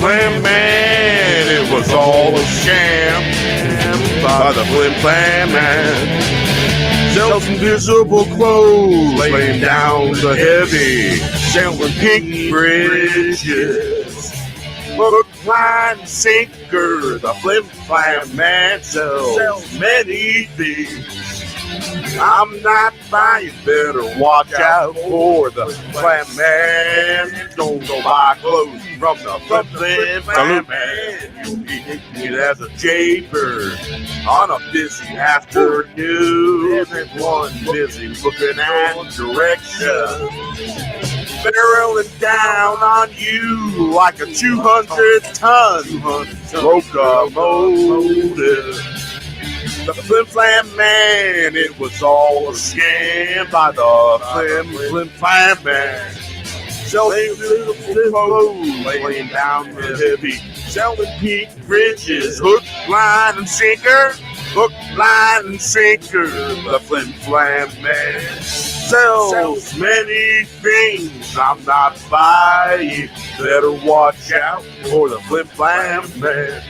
Flam Man, it was all a sham by the Flim Flam Man. Sells invisible clothes, laying down the heavy, selling pink bridges. Hook, line, and sinker, the Flim Flam Man sells many things. I'm not buying, better watch out for the Flam Man. Don't go buy clothes from the Flim Flam Man. You'll be it as a jaybird on a busy afternoon. Everyone busy looking at direction, barreling down on you like a 200-ton locomotive. The Flim Flam Man, it was all a scam by the Flim Flam Man. Selling little clothes, laying down the heavy, selling pink bridges, hook, line, and sinker. Hook, line, and sinker. The Flim Flam Man sells many things I'm not buying. Better watch out for the Flim Flam Man.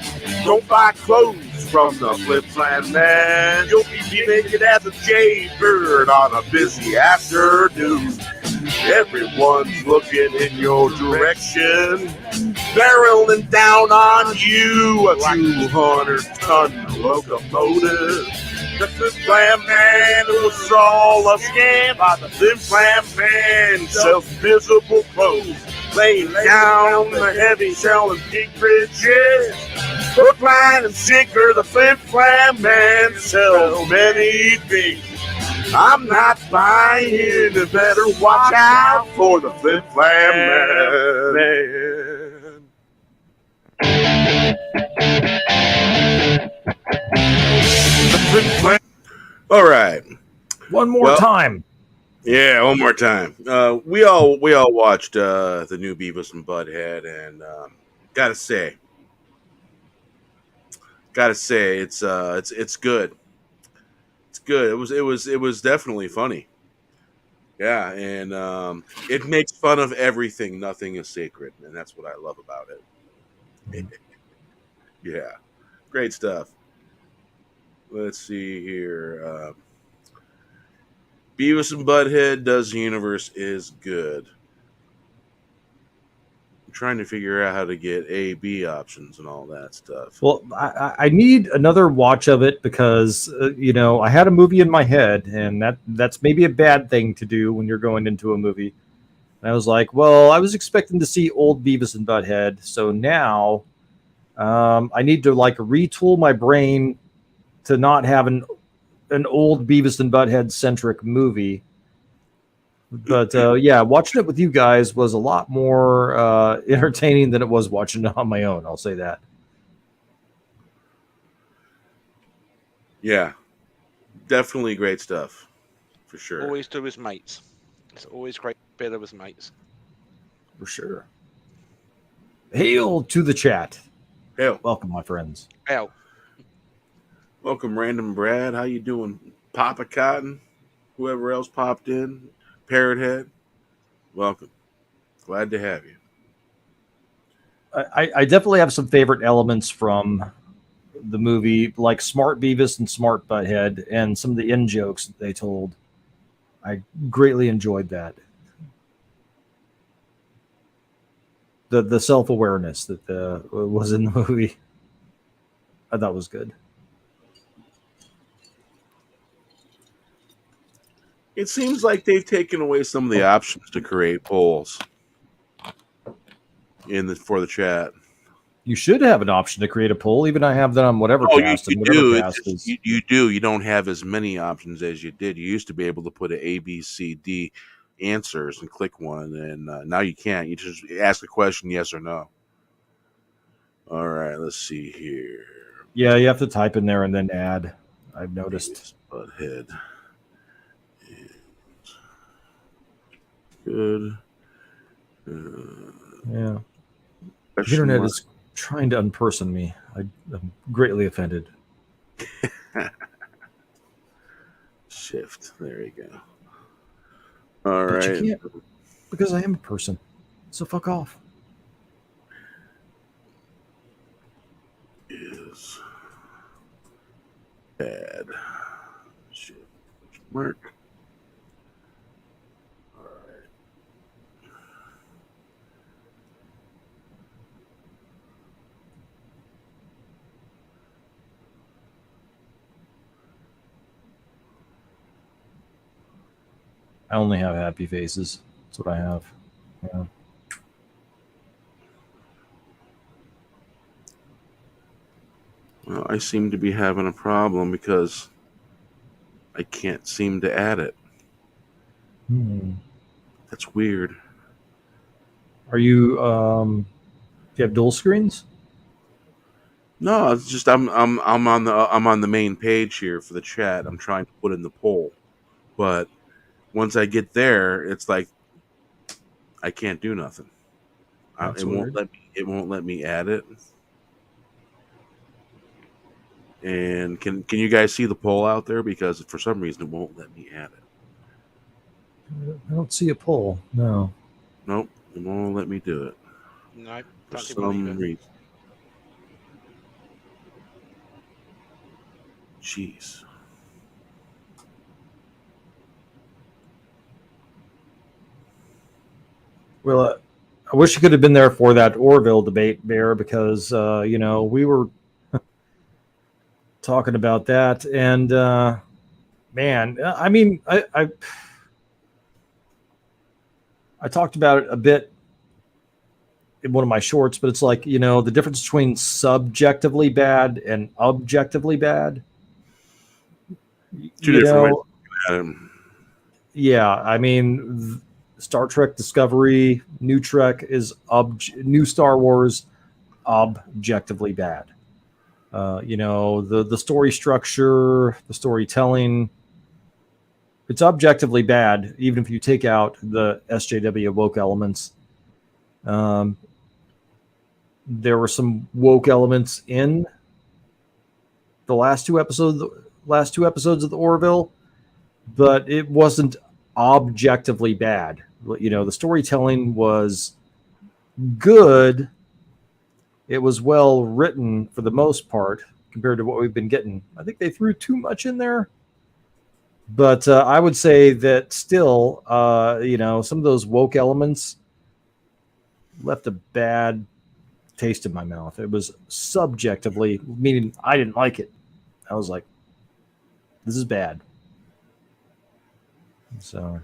Don't buy clothes from the Flim Flam Man. You'll be naked as a jaybird on a busy afternoon. Everyone's looking in your direction, barreling down on you, a 200-ton locomotive. The Flim Flam Man was all a scam by the Flim Flam Man. Sells visible clothes, laying down the heavy, selling pink bridges. Hook, line, and sinker, the Flim Flam Man sells many things I'm not buying. Better watch out for the Flim Flam Man. The Flim Flam. All right. One more time. Yeah, one more time. We all watched the new Beavis and Butthead, and gotta say, it's good. It's good. It was definitely funny. Yeah, and it makes fun of everything. Nothing is sacred, and that's what I love about it. Yeah, great stuff. Let's see here. Beavis and Butthead Does the Universe is good. I'm trying to figure out how to get A, B options and all that stuff. Well, I need another watch of it because, I had a movie in my head, and that's maybe a bad thing to do when you're going into a movie. And I was like, well, I was expecting to see old Beavis and Butthead, so now I need to retool my brain to not have an old Beavis and Butthead centric movie. But yeah, watching it with you guys was a lot more entertaining than it was watching it on my own. I'll say that. Yeah, definitely great stuff, for sure. Always do his mates. It's always great better with mates. For sure. Hail to the chat. Hail. Welcome, my friends. Hail. Welcome, Random Brad. How you doing? Papa Cotton, whoever else popped in, Parrot Head. Welcome. Glad to have you. I definitely have some favorite elements from the movie, like Smart Beavis and Smart Butthead, and some of the in jokes that they told. I greatly enjoyed that. The self-awareness that was in the movie, I thought was good. It seems like they've taken away some of the options to create polls for the chat. You should have an option to create a poll. Even I have that on whatever cast. You do. You don't have as many options as you did. You used to be able to put an A, B, C, D answers and click one, and now you can't. You just ask a question, yes or no. All right, let's see here. Yeah, you have to type in there and then add. I've noticed. Butthead. Good. Yeah. The internet is trying to unperson me. I'm greatly offended. Shift. There you go. All but right. You can't, because I am a person. So fuck off. Bad. Shit. Mark. All right. I only have happy faces. That's what I have. Yeah. Well, I seem to be having a problem because I can't seem to add it. That's weird. Are you? Do you have dual screens? No, it's just I'm on the main page here for the chat. I'm trying to put in the poll, but once I get there, it's like I can't do nothing. That's weird. It won't let me add it. And can you guys see the poll out there? Because for some reason it won't let me add it. I don't see a poll. No. Nope, it won't let me do it No, for don't see one some either. reason. Jeez. Well, I wish you could have been there for that Orville debate, Bear, because we were talking about that, and man, I mean, I talked about it a bit in one of my shorts, but it's like the difference between subjectively bad and objectively bad. Two You different ways know, to add it. yeah, I mean, Star Trek Discovery, New Trek is New Star Wars objectively bad. The story structure, the storytelling, it's objectively bad, even if you take out the SJW woke elements. There were some woke elements in the last two episodes of the Orville, but it wasn't objectively bad. The storytelling was good. It was well written for the most part compared to what we've been getting. I think they threw too much in there, but I would say that still, some of those woke elements left a bad taste in my mouth. It was subjectively, meaning I didn't like it. I was like, this is bad. So,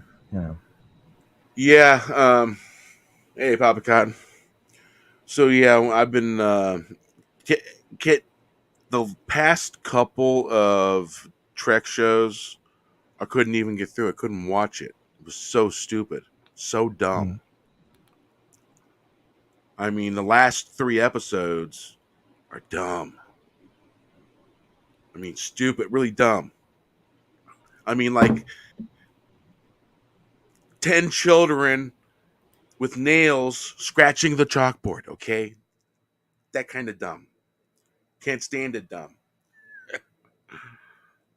Yeah. Hey, Papa Cotton. So yeah, I've been get the past couple of Trek shows. I couldn't even get through. I couldn't watch it. It was so stupid, so dumb. I mean, the last 3 episodes are dumb. I mean, stupid, really dumb. I mean, like 10 children with nails scratching the chalkboard, okay? That kind of dumb. Can't stand it dumb.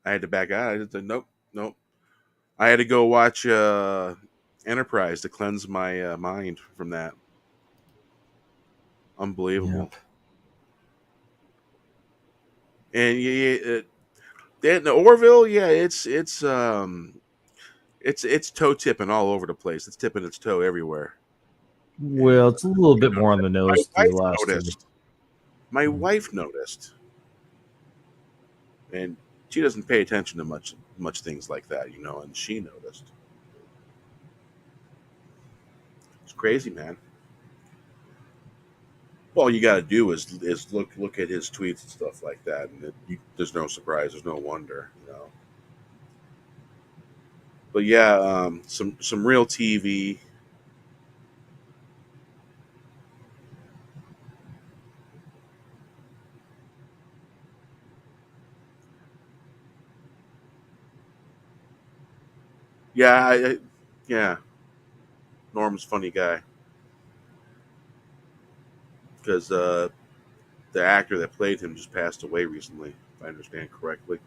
I had to back out. I just said, nope, nope. I had to go watch Enterprise to cleanse my mind from that. Unbelievable. Yep. And the Orville, yeah, it's toe tipping all over the place. It's tipping its toe everywhere. Well, it's a little bit more on the My nose through wife the last two. noticed. My wife noticed, and she doesn't pay attention to much things like that, and she noticed. It's crazy, man. All you got to do is look at his tweets and stuff like that, and there's no surprise, there's no wonder. But yeah, some real TV. Yeah, yeah. Norm's a funny guy because the actor that played him just passed away recently, if I understand correctly.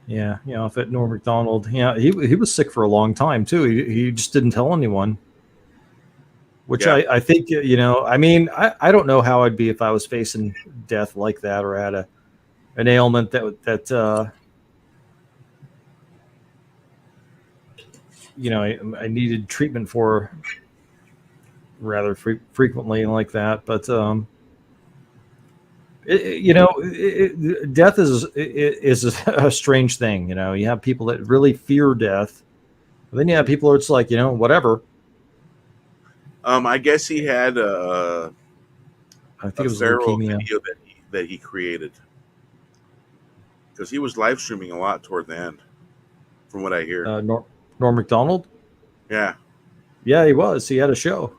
Yeah, if at Norm Macdonald, he was sick for a long time too. He just didn't tell anyone. Which Yeah. I think, I mean, I don't know how I'd be if I was facing death like that or had an ailment that I needed treatment for rather frequently like that. But death is a strange thing. You have people that really fear death, and then you have people who it's like, whatever. I guess he had I think a it was feral leukemia. video that he created because he was live streaming a lot toward the end, from what I hear. Norm Macdonald. Yeah. Yeah, he was. He had a show.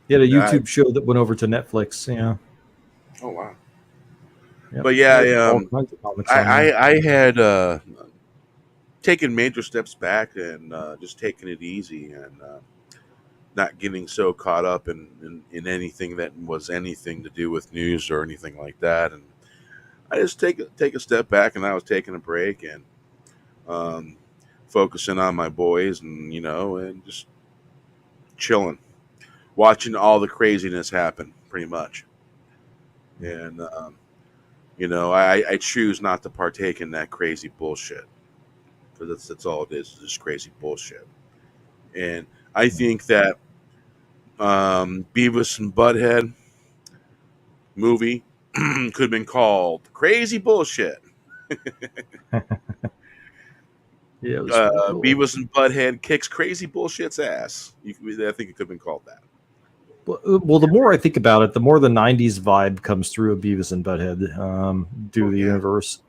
He had a I, YouTube show that went over to Netflix. Yeah. oh wow. Yep. But He yeah, had all kinds of comics I on there. I had taken major steps back and just taking it easy and not getting so caught up in anything that was anything to do with news or anything like that. And I just take a step back, and I was taking a break and um, focusing on my boys, and and just chilling, watching all the craziness happen, pretty much. And I choose not to partake in that crazy bullshit because that's all it is just crazy bullshit. And I think that Beavis and Butthead movie could have been called Crazy Bullshit. Yeah, it was pretty cool. Beavis and Butthead kicks Crazy Bullshit's ass. I think it could have been called that. Well, the more I think about it, the more the '90s vibe comes through of Beavis and Butthead due to the Yeah. universe.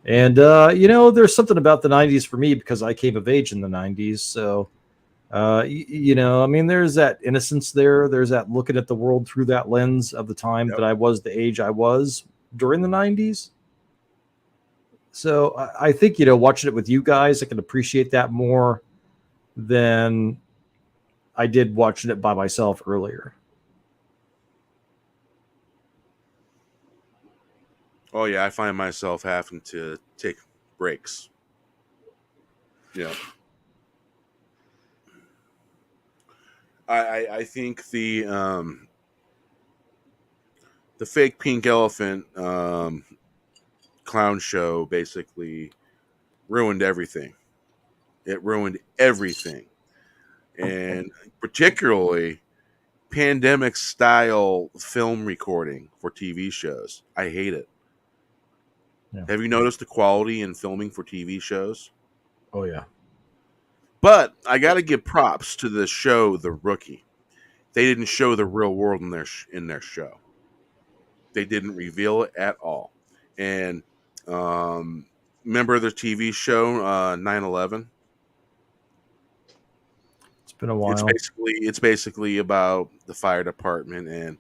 And there's something about the '90s for me because I came of age in the '90s. So, I mean, there's that innocence there. There's that looking at the world through that lens of the time Yep. that I was the age I was during the '90s. So I think watching it with you guys, I can appreciate that more than I did watching it by myself earlier. Oh yeah, I find myself having to take breaks. Yeah. I think the fake pink elephant clown show basically ruined everything. It ruined everything, and particularly pandemic style film recording for TV shows. I hate it. Yeah. Have you noticed the quality in filming for TV shows? Oh yeah. But I got to give props to the show The Rookie. They didn't show the real world in their show. They didn't reveal it at all. And um, remember the TV show 9/11? It's been a It's while. basically about the fire department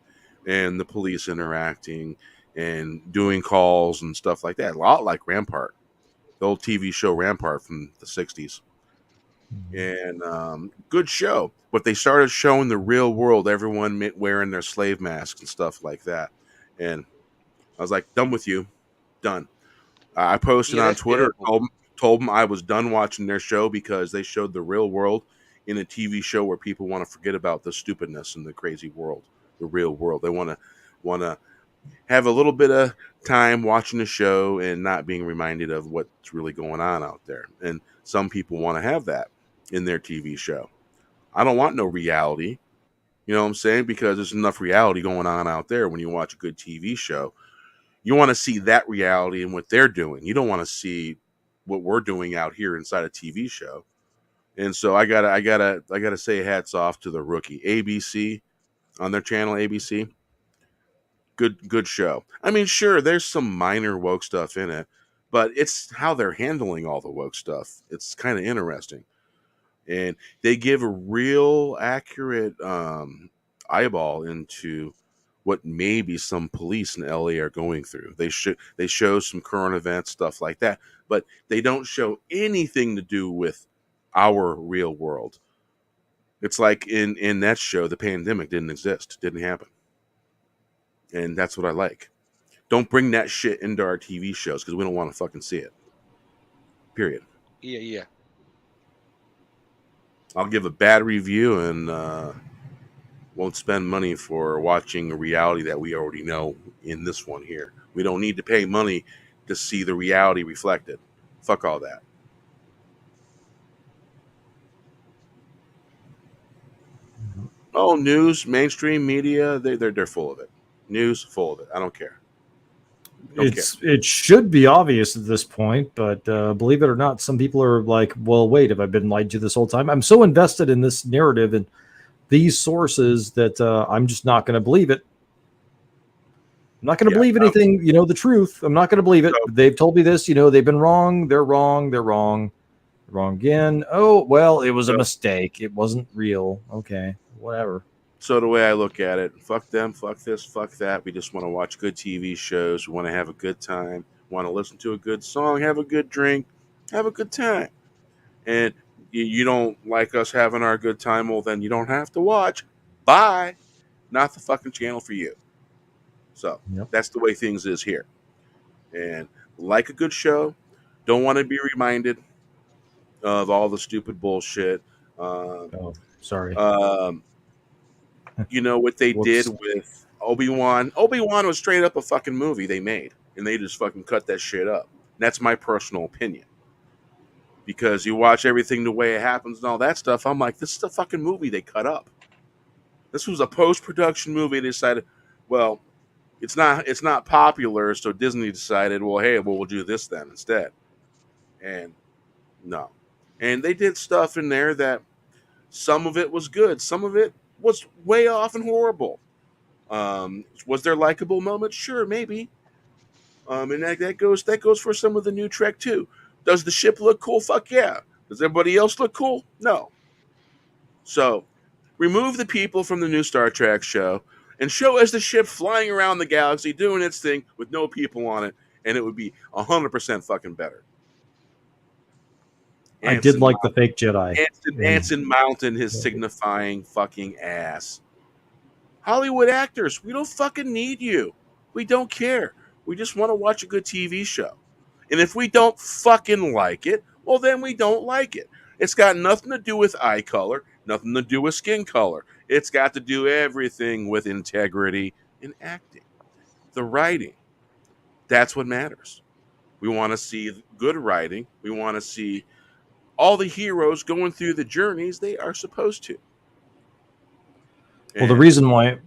and the police interacting and doing calls and stuff like that. A lot like Rampart, the old TV show Rampart from the '60s. And good show. But they started showing the real world, everyone wearing their slave masks and stuff like that. And I was like, done with you, done. I posted Yeah, on that's Twitter, terrible. told them I was done watching their show because they showed the real world in a TV show where people want to forget about the stupidness and the crazy world, the real world. They want to have a little bit of time watching the show and not being reminded of what's really going on out there. And some people want to have that in their TV show. I don't want no reality. You know what I'm saying? Because there's enough reality going on out there when you watch a good TV show. You want to see that reality and what they're doing. You don't want to see what we're doing out here inside a TV show. And so I gotta say hats off to The Rookie. ABC on their channel, ABC. Good show. I mean, sure, there's some minor woke stuff in it, but it's how they're handling all the woke stuff. It's kind of interesting. And they give a real accurate eyeball into what maybe some police in LA are going through. They show some current events, stuff like that, but they don't show anything to do with our real world. It's like in that show, the pandemic didn't exist, didn't happen, and that's what I like. Don't bring that shit into our TV shows because we don't want to fucking see it. Period. Yeah, yeah. I'll give a bad review and won't spend money for watching a reality that we already know in this one here. We don't need to pay money to see the reality reflected. Fuck all that. Oh, news, mainstream media, they're full of it. News, full of it. I don't care. Don't care. It should be obvious at this point, but believe it or not, some people are like, "Well, wait, have I been lied to this whole time?" I'm so invested in this narrative and these sources that I'm just not going to believe it. I'm not going to believe anything, the truth. I'm not going to believe it. So- They've told me this, they've been wrong. They're wrong. They're wrong. They're wrong again. Oh, well, it was a mistake. It wasn't real. Okay, whatever. So the way I look at it, fuck them, fuck this, fuck that. We just want to watch good TV shows. We want to have a good time. Want to listen to a good song, have a good drink, have a good time. And you don't like us having our good time, well, then you don't have to watch. Bye. Not the fucking channel for you. So that's the way things is here. And like a good show, don't want to be reminded of all the stupid bullshit. Sorry. You know what they did with Obi-Wan? Obi-Wan was straight up a fucking movie they made, and they just fucking cut that shit up. And that's my personal opinion. Because you watch everything the way it happens and all that stuff, I'm like, this is a fucking movie they cut up. This was a post-production movie. They decided, well, it's not popular, so Disney decided, well, hey, we'll do this then instead. And no. And they did stuff in there that some of it was good, some of it was way off and horrible. Was there likable moments? Sure, maybe. And that goes for some of the new Trek too. Does the ship look cool? Fuck yeah. Does everybody else look cool? No. So remove the people from the new Star Trek show and show us the ship flying around the galaxy doing its thing with no people on it, and it would be 100% fucking better. I did like the fake Jedi. Anson Mountain, his signifying fucking ass. Hollywood actors, we don't fucking need you. We don't care. We just want to watch a good TV show. And if we don't fucking like it, well, then we don't like it. It's got nothing to do with eye color, nothing to do with skin color. It's got to do everything with integrity and acting. The writing. That's what matters. We want to see good writing. We want to see all the heroes going through the journeys they are supposed to. Well, the reason why...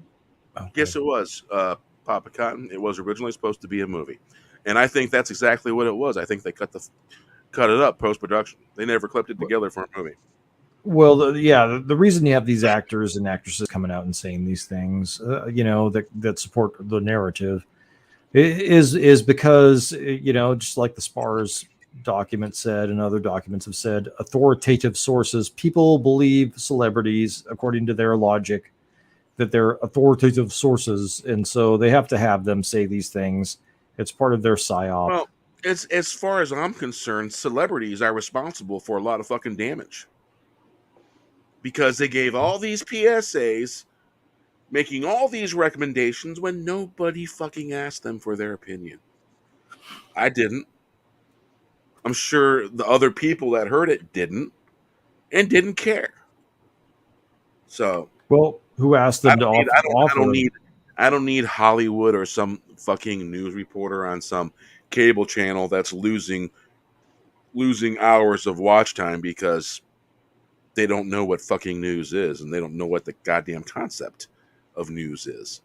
Yes, it was, Papa Cotton. It was originally supposed to be a movie. And I think that's exactly what it was. I think they cut it up post-production. They never clipped it together for a movie. Well, the reason you have these actors and actresses coming out and saying these things, that support the narrative is because, just like the SPARS document said and other documents have said, authoritative sources, people believe celebrities according to their logic that they're authoritative sources, and so they have to have them say these things. It's part of their psyop. Well, as far as I'm concerned, celebrities are responsible for a lot of fucking damage. Because they gave all these PSAs, making all these recommendations when nobody fucking asked them for their opinion. I didn't. I'm sure the other people that heard it didn't and didn't care. So, well, who asked them to offer? I don't need Hollywood or some fucking news reporter on some cable channel that's losing hours of watch time because they don't know what fucking news is and they don't know what the goddamn concept of news is.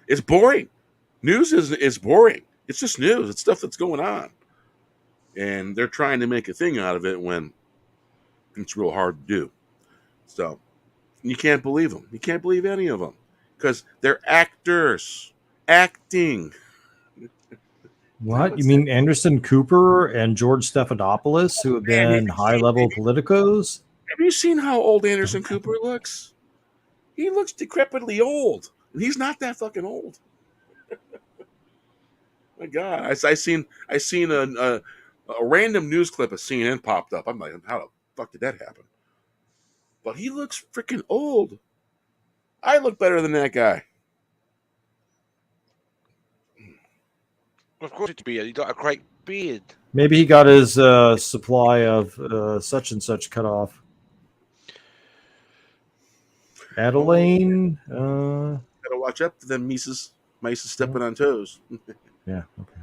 It's boring. News is boring. It's just news. It's stuff that's going on. And they're trying to make a thing out of it when it's real hard to do. So you can't believe them. You can't believe any of them because they're actors acting. What? You mean Anderson Cooper and George Stephanopoulos, who have been high-level politicos? Have you seen how old Anderson Cooper looks? He looks decrepitly old. And he's not that fucking old. My God. I seen a random news clip of CNN popped up. I'm like, how the fuck did that happen? But he looks freaking old. I look better than that guy. Of course, it's beard. He's got a great beard. Maybe he got his supply of such and such cut off. Adeline. Gotta watch up to them mice stepping on toes. Yeah. Okay.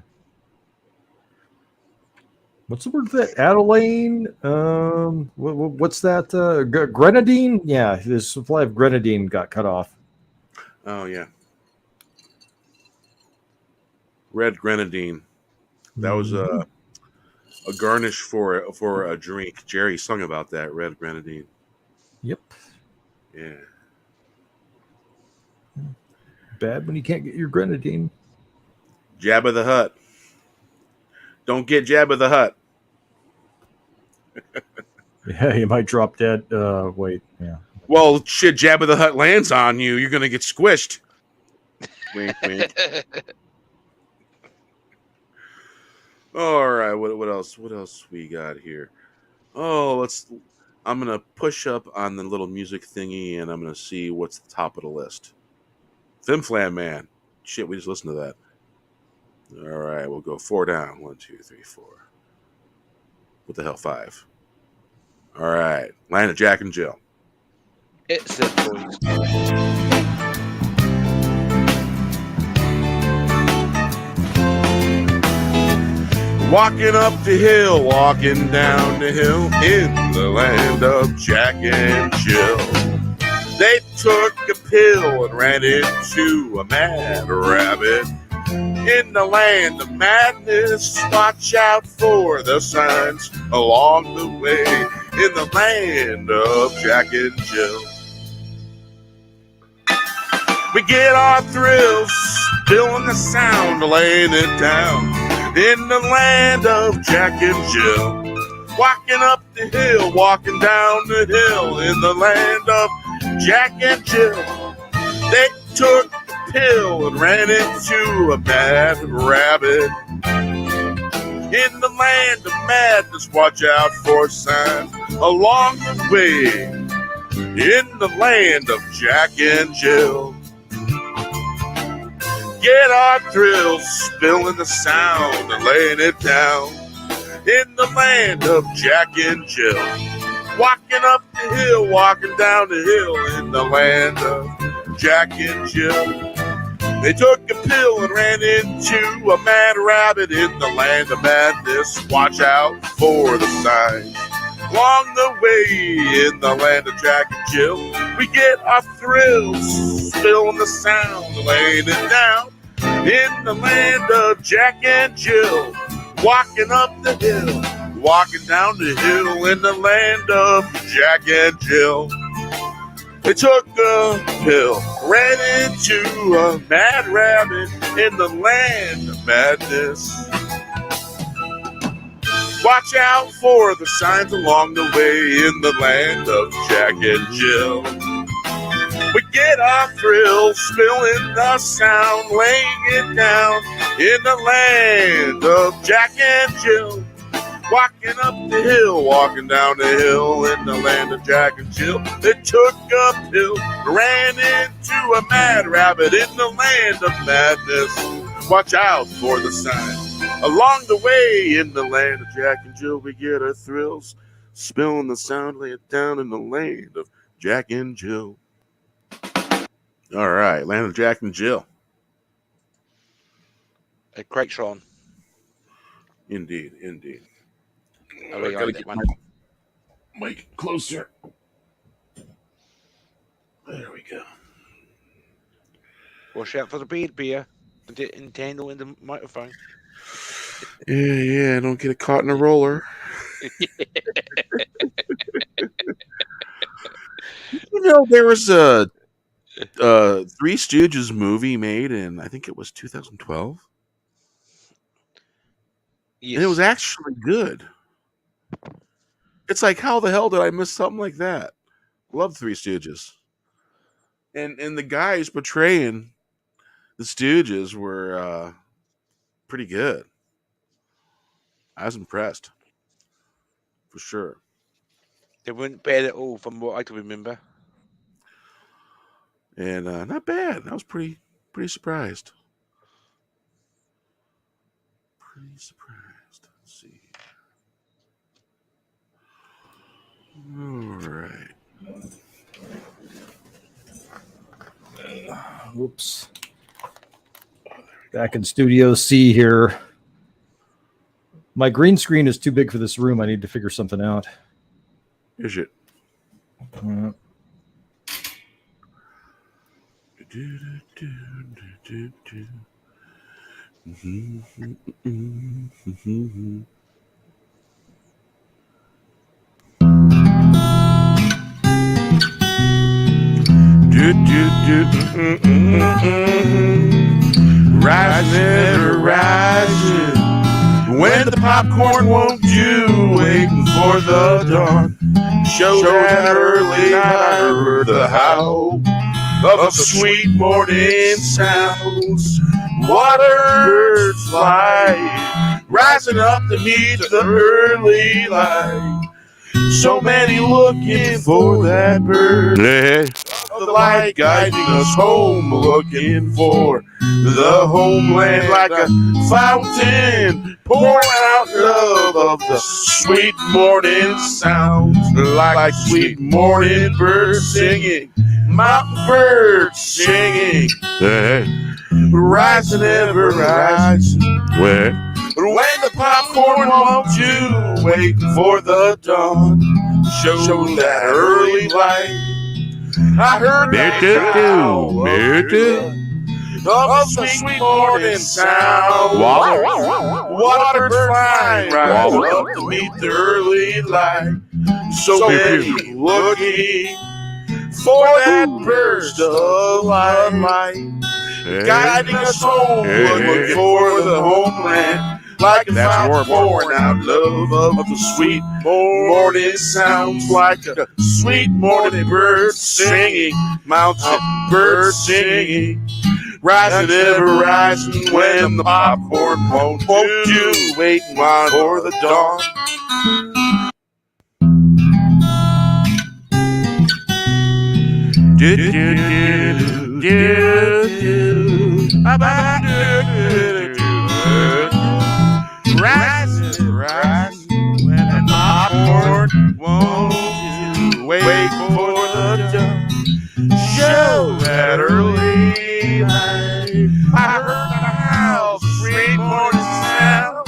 What's the word for that? Adeline. What's that? Grenadine. Yeah, the supply of grenadine got cut off. Oh yeah, red grenadine. That was Mhm. a garnish for a drink. Jerry sung about that red grenadine. Yep. Yeah. Bad when you can't get your grenadine. Jabba the Hutt. Don't get Jabba the Hutt. Yeah, you might drop dead. Wait. Yeah. Well, shit, Jabba the Hutt lands on you, you're gonna get squished. Wink, wink. All right, what else? What else we got here? Oh, let's. I'm gonna push up on the little music thingy, and I'm gonna see what's the top of the list. Flim Flam Man. Shit, we just listened to that. All right, we'll go 4 down. 1, 2, 3, 4. What the hell, 5? All right, Land of Jack and Jill. It's the boys. Walking up the hill, walking down the hill in the land of Jack and Jill. They took a pill and ran into a mad rabbit. In the land of madness, watch out for the signs along the way. In the land of Jack and Jill, we get our thrills, feeling the sound, laying it down. In the land of Jack and Jill, walking up the hill, walking down the hill. In the land of Jack and Jill, they took a pill and ran into a mad rabbit. In the land of madness, watch out for signs along the way. In the land of Jack and Jill, get our thrills, spilling the sound and laying it down. In the land of Jack and Jill, walking up the hill, walking down the hill. In the land of Jack and Jill, they took a pill and ran into a mad rabbit. In the land of madness, watch out for the signs along the way. In the land of Jack and Jill, we get our thrills, spilling the sound, laying it down. In the land of Jack and Jill, walking up the hill, walking down the hill. In the land of Jack and Jill, they took a pill, ran into a mad rabbit. In the land of madness, watch out for the signs along the way. In the land of Jack and Jill, we get our thrills, spilling the sound, laying it down. In the land of Jack and Jill, walking up the hill, walking down the hill. In the land of Jack and Jill, they took a pill, ran into a mad rabbit. In the land of madness, watch out for the signs along the way. In the land of Jack and Jill, we get our thrills, spilling the sound, lay it down. In the land of Jack and Jill. All right, Land of Jack and Jill. A great song. Indeed, indeed. I I really gotta like get that my one. mic closer. There we go. Watch out for the beard beer. The Nintendo in the microphone. Yeah, don't get it caught in a roller. You know, there was a Three Stooges movie made in, I think it was 2012. Yes. And it was actually good. It's like, how the hell did I miss something like that? Love Three Stooges. And the guys portraying the Stooges were pretty good. I was impressed. For sure. They weren't bad at all from what I can remember. And not bad. I was pretty surprised. Pretty surprised. Let's see. All right. Whoops. Back in Studio C here. My green screen is too big for this room. I need to figure something out. Is it? Rise never rises when the popcorn won't do, waiting for the dawn. Show that early night I heard the howl of the sweet morning sounds. Waterbirds fly, rising up to meet the early light. So many looking for that bird. The light guiding us home, looking for the homeland like a fountain, pouring out love of the sweet morning sound, like sweet morning birds singing, mountain birds singing, rising ever rising. When the popcorn won't do, waiting for the dawn, show that early light. I heard that howl of the sweet morning sound. Waterbirds flying, rising up to meet the early light. So many looking for that burst of light, guiding us home, looking for the homeland. Like a fountain pouring out love of the sweet morning sounds, like a sweet morning bird singing, mountain bird singing, rising ever rising when the popcorn won't do, waiting for the dawn. Rising, rising when the popcorn won't do, wait for the dawn. Show that early light. I heard the howl, sweet morning sound.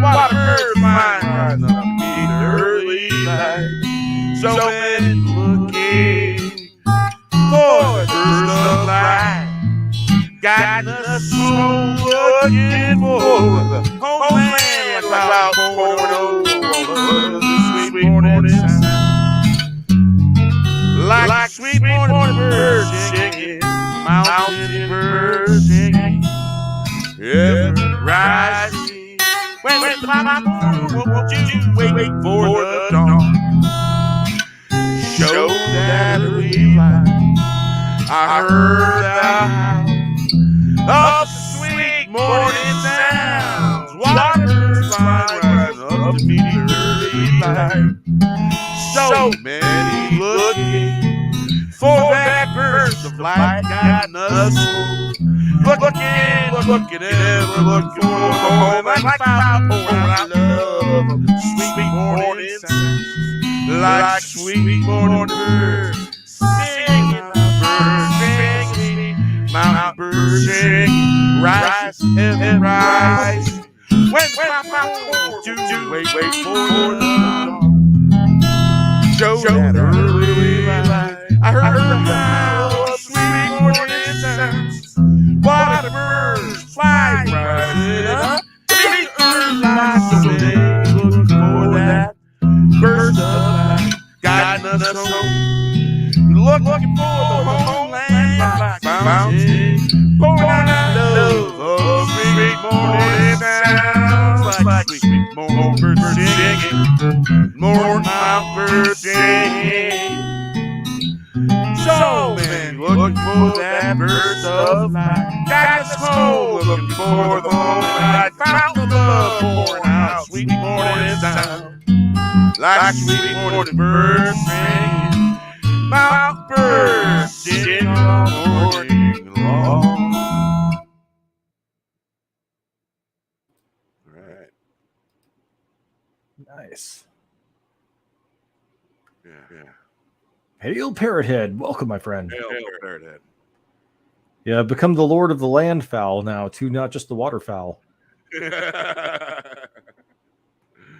Waterbirds flying, rising up to meet the early light. So many looking for the burst of light, guiding us home, looking for the homeland, like cloud pouring over the sweet morning sound, like sweet morning birds singing, mountain birds singing, ever rising when the popcorn won't you wait for the dawn. Show that early light. I heard the howl of the sweet morning sounds. Waterbirds flying, rising up to meet the early light. So many looking for that burst of light, guiding us home. Looking, ever looking for the home, like fountain pouring out love of the sweet morning sounds, like sweet morning birds singing, mountain birds sing, rise and rise. When popcorn do, wait for the dawn. Show that early light. I heard the howl of sweet morning sounds. Waterbirds fly, rising up to meet the early light. So they looking for that burst of light, guiding us home, looking for the homeland, like fountain, pouring out love of sweet morning sounds, like sweet morning birds singing, morning mountain birds singing. So many looking for that burst of light, guide us home, looking for the homeland, fountain of love pouring out sweet morning sound, like sweet morning birds singing, mountain birds singing all morning long. All right. Nice. Yeah. Hail Parrothead. Welcome, my friend. Hail Parrothead. Yeah, become the lord of the land fowl now, too, not just the waterfowl.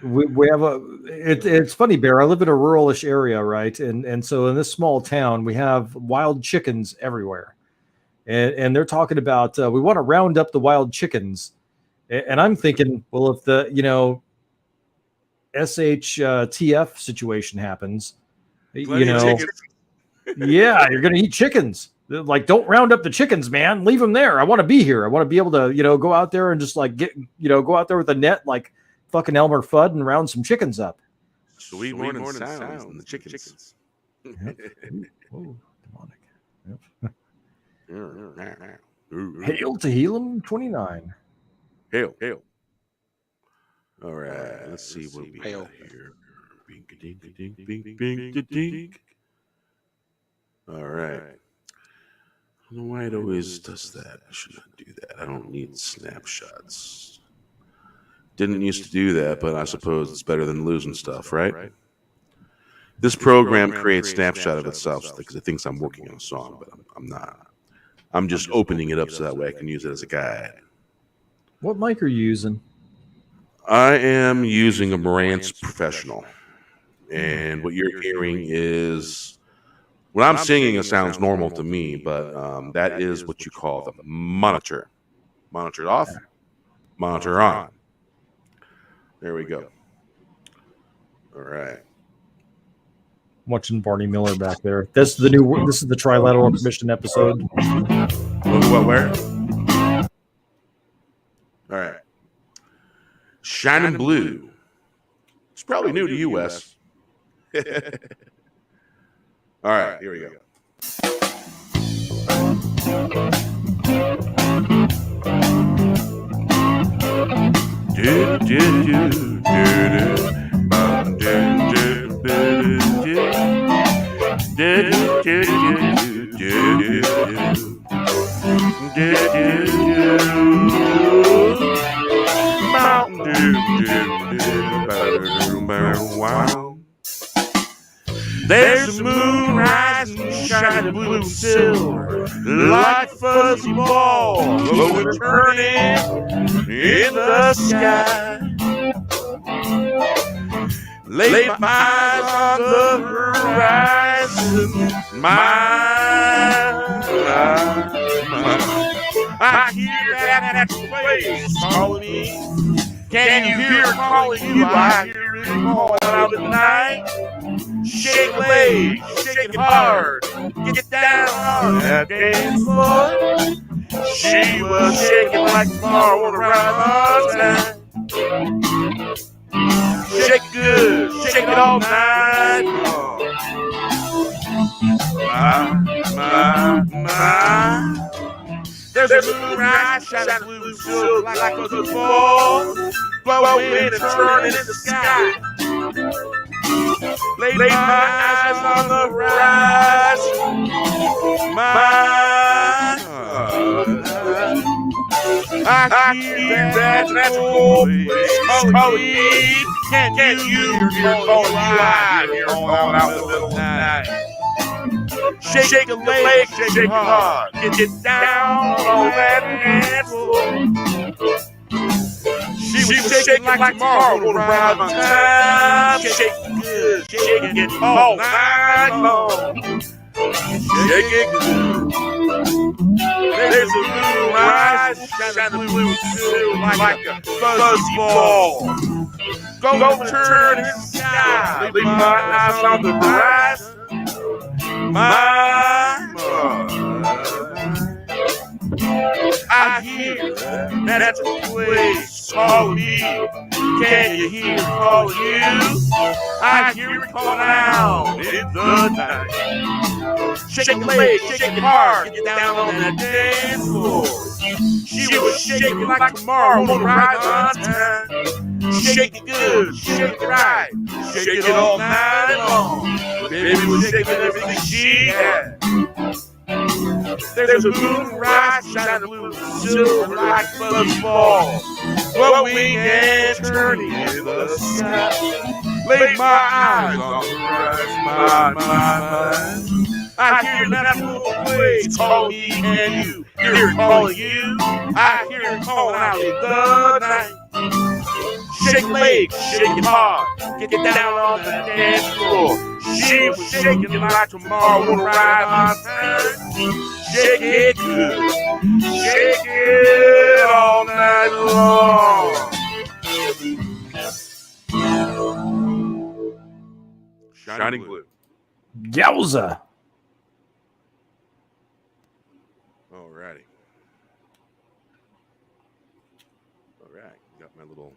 We have it's funny, Bear. I live in a ruralish area, right? And so in this small town, we have wild chickens everywhere, and they're talking about we want to round up the wild chickens, and I'm thinking, well, if the SHTF situation happens, yeah, you're gonna eat chickens. Like, don't round up the chickens, man. Leave them there. I want to be here. I want to be able to go out there and just like go out there with a net like fucking Elmer Fudd and round some chickens up. Sweet morning sounds and the chickens. Yep. Whoa, demonic. Yep. Hail to Helam 29. Hail. All right, let's see what we Hail. got here. Bink-a-dink-a-dink. All right. I don't know why it always does that. I should not do that. I don't need snapshots. Didn't used to do that, but I suppose it's better than losing stuff, right? This program creates snapshot of itself because it thinks I'm working on a song, but I'm not. I'm just opening it up so that way I can use it as a guide. What mic are you using? I am using a Marantz Professional, and what you're hearing is when I'm singing, it sounds normal to me, but that is what you call the monitor. Monitor off, monitor on. There we go. All right. Watching Barney Miller back there. This is the Trilateral Commission episode. What, where? All right. Shining Blue. It's probably new to you, Wes. All right, here we go. There's a moon rising, shining blue and silver, like fuzzy balls, slowly turning in the sky. Lay my eyes on the horizon, I hear that place calling me. Can you hear it calling you? I hear it calling out at night. Shake a leg, shake it hard, get down on that dance floor. She was shaking like tomorrow on the ride time. Shake it good, shake it all night long. There's a moonrise shining blue and silver like a ball, blowing and turning in the sky. Lay my eyes on the horizon, I hear that voice calling me. Can you hear calling live here all out in the middle of the night? Shake a leg, shake it hard, get down on that dance floor. She was shaking like tomorrow on the ride my time. Shake it good, shake it all night long. Shake it good. There's a moonrise shining blue and silver like a fuzzy ball. Go turn in the sky. Leave my eyes on the horizon. I hear that's a place calling me. Can you hear it calling you? I hear it calling out in the night. Shake a leg, shake it hard, get down on that dance floor. She was shaking like tomorrow on the ride on time. Shake it good, shake it right, shake it all night long. Baby was shaking everything she had. There's a moonrise shining blue and silver like fuzzy balls, blowing and turning in the sky. Lay my eyes on the horizon, I hear your natural ways calling me, and you hear it calling you. I hear it calling out in the night. Shake your legs, shake it hard, get down on the dance floor. She was shaking like tomorrow will ride on time. Shake it good, shake it all night long. Shining Blue. Yowza. Alrighty. All right, got my little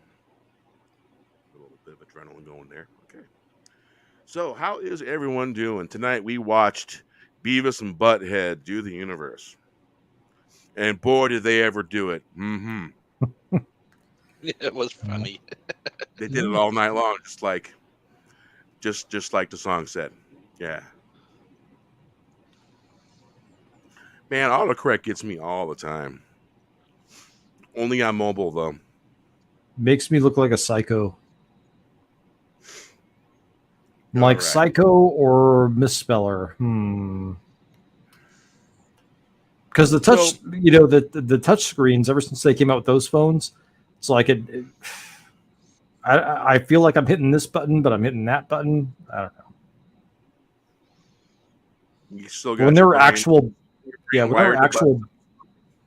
bit of adrenaline going there. Okay. So, how is everyone doing? Tonight we watched Beavis and Butthead do the universe. And boy, did they ever do it. Mm-hmm. It was funny. They did it all night long, just like the song said. Yeah. Man, autocorrect gets me all the time. Only on mobile, though. Makes me look like a psycho. All Like right. psycho or misspeller. Because the touch, the touch screens, ever since they came out with those phones, it's like I feel like I'm hitting this button, but I'm hitting that button. I don't know. You still got When there your were brain actual, yeah, when there wired were to actual,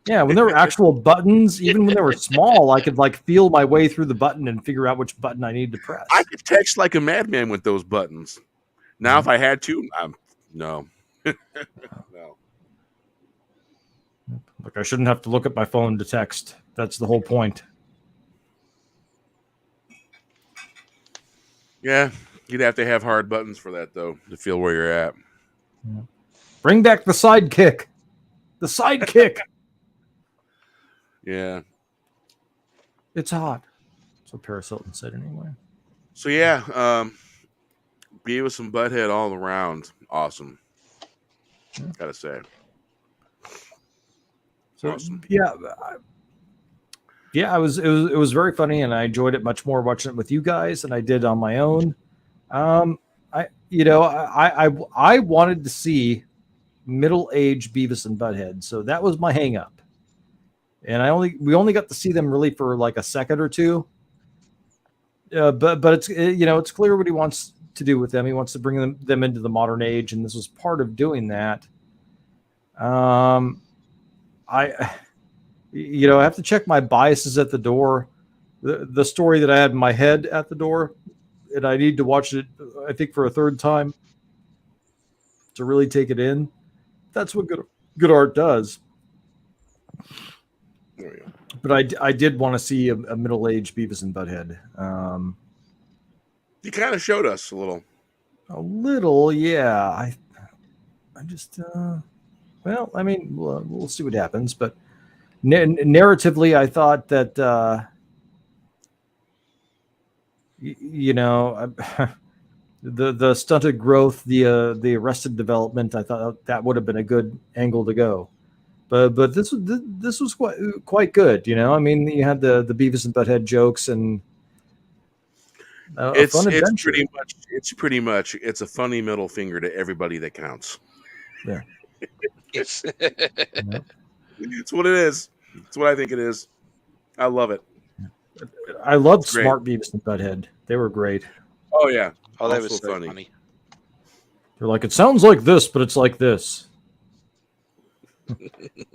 yeah, when there were actual buttons, even when they were small, I could like feel my way through the button and figure out which button I needed to press. I could text like a madman with those buttons. Now, if I had to, no. No. Like I shouldn't have to look at my phone to text. That's the whole point. Yeah, you'd have to have hard buttons for that, though, to feel where you're at. Yeah. Bring back the sidekick. The sidekick. Yeah. It's hot. That's what Paris Hilton said anyway. So, yeah, Beavis and Butthead all around. Awesome. Yeah. Gotta say. So, awesome. Yeah, it was very funny, and I enjoyed it much more watching it with you guys than I did on my own. I wanted to see middle-aged Beavis and Butthead, so that was my hang-up. And we only got to see them really for like a second or two. But it's it's clear what he wants to do with them. He wants to bring them into the modern age, and this was part of doing that. I have to check my biases at the door. The story that I had in my head at the door, and I need to watch it, I think, for a third time to really take it in. That's what good art does. There we go. But I did want to see a middle-aged Beavis and Butthead. You kind of showed us a little. A little, yeah. I just, well, I mean, we'll see what happens. But narratively, I thought that, the stunted growth, the arrested development, I thought that would have been a good angle to go. But this was quite good. I mean, you had the Beavis and Butthead jokes and a fun adventure. It's a funny middle finger to everybody that counts. Yeah. Yes. Yeah. It's what it is. It's what I think it is. I love it. I loved Smart Beavis and Butthead. They were great. Oh yeah. Oh, that Also was so funny. They're like, it sounds like this, but it's like this.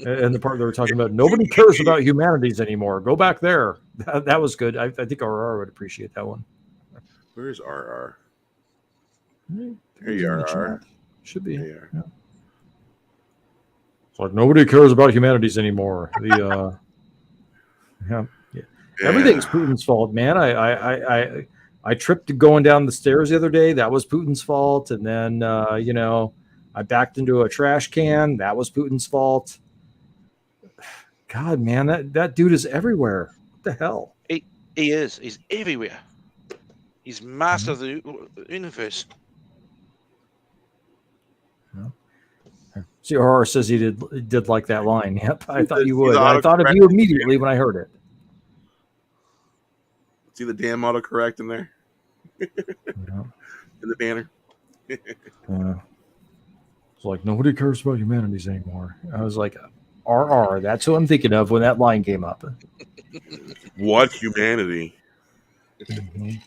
And the part they were talking about, nobody cares about humanities anymore. Go back there. That was good. I think RR would appreciate that one. Where's RR? There you are, RR. Should be. Yeah. It's like nobody cares about humanities anymore. Everything's Putin's fault, man. I tripped going down the stairs the other day. That was Putin's fault. And then I backed into a trash can. That was Putin's fault. God, man, that dude is everywhere. What the hell? He is. He's everywhere. He's master of the universe. See, RR says he did like that line. Yep, I thought you would. I thought of you immediately when I heard it. See the damn autocorrect in there? In the banner? It's like nobody cares about humanities anymore. I was like, RR. That's who I'm thinking of when that line came up. What humanity? Mhm.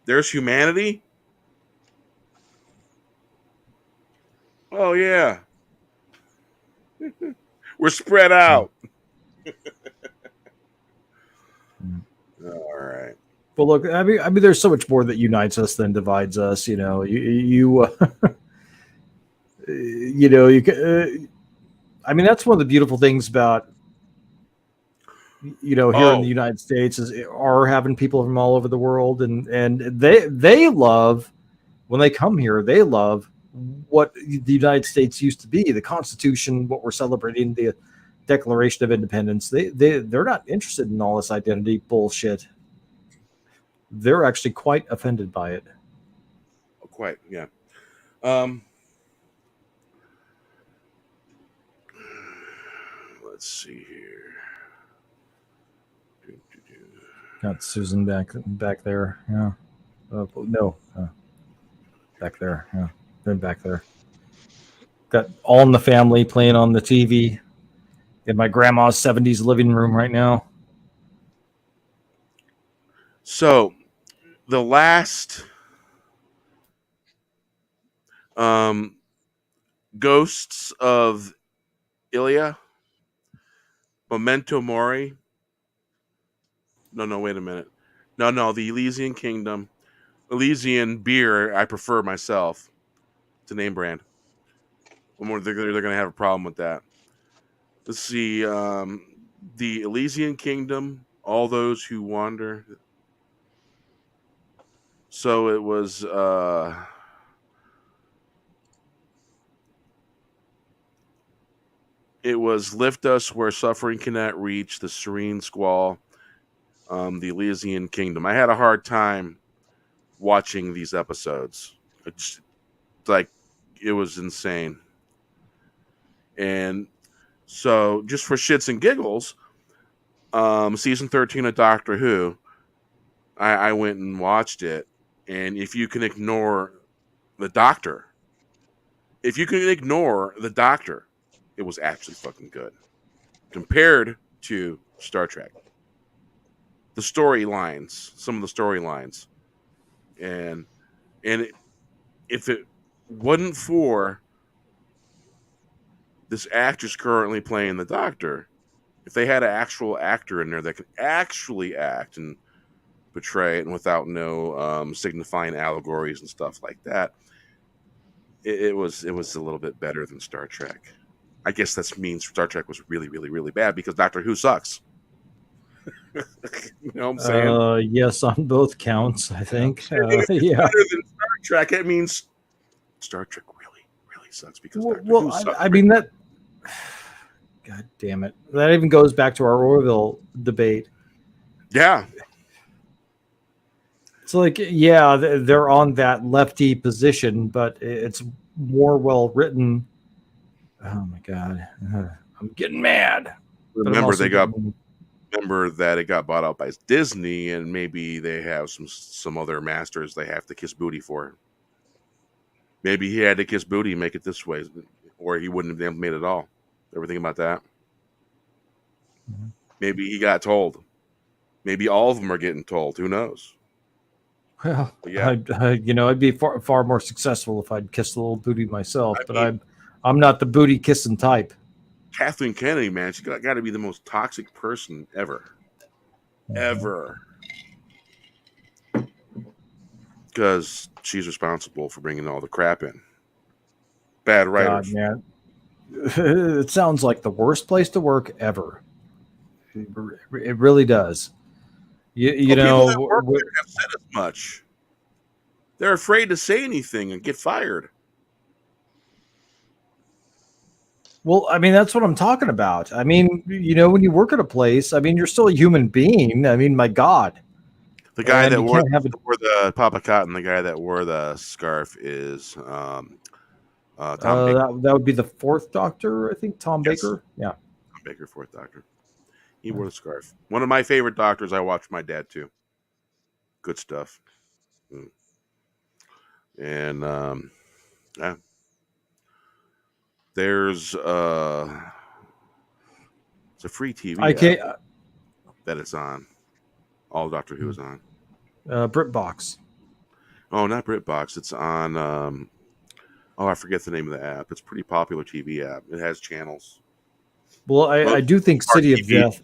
There's humanity? Oh, yeah. We're spread out. Mm. All right. But look, I mean, there's so much more that unites us than divides us. You know, you know, I mean, that's one of the beautiful things about here in the Oh, United States is are having people from all over the world, and they love when they come here. They love what the United States used to be, the Constitution, what we're celebrating, the Declaration of Independence. They're not interested in all this identity bullshit. They're actually quite offended by it. quite. Yeah. Um, let's see here. Got Susan back there. Yeah. No, back there. Yeah, then back there. Got All in the Family playing on the TV in my grandma's '70s living room right now. So the last um, Ghosts of Ilia, Memento Mori. No, no, wait a minute. No, no, the Elysian Kingdom. Elysian beer, I prefer myself. It's a name brand. They're going to have a problem with that. Let's see. The Elysian Kingdom, All Those Who Wander. So it was Lift Us Where Suffering Cannot Reach, The Serene Squall, the Elysian Kingdom. I had a hard time watching these episodes. It's like it was insane. And so, just for shits and giggles, season 13 of Doctor Who, I went and watched it. And if you can ignore the Doctor, it was actually fucking good compared to Star Trek. Some of the storylines, and if it wasn't for this actress currently playing the Doctor, if they had an actual actor in there that could actually act and portray it and without no signifying allegories and stuff like that, it was a little bit better than Star Trek. I guess that means Star Trek was really, really, really bad because Doctor Who sucks. You know what I'm saying? Yes, on both counts, I think. If it's Yeah. better than Star Trek, it means Star Trek really, really sucks because Doctor Well, Who sucks. I mean that. God damn it! That even goes back to our Orville debate. Yeah. It's like, yeah, they're on that lefty position, but it's more well written. Oh my god, I'm getting mad, but I'm Remember, also they got getting. remember that it got bought out by Disney, and maybe they have some other masters they have to kiss booty for. Maybe he had to kiss booty and make it this way, or he wouldn't have made it all. Ever think about that? Mhm. Maybe he got told. Maybe all of them are getting told. Who knows? Well, But yeah, I'd be far more successful if I'd kissed a little booty myself, I but mean, I'm not the booty kissing type. Kathleen Kennedy, man, she got to be the most toxic person ever, Mhm. ever, because she's responsible for bringing all the crap in. Bad God, writers. man, it sounds like the worst place to work ever. It really does. You Well, people that know, work there have said as much. They're afraid to say anything and get fired. well, I mean, that's what I'm talking about. I mean, when you work at a place, I mean, you're still a human being. I mean, my God, The guy and that you wore, can't have it. wore the Papa Cotton, the guy that wore the scarf is Tom Baker. That would be the fourth Doctor, I think, Tom Yes, Baker. Yeah. Tom Baker, fourth Doctor. He wore the scarf. One of my favorite Doctors. I watched my dad too. Good stuff. Mm. And Yeah. There's it's a free TV I can't. app that it's on. All Doctor Who is on. BritBox. Oh, not BritBox. It's on. Oh, I forget the name of the app. It's a pretty popular TV app. It has channels. Well, I do think City of Death.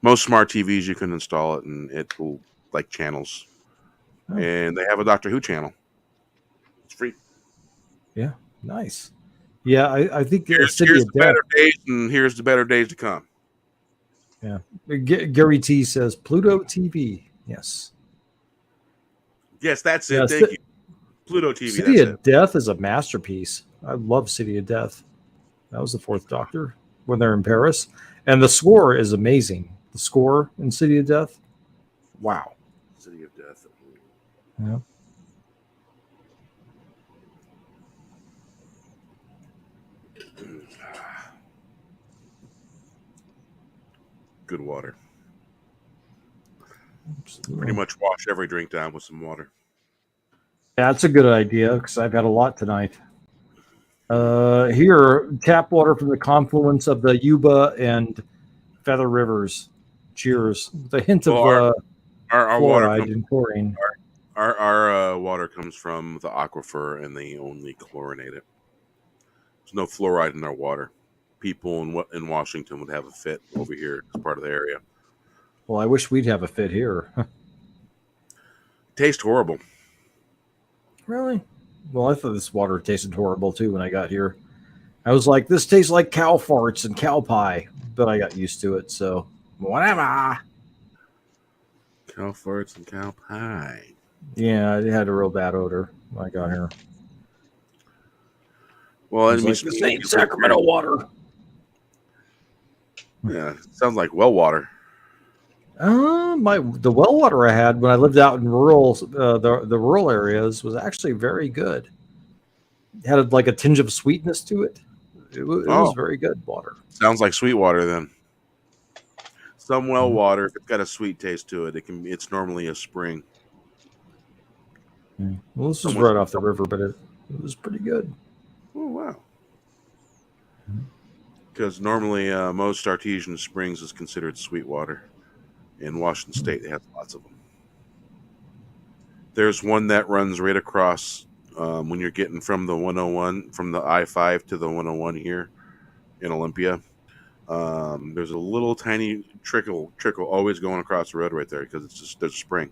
Most smart TVs you can install it, and it will like channels. Oh. And they have a Doctor Who channel. It's free. Yeah, nice. Yeah, I think Here's City of the Death. better days, and here's the better days to come. Yeah, Gary T says Pluto TV. Yes. Yes, that's it. Yeah, Thank you. Pluto TV. City That's of it. Death is a masterpiece. I love City of Death. That was the Fourth Doctor when they're in Paris, and the score is amazing. The score in City of Death. Wow. City of Death. Yeah. Good water. Absolutely. Pretty much wash every drink down with some water. Yeah, that's a good idea because I've had a lot tonight. Here, tap water from the confluence of the Yuba and Feather Rivers. Cheers. With a hint of our water fluoride and chlorine. our water comes from the aquifer, and they only chlorinate it. There's no fluoride in our water. People in Washington would have a fit over here as part of the area. Well, I wish we'd have a fit here. Tastes horrible. Really? Well, I thought this water tasted horrible too when I got here. I was like, this tastes like cow farts and cow pie, but I got used to it, so whatever. Cow farts and cow pie. Yeah, it had a real bad odor when I got here. Well, I mean, like, this ain't Sacramento water. Yeah, sounds like well water. The well water I had when I lived out in rural the rural areas was actually very good. It had like a tinge of sweetness to it. It was very good water. Sounds like sweet water then. Some well water, if it's got a sweet taste to it, it's normally a spring. Well, this was right off the river, but it was pretty good. Oh wow! Because normally most artesian springs is considered sweet water. In Washington State, they have lots of them. There's one that runs right across when you're getting from the 101, from the I-5 to the 101 here in Olympia. There's a little tiny trickle always going across the road right there because there's a spring.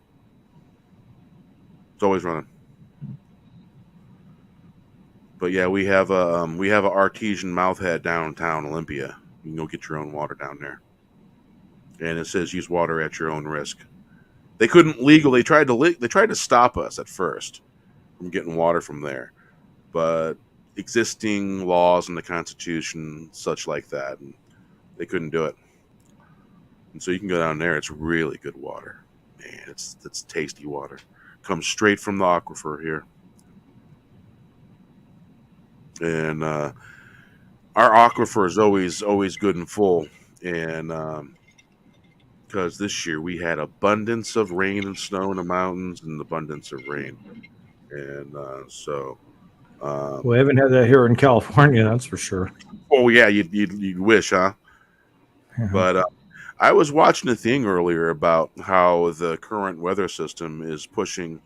It's always running. But yeah, we have a artesian mouth head downtown Olympia. You can go get your own water down there. And it says use water at your own risk. They couldn't legally they tried to stop us at first from getting water from there, but existing laws in the Constitution, such like that, and they couldn't do it. And so you can go down there. It's really good water, man. It's tasty water. Comes straight from the aquifer here, and our aquifer is always good and full, and because this year we had abundance of rain and snow in the mountains and abundance of rain. And we haven't had that here in California, that's for sure. Oh, yeah, you'd wish, huh? Yeah. But I was watching a thing earlier about how the current weather system is pushing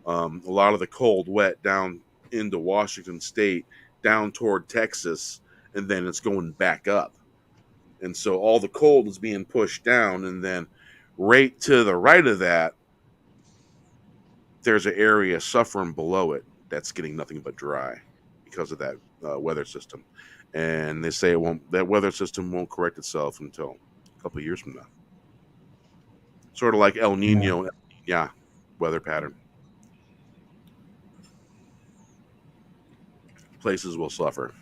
a lot of the cold, wet down into Washington State, down toward Texas, and then it's going back up. And so all the cold is being pushed down, and then right to the right of that, there's an area suffering below it that's getting nothing but dry because of that weather system. And they say that weather system won't correct itself until a couple of years from now. Sort of like El Nino, weather pattern. Places will suffer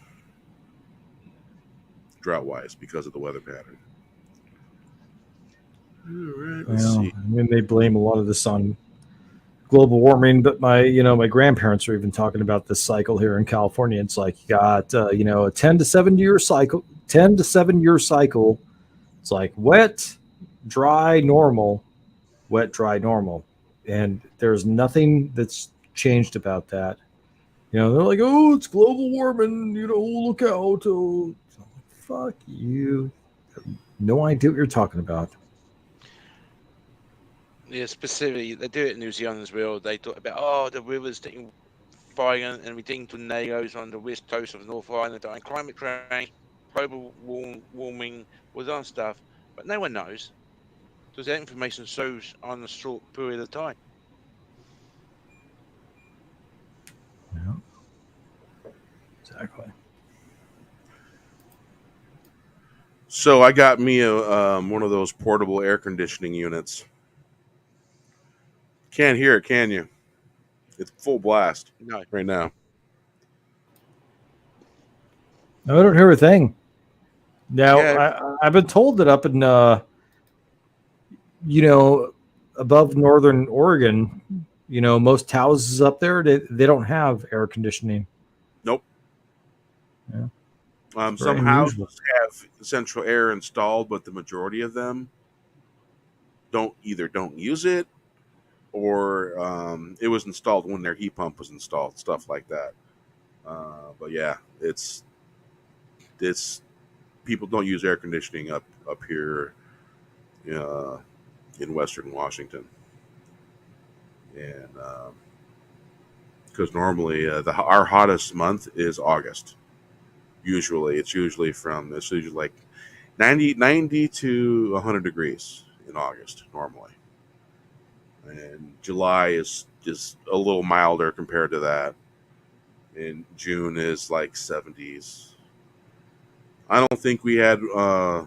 drought-wise because of the weather pattern. All right, let's see. I mean, they blame a lot of this on global warming, but my grandparents are even talking about this cycle here in California. It's like you got a 10 to 7 year cycle. It's like wet, dry, normal, wet, dry, normal, and there's nothing that's changed about that. You know, they're like, oh, it's global warming. You know, look out. Oh, fuck you. No idea what you're talking about. Yeah, specifically, they do it in New Zealand as well. They talk about, the rivers taking fire and we getting tornadoes on the west coast of North Island, and climate change, global warming, all that stuff. But no one knows because that information shows on a short period of time. Yeah, exactly. So I got me one of those portable air conditioning units. Can't hear it, can you? It's full blast No. right now. No, I don't hear a thing. Now, Yeah. I've been told that up in, you know, above northern Oregon, you know, most houses up there, they don't have air conditioning. Nope. Yeah, it's very Some houses unusual. have central air installed, but the majority of them don't use it, or it was installed when their heat pump was installed, stuff like that. But yeah, it's people don't use air conditioning up here uh, in Western Washington, and because normally our hottest month is August. Usually, it's usually like 90 to 100 degrees in August normally, and July is just a little milder compared to that. And June is like 70s. I don't think we had. I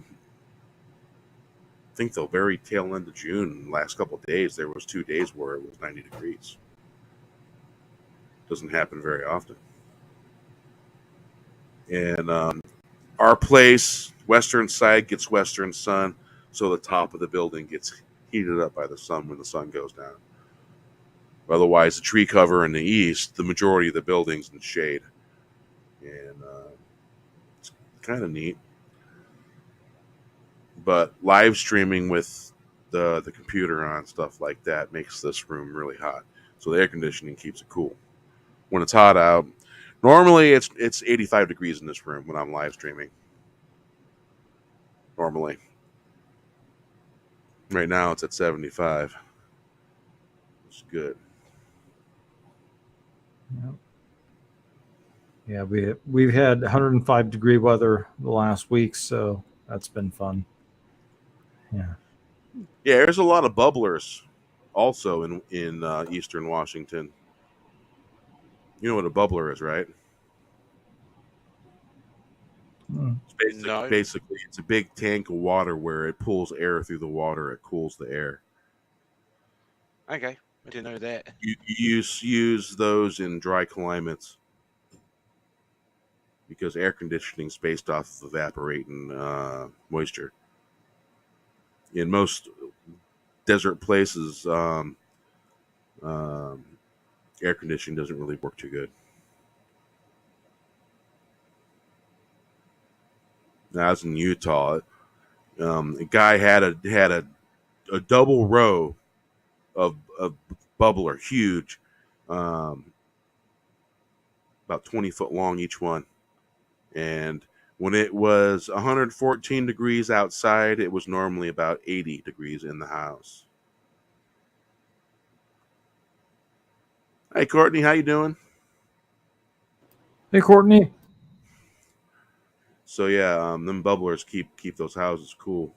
think the very tail end of June, last couple of days, there was 2 days where it was 90 degrees. Doesn't happen very often. And our place, western side, gets western sun, so the top of the building gets heated up by the sun when the sun goes down. Otherwise, the tree cover in the east, the majority of the building's in shade, and it's kind of neat. But live streaming with the computer on, stuff like that, makes this room really hot. So the air conditioning keeps it cool when it's hot out. Normally, it's 85 degrees in this room when I'm live streaming. Normally, right now it's at 75. It's good. Yeah. Yeah, we've had 105-degree weather the last week, so that's been fun. Yeah. Yeah, there's a lot of bubblers also in Eastern Washington. You know what a bubbler is, right? Hmm. No. Basically, it's a big tank of water where it pulls air through the water. It cools the air. Okay. I didn't know that. You use those in dry climates because air conditioning is based off of evaporating moisture. In most desert places, um, air conditioning doesn't really work too good. Now, I was in Utah. A guy a double row of bubbler, huge, um, about 20 foot long each one. And when it was 114 degrees outside, it was normally about 80 degrees in the house. Hey, Courtney, how you doing? Hey, Courtney. So yeah, them bubblers keep those houses cool.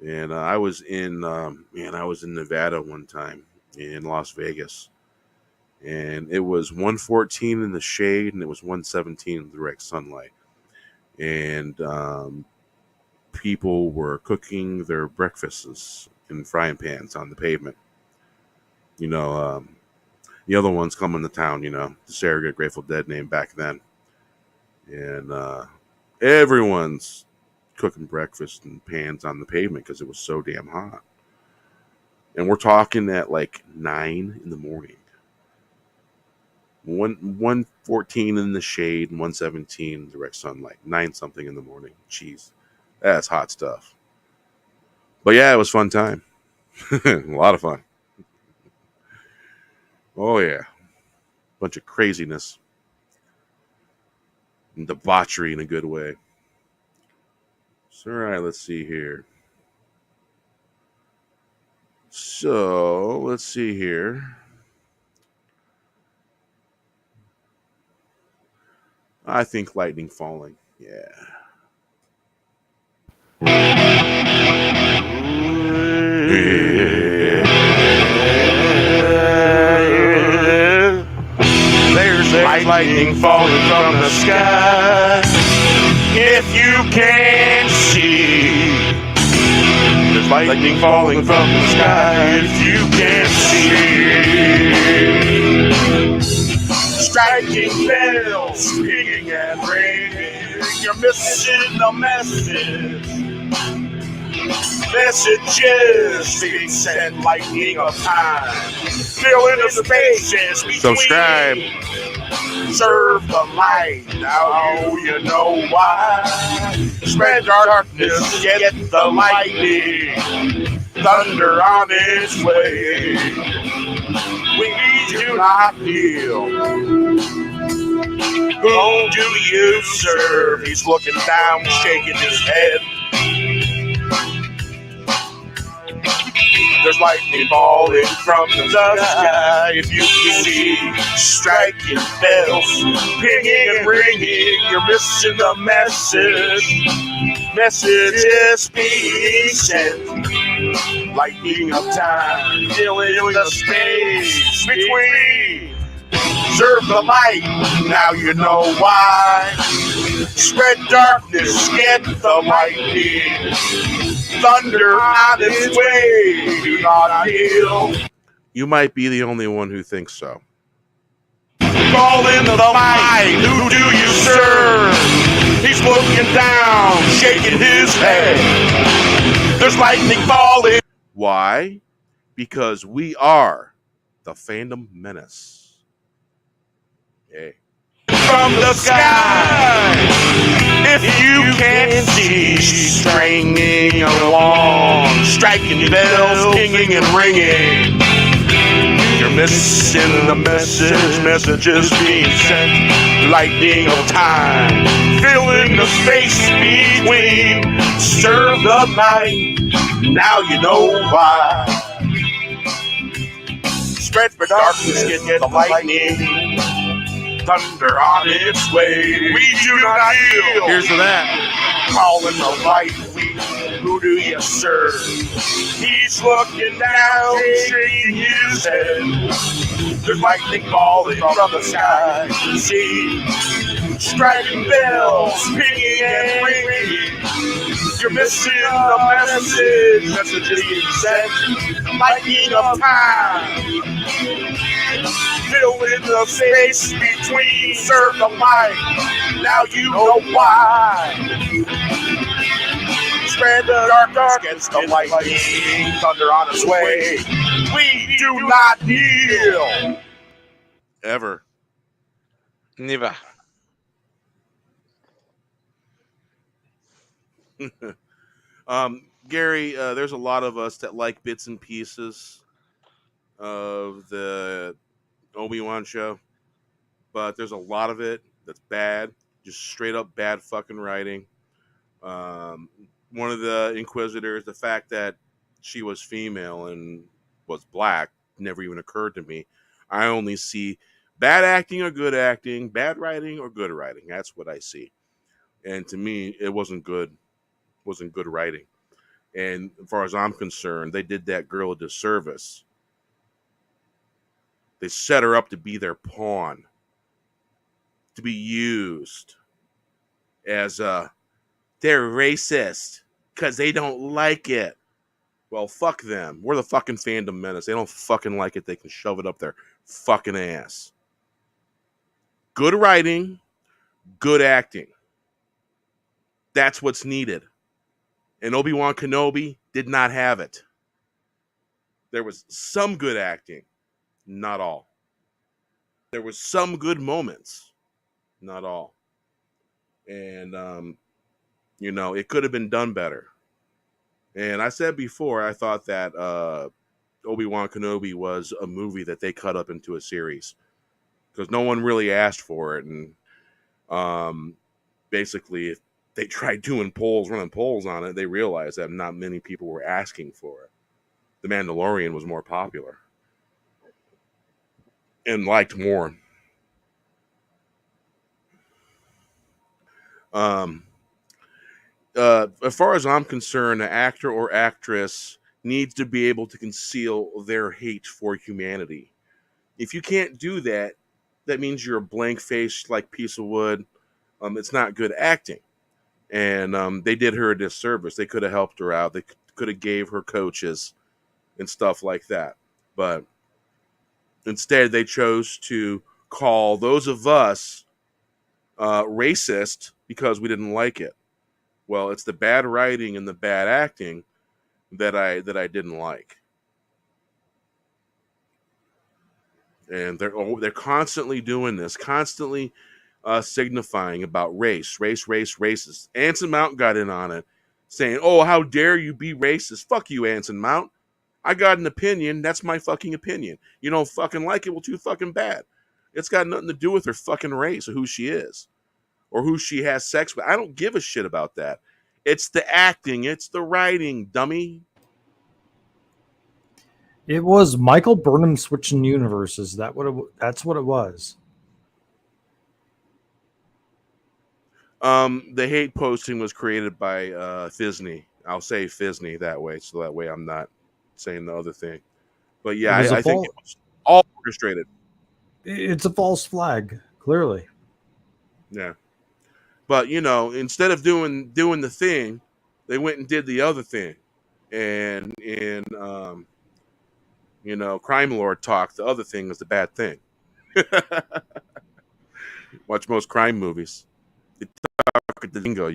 And I was in Nevada one time in Las Vegas, and it was 114 in the shade, and it was 117 in direct sunlight. And people were cooking their breakfasts in frying pans on the pavement. You know, the other ones coming to town. You know, the surrogate Grateful Dead name back then, and everyone's cooking breakfast in pans on the pavement because it was so damn hot. And we're talking at like 9 in the morning. 114 in the shade and 117 in direct sunlight. 9 something in the morning. Jeez, that's hot stuff. But yeah, it was fun time. A lot of fun. Oh yeah. Bunch of craziness and debauchery in a good way. So, all right, let's see here. So, let's see here. I think lightning falling. Yeah. There's lightning falling from the sky. If you can't see, there's lightning falling from the sky. If you can't see, striking bells, ringing and ringing. You're missing the message. Messages being sent lightning of time. Filling the spaces between. Subscribe. Serve the light. Now you know why. Spread darkness, get the lightning. Thunder on its way. We do not kneel. Who do you serve? He's looking down, shaking his head. There's lightning falling from the sky. If you can see, striking bells, pinging and ringing, you're missing the message. Messages being sent. Lightning of time, filling the space between. Serve the light, now you know why. Spread darkness, get the lightning. Thunder on its way, do not kneel. You might be the only one who thinks so. Fall into the light, who do you serve? He's looking down, shaking his head. There's lightning falling. Why? Because we are the Fandom Menace. Hey. From the sky, if you can't see, stringing along, striking bells, pinging and ringing. You're missing the message, messages being sent. Lightning of time, filling the space between. Serve the night, now you know why. Spread for darkness, get the lightning. Thunder on its way. We do not kneel. Here's to that. Calling the light. Who do you serve? He's looking down, shaking his head. There's lightning falling from the sky. See, striking bells, pinging and ringing. You're missing the message. Messages being sent. Lightning of time. Fill in the space between. Serve the light. Now you know why. Spread the darkness against the lightning. Thunder on its way. We do not kneel. Ever. Never. Gary, there's a lot of us that like bits and pieces of the Obi-Wan show, but there's a lot of it that's bad, just straight up bad fucking writing. One of the Inquisitors, the fact that she was female and was black never even occurred to me. I only see bad acting or good acting, bad writing or good writing. That's what I see. And to me, it wasn't good. Wasn't good writing. And as far as I'm concerned, they did that girl a disservice. They set her up to be their pawn, to be used as they're racist because they don't like it. Well, fuck them. We're the fucking Fandom Menace. They don't fucking like it. They can shove it up their fucking ass. Good writing, good acting. That's what's needed. And Obi-Wan Kenobi did not have it. There was some good acting, not all. There was some good moments, not all. And, it could have been done better. And I said before, I thought that Obi-Wan Kenobi was a movie that they cut up into a series. because no one really asked for it, and basically, if they tried doing running polls on it, they realized that not many people were asking for it. The Mandalorian was more popular and liked more. Um, as far as I'm concerned, an actor or actress needs to be able to conceal their hate for humanity. If you can't do that, that means you're a blank faced like piece of wood. It's not good acting, and they did her a disservice. They could have helped her out. They could have gave her coaches and stuff like that, but instead they chose to call those of us racist because we didn't like it. Well, it's the bad writing and the bad acting that I didn't like, and they're constantly doing this, constantly signifying about racist. Anson Mount got in on it, saying, "Oh, how dare you be racist? Fuck you, Anson Mount. I got an opinion. That's my fucking opinion. You don't fucking like it? Well, too fucking bad. It's got nothing to do with her fucking race or who she is or who she has sex with. I don't give a shit about that. It's the acting. It's the writing, dummy." It was Michael Burnham switching universes. That's what it was. The hate posting was created by Fisney. I'll say Fisney that way, so that way I'm not saying the other thing. But yeah, I think it was all orchestrated. It's a false flag, clearly. Yeah, but instead of doing the thing, they went and did the other thing, and in crime lord talk, the other thing is the bad thing. Watch most crime movies. They talk at the lingo.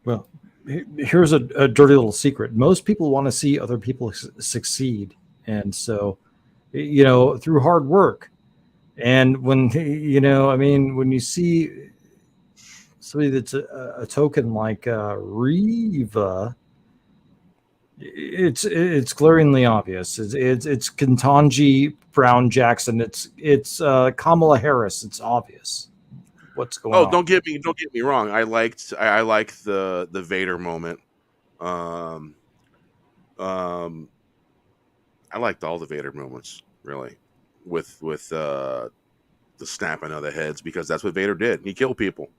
Well, here's a dirty little secret. Most people want to see other people succeed. And so, through hard work. And when, when you see somebody that's a token like Reva, it's glaringly obvious. It's Ketanji Brown Jackson. It's Kamala Harris. It's obvious what's going on. Don't get me wrong. I liked the Vader moment. Um, um, I liked all the Vader moments, really, with the snapping of the heads, because that's what Vader did. He killed people.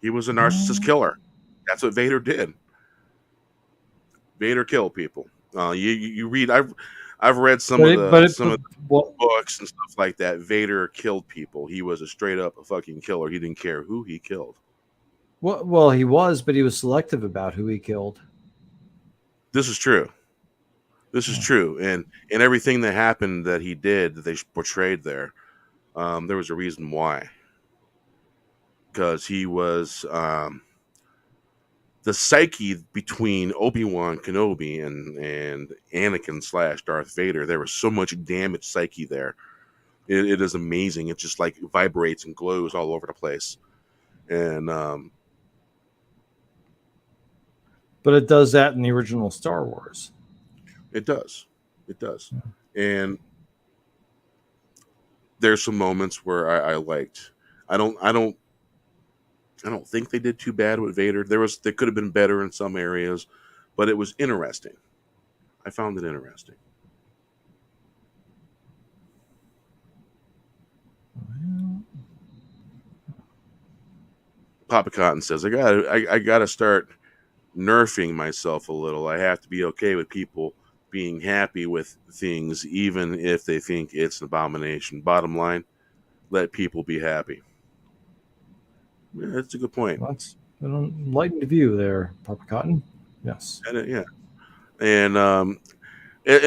He was a narcissist killer. That's what Vader did. Vader killed people. You read. I've read some of the books and stuff like that. Vader killed people. He was a straight up fucking killer. He didn't care who he killed. Well, he was, but he was selective about who he killed. This is true. This is true, and everything that happened that he did, that they portrayed there, there was a reason why. Because he was the psyche between Obi-Wan Kenobi and Anakin / Darth Vader. There was so much damaged psyche there. It is amazing. It just like vibrates and glows all over the place, and but it does that in the original Star Wars. It does. And there's some moments where I liked. I don't think they did too bad with Vader. They could have been better in some areas, but it was interesting. I found it interesting. Papa Cotton says, I gotta start nerfing myself a little. I have to be okay with people being happy with things, even if they think it's an abomination. Bottom line, let people be happy. Yeah, that's a good point. Well, that's an enlightened view there, Papa Cotton. Yes. And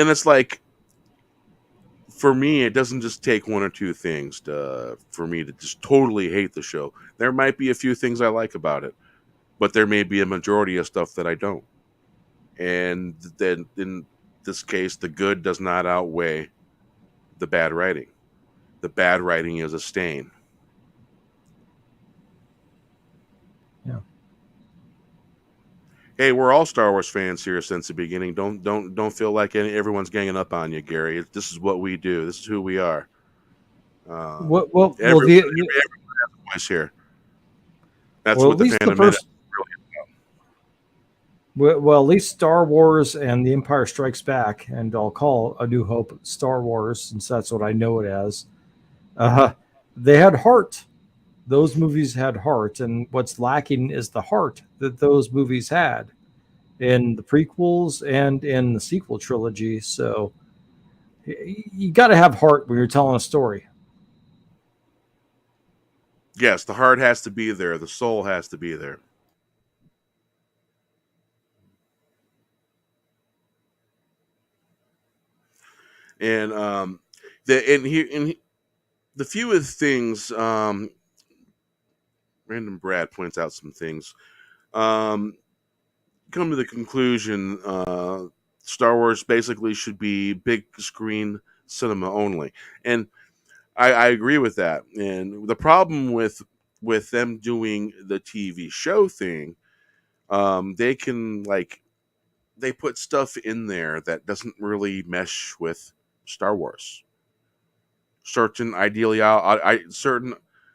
it's like, for me, it doesn't just take one or two things for me to just totally hate the show. There might be a few things I like about it, but there may be a majority of stuff that I don't. And then in this case, the good does not outweigh the bad writing. The bad writing is a stain. Yeah. Hey, we're all Star Wars fans here since the beginning. Don't feel like everyone's ganging up on you, Gary. This is what we do. This is who we are. Well, Everyone has a voice here. That's well, what at the least the Phantom Menace first, well, at least Star Wars and The Empire Strikes Back, and I'll call A New Hope Star Wars since that's what I know it as. Uh, they had heart. Those movies had heart, and what's lacking is the heart that those movies had in the prequels and in the sequel trilogy. So you got to have heart when you're telling a story. Yes, the heart has to be there. The soul has to be there. And the fewest things. Random Brad points out some things. Um, Come to the conclusion. Star Wars basically should be big screen cinema only, and I agree with that. And the problem with them doing the TV show thing, they can they put stuff in there that doesn't really mesh with Star Wars. Certain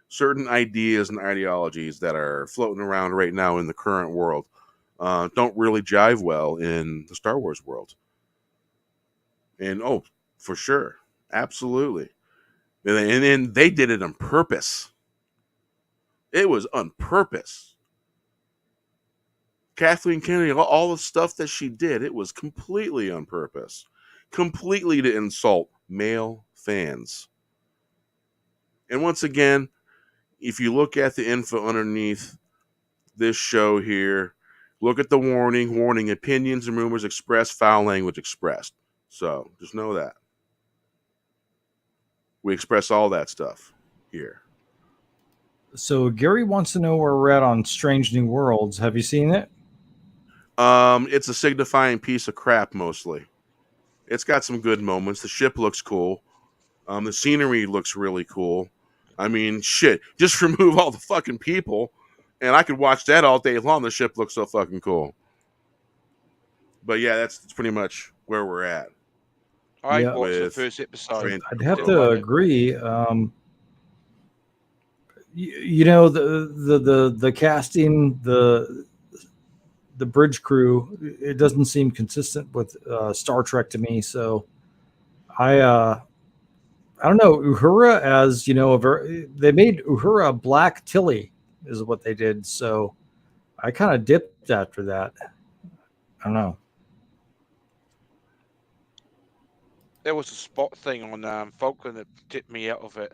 certain ideas and ideologies that are floating around right now in the current world don't really jive well in the Star Wars world. And oh, for sure, absolutely. And they did it on purpose. It was on purpose. Kathleen Kennedy, all the stuff that she did, it was completely on purpose, completely to insult male fans. And once again, if you look at the info underneath this show here, look at the warning, opinions and rumors expressed, foul language expressed. So just know that. We express all that stuff here. So Gary wants to know where we're at on Strange New Worlds. Have you seen it? It's a signifying piece of crap mostly. It's got some good moments. The ship looks cool. The scenery looks really cool. I mean, shit, just remove all the fucking people, and I could watch that all day long. The ship looks so fucking cool. But yeah, that's pretty much where we're at I Yeah, watched the with first episode. Strange I'd New have Didn't to Worlds. like it. agree. You know the casting, the bridge crew, it doesn't seem consistent with Star Trek to me. So I uh, I don't know Uhura as they made Uhura Black Tilly is what they did. So I kind of dipped after that. I don't know. There was a spot thing on Falcon that tipped me out of it.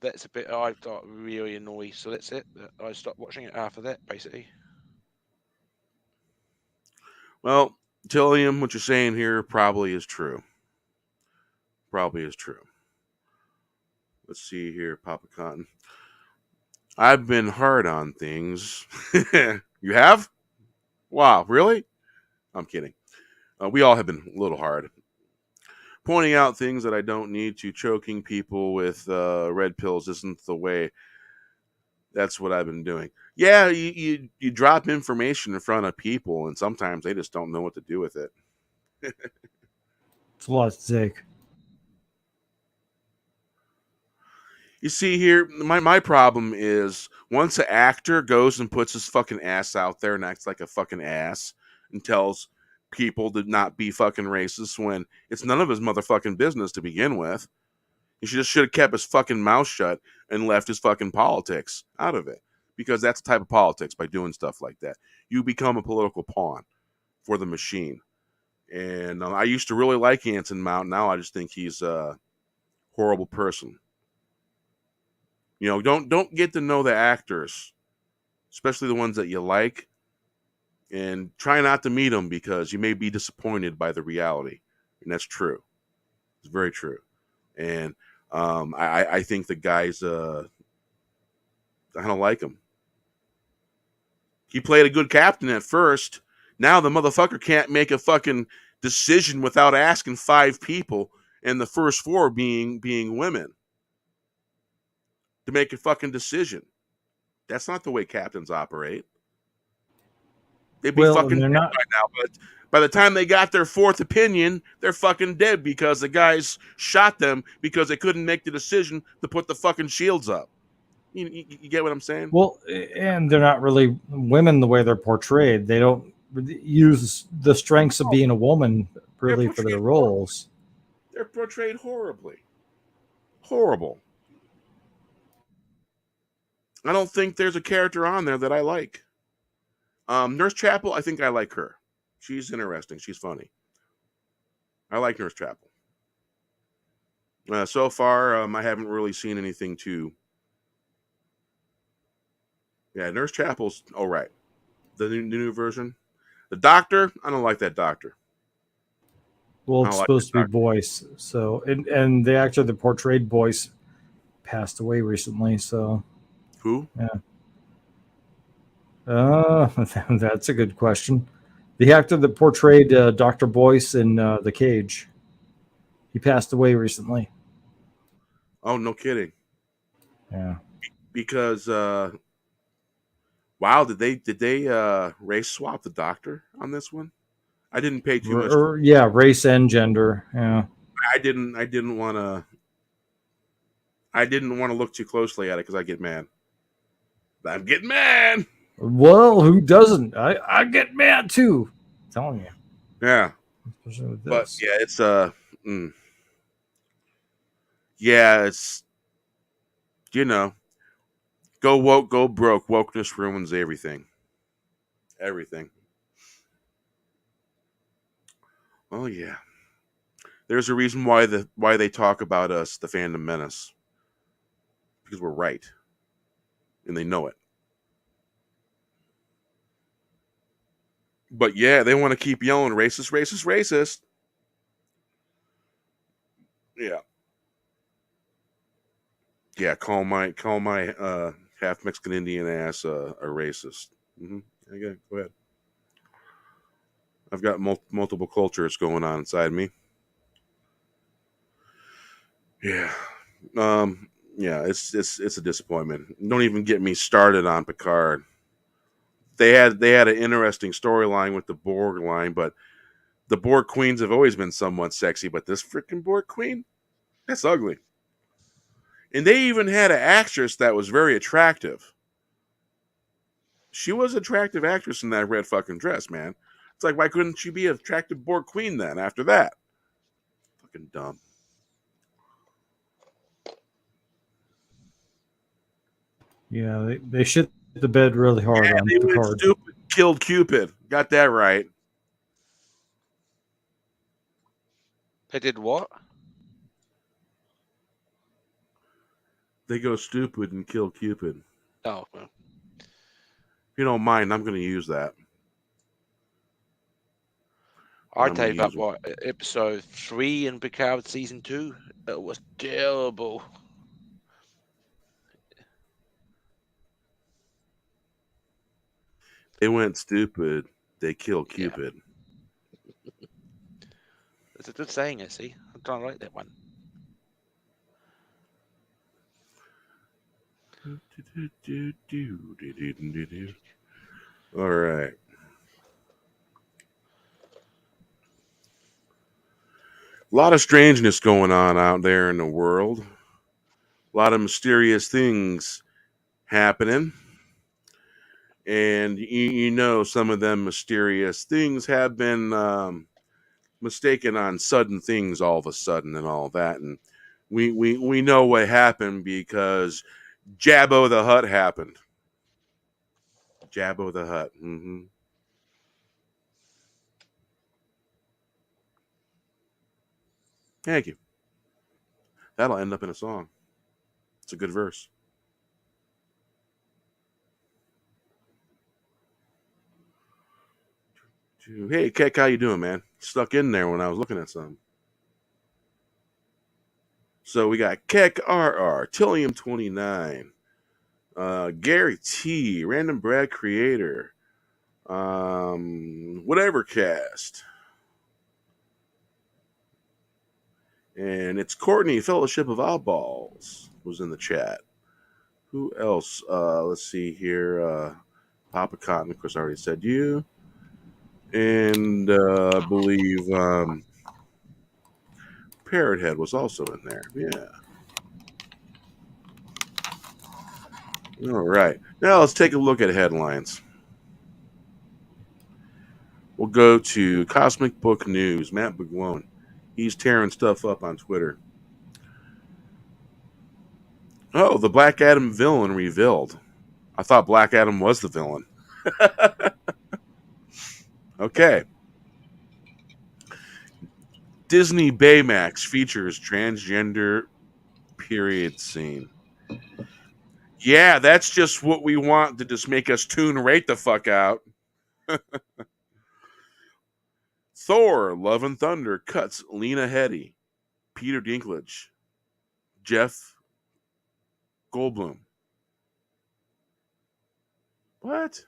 That's a bit I got really annoyed. So that's it. I stopped watching it after that, basically. Well, Tillium, what you're saying here probably is true. Probably is true. Let's see here, Papa Cotton. I've been hard on things. You have? Wow, really? I'm kidding. We all have been a little hard. Pointing out things that I don't need to, choking people with red pills isn't the way. That's what I've been doing. Yeah, you drop information in front of people, and sometimes they just don't know what to do with it. It's a lot to take. You see here, my problem is once an actor goes and puts his fucking ass out there and acts like a fucking ass and tells people to not be fucking racist when it's none of his motherfucking business to begin with. He should have kept his fucking mouth shut and left his fucking politics out of it. Because that's the type of politics by doing stuff like that. You become a political pawn for the machine. And I used to really like Anson Mount. Now I just think he's a horrible person. You know, don't get to know the actors, especially the ones that you like, and try not to meet them because you may be disappointed by the reality, and that's true. It's very true. And I think the guys, I don't like him. He played a good captain at first. Now the motherfucker can't make a fucking decision without asking five people, and the first four being women to make a fucking decision. That's not the way captains operate. They'd be Well, fucking and they're dead not. by now. But by the time they got their fourth opinion, they're fucking dead because the guys shot them because they couldn't make the decision to put the fucking shields up. You get what I'm saying? Well, and they're not really women the way they're portrayed. They don't use the strengths of being a woman They're really for their portrayed horribly. roles. They're portrayed horribly. Horrible. I don't think there's a character on there that I like. Nurse Chapel, I think I like her. She's interesting. She's funny. I like Nurse Chapel. So far, I haven't really seen anything too. Yeah, Nurse Chapel's all right. The new version. The Doctor, I don't like that Doctor. Well, I it's don't like supposed to that be Doctor. Boyce. So, and the actor that portrayed Boyce passed away recently. So, Who? yeah. That's a good question. The actor that portrayed Dr. Boyce in The Cage, he passed away recently. Oh, no kidding. Yeah. Because wow, did they race swap the Doctor on this one? I didn't pay too much. Yeah, race and gender. Yeah. I didn't want to. I didn't want to look too closely at it because I get mad. I'm getting mad. Well, who doesn't? I get mad too. I'm telling you, Yeah, especially with but this. yeah, it's mm, yeah, it's you know, go woke, go broke. Wokeness ruins everything. Everything. Oh yeah, there's a reason why they talk about us, the fandom menace, because we're right and they know it. But yeah, they want to keep yelling racist, racist, racist. Yeah, yeah. Call my half Mexican Indian ass a racist. Mm-hmm. Okay, go ahead. I've got multiple cultures going on inside me. Yeah. Yeah, it's a disappointment. Don't even get me started on Picard. They had an interesting storyline with the Borg line, but the Borg queens have always been somewhat sexy, but this freaking Borg queen, that's ugly. And they even had an actress that was very attractive. She was an attractive actress in that red fucking dress, man. It's like, why couldn't she be an attractive Borg queen then after that? Fucking dumb. Yeah, they shit the bed really hard Yeah, on they went Picard. stupid. Killed Cupid. Got that right. They did what? They go stupid and kill Cupid. Oh, well. If you don't mind, I'm going to use that. I I'm tell going you to about use. what episode 3 in Picard season 2. It was terrible. They went stupid. They kill Yeah, Cupid. it's a good saying. I see. I'm trying to write that one. All right. A lot of strangeness going on out there in the world. A lot of mysterious things happening. And you know, some of them mysterious things have been mistaken on sudden things all of a sudden and all that. And we know what happened because Jabbo the Hutt happened. Jabbo the Hutt. Mm-hmm. Thank you. That'll end up in a song. It's a good verse. Hey, Keck, how you doing, man? Stuck in there when I was looking at something. So we got Keck RR, Tillium 29, Gary T, Random Brad Creator, whatever cast. And it's Courtney, Fellowship of Oddballs, was in the chat. Who else? Let's see here. Papa Cotton, of course, I already said you. And I believe Parrot Head was also in there. Yeah. All right. Now let's take a look at headlines. We'll go to Cosmic Book News. Matt McGlone. He's tearing stuff up on Twitter. Oh, the Black Adam villain revealed. I thought Black Adam was the villain. Okay. Disney Baymax features transgender period scene. Yeah, that's just what we want to just make us tune right the fuck out. Thor, Love and Thunder cuts Lena Headey, Peter Dinklage, Jeff Goldblum. What?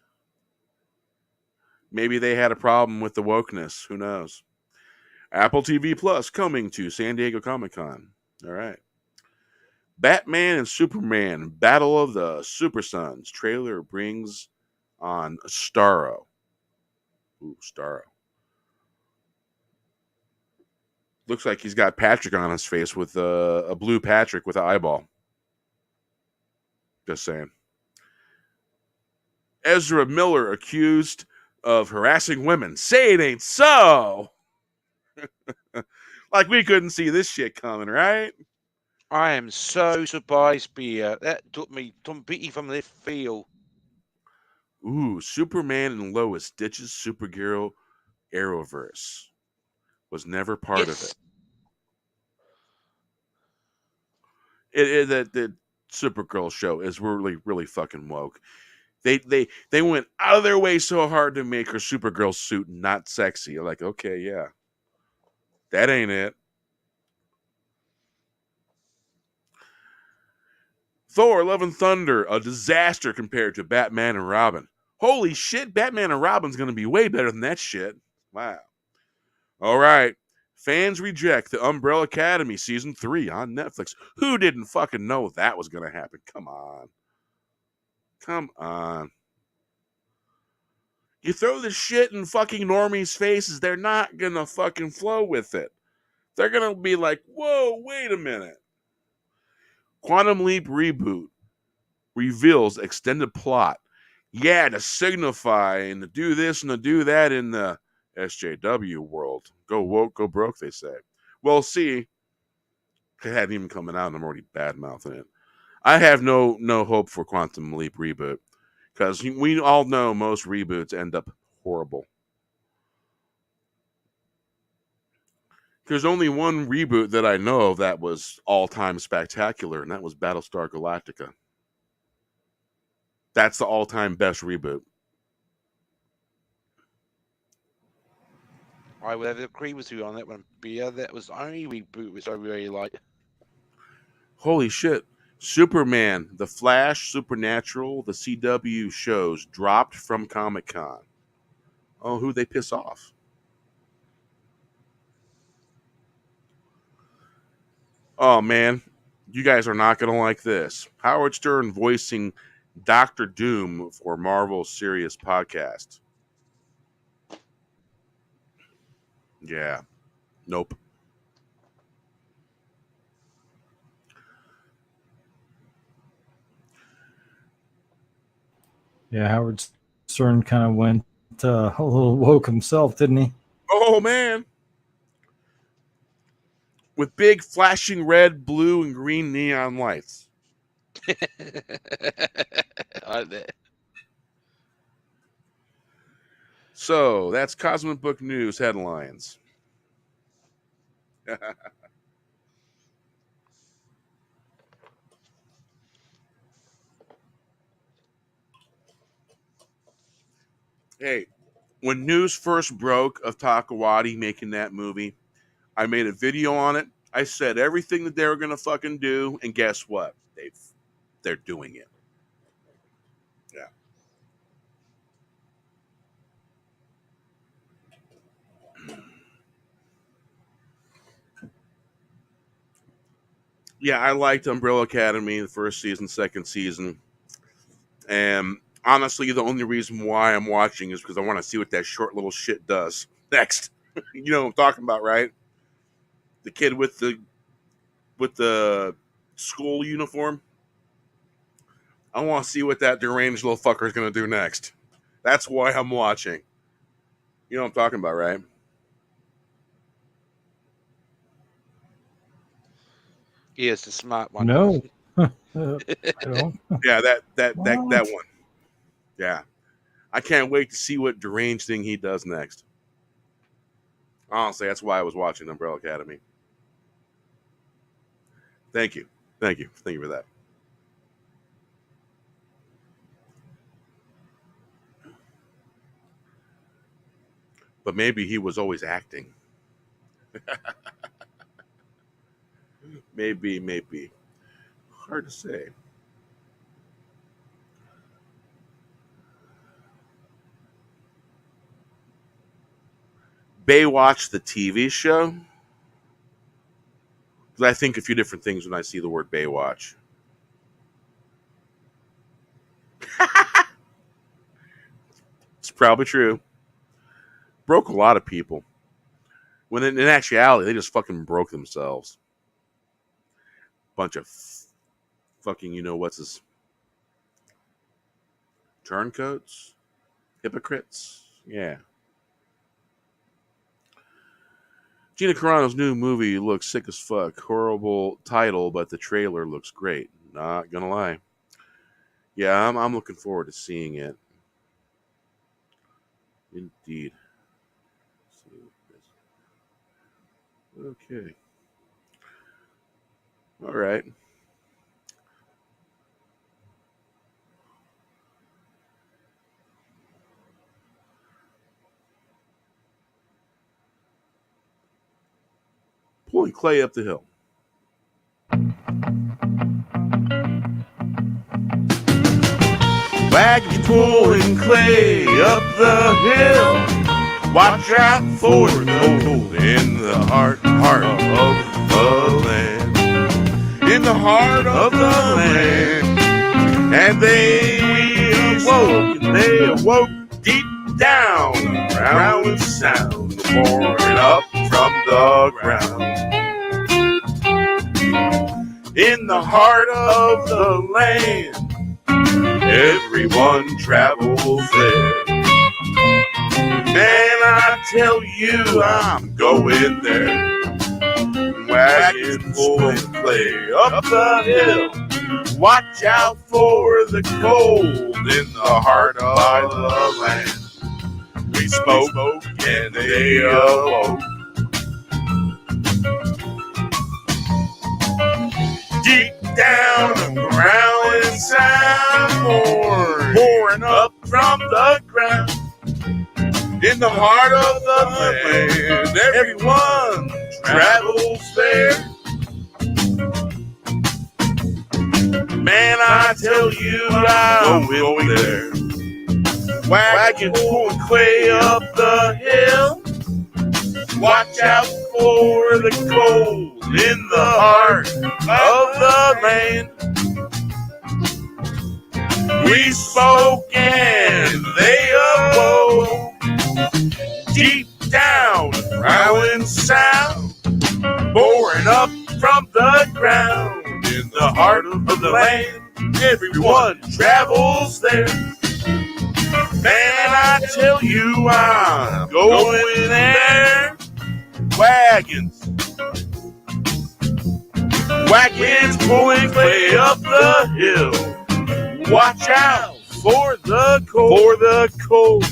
Maybe they had a problem with the wokeness. Who knows? Apple TV Plus coming to San Diego Comic Con. All right. Batman and Superman Battle of the Super Sons trailer brings on Starro. Ooh, Starro. Looks like he's got Patrick on his face with a blue Patrick with an eyeball. Just saying. Ezra Miller accused of harassing women. Say it ain't so. Like we couldn't see this shit coming, right? I am so surprised, Beer. That took me completely from left field. Ooh, Superman and Lois ditches Supergirl Arrowverse. Was never part of it. The Supergirl show is really, really fucking woke. They went out of their way so hard to make her Supergirl suit not sexy. You're like, okay, yeah. That ain't it. Thor, Love and Thunder, a disaster compared to Batman and Robin. Holy shit, Batman and Robin's going to be way better than that shit. Wow. All right. Fans reject the Umbrella Academy Season 3 on Netflix. Who didn't fucking know that was going to happen? Come on. Come on. You throw this shit in fucking normies' faces, they're not going to fucking flow with it. They're going to be like, whoa, wait a minute. Quantum Leap reboot reveals extended plot. Yeah, to signify and to do this and to do that in the SJW world. Go woke, go broke, they say. Well, see, it hadn't even coming out and I'm already bad mouthing it. I have no hope for Quantum Leap reboot because we all know most reboots end up horrible. There's only one reboot that I know of that was all-time spectacular, and that was Battlestar Galactica. That's the all-time best reboot. I would have to agree with you on that one, Beer. That was the only reboot which I really liked. Holy shit. Superman, The Flash, Supernatural, the CW shows dropped from Comic-Con. Oh, who'd they piss off? Oh, man. You guys are not going to like this. Howard Stern voicing Doctor Doom for Marvel's Serious Podcast. Yeah. Nope. Yeah, Howard Stern kind of went a little woke himself, didn't he? Oh, man. With big flashing red, blue, and green neon lights. So, that's Cosmic Book News headlines. Hey, when news first broke of Takawati making that movie, I made a video on it. I said everything that they were gonna fucking do, and guess what? They're doing it. Yeah. Yeah, I liked Umbrella Academy, the first season, second season. And Honestly, the only reason why I'm watching is because I want to see what that short little shit does next. You know what I'm talking about, right? The kid with the school uniform. I want to see what that deranged little fucker is going to do next. That's why I'm watching. You know what I'm talking about, right? He is the smart one. No. I don't. Yeah, that What? one. Yeah. I can't wait to see what deranged thing he does next. Honestly, that's why I was watching Umbrella Academy. Thank you. Thank you. Thank you for that. But maybe he was always acting. Maybe. Hard to say. Baywatch, the TV show. Because I think a few different things when I see the word Baywatch. It's probably true. Broke a lot of people. When in actuality, they just fucking broke themselves. Bunch of fucking, what's his... Turncoats? Hypocrites? Yeah. Gina Carano's new movie looks sick as fuck. Horrible title, but the trailer looks great. Not gonna lie. Yeah, I'm looking forward to seeing it. Indeed. Okay. All right. Pulling clay up the hill. Wagon pulling clay up the hill. Watch out for the cold in the heart of the land. In the heart of the land. And they awoke deep down. Growling sound pouring up from the ground. In the heart of the land. Everyone travels there. Man, I tell you, I'm going there. Wagons pulling clay up the hill. Watch out for the cold in the heart of the land. We spoke and they awoke. Deep down a growling sound pouring up from the ground. In the heart of the land, everyone travels there. Man, I tell you, I'm going there. Wagons pulling clay up the hill. Watch out for the cold in the heart of the land. We spoke and they awoke. Deep down, a growling sound pouring up from the ground. In the heart of the land, everyone travels there. Man, I tell you, I'm going there. Wagons pulling clay up the hill. Watch out for the cold.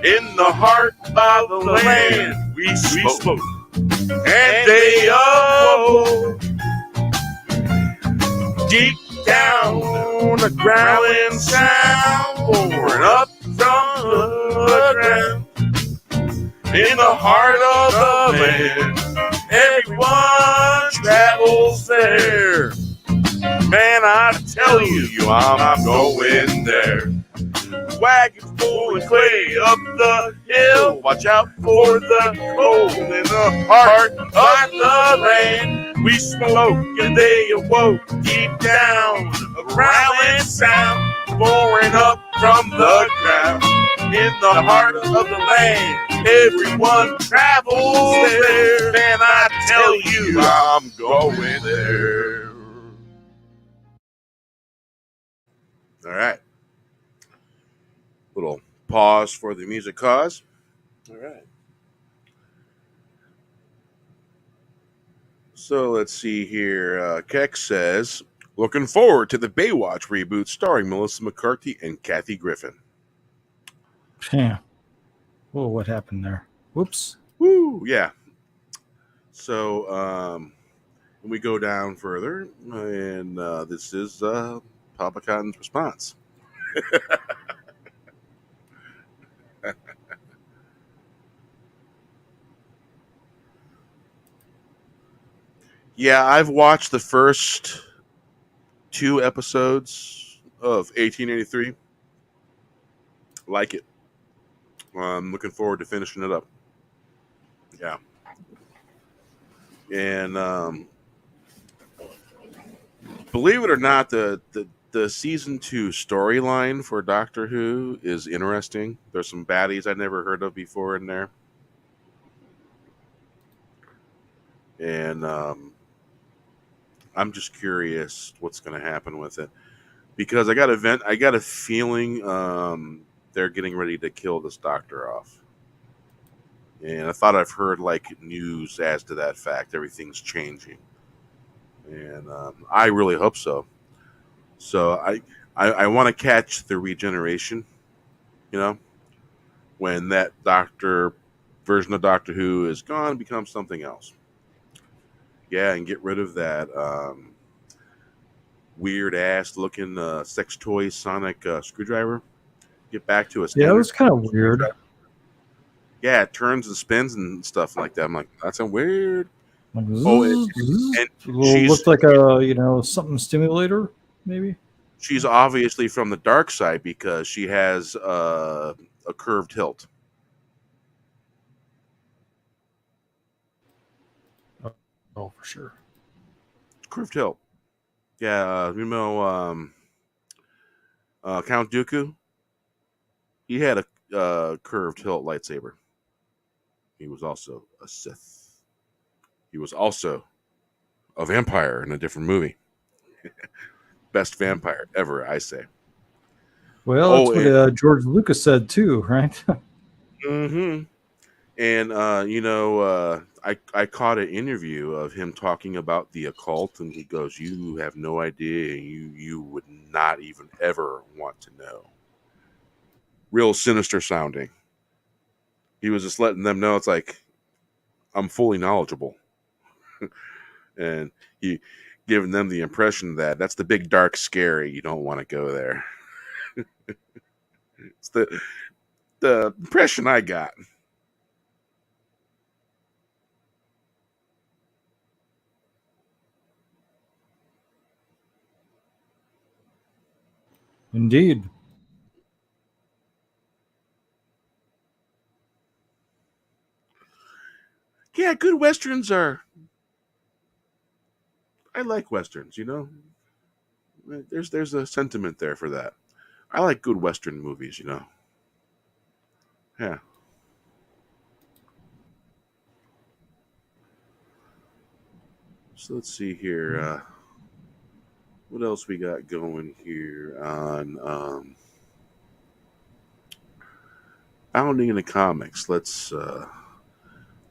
In the heart of the land, we spoke, and they awoke. Deep down, a growling sound pouring up from the ground. In the heart of the land, everyone travels there. Man, I tell you, I'm going there. Wagons pulling clay up the hill. Watch out for the cold in the heart of the land. We spoke and they awoke. Deep down, a growling sound pouring up from the ground. In the heart of the land, everyone travels there. And I tell you, I'm going there. All right. Little pause for the music cause. All right. So let's see here. Keck says, looking forward to the Baywatch reboot starring Melissa McCarthy and Kathy Griffin. Yeah. Whoa, what happened there? Whoops. Woo, yeah. So we go down further, and this is Papa Cotton's response. Yeah, I've watched the first 2 episodes of 1883. Like it. I'm looking forward to finishing it up. Yeah. And believe it or not, the season 2 storyline for Doctor Who is interesting. There's some baddies I never heard of before in there. And I'm just curious what's going to happen with it. Because I got a feeling they're getting ready to kill this doctor off. And I thought I've heard like news as to that fact. Everything's changing, and I really hope so. So I want to catch the regeneration. You know, when that Doctor version of Doctor Who is gone, and becomes something else. Yeah, and get rid of that weird ass looking sex toy sonic screwdriver. Get back to a standard. Yeah, it was kind of weird. Yeah, it turns and spins and stuff like that. I'm like, that's a weird. Like, Oh, it she's looked like a something stimulator, maybe. she's obviously from the dark side because she has a curved hilt. Oh, for sure. Curved hilt. Yeah, Count Dooku. He had a curved hilt lightsaber. He was also a Sith. He was also a vampire in a different movie. Best vampire ever, I say. Well, that's what George Lucas said too, right? Mm-hmm. And I caught an interview of him talking about the occult, and he goes, "You have no idea. You would not even ever want to know." Real sinister sounding. He was just letting them know it's like I'm fully knowledgeable, and he giving them the impression that that's the big dark scary. You don't want to go there. It's the impression I got. Indeed. Yeah, good westerns are. I like westerns. You know, there's a sentiment there for that. I like good western movies. You know. Yeah. So let's see here. What else we got going here on bounding in the comics? Let's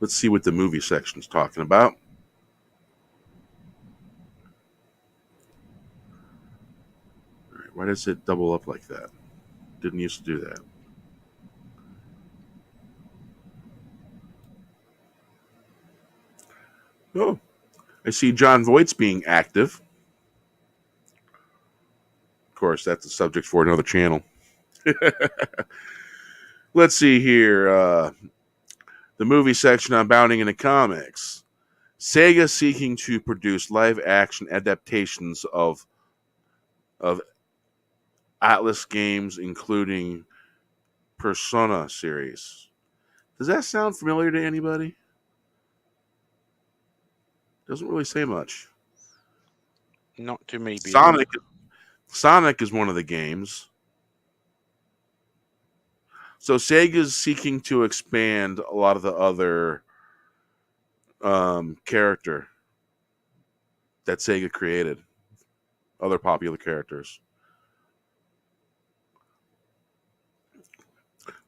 see what the movie section's talking about. All right, why does it double up like that? Didn't used to do that. Oh, I see John Voight's being active. Of course, that's a subject for another channel. Let's see here. The movie section on bounding in the comics. Sega seeking to produce live-action adaptations of Atlas games, including Persona series. Does that sound familiar to anybody? Doesn't really say much. Not to me. Sonic is one of the games. So Sega's seeking to expand a lot of the other character that Sega created, other popular characters.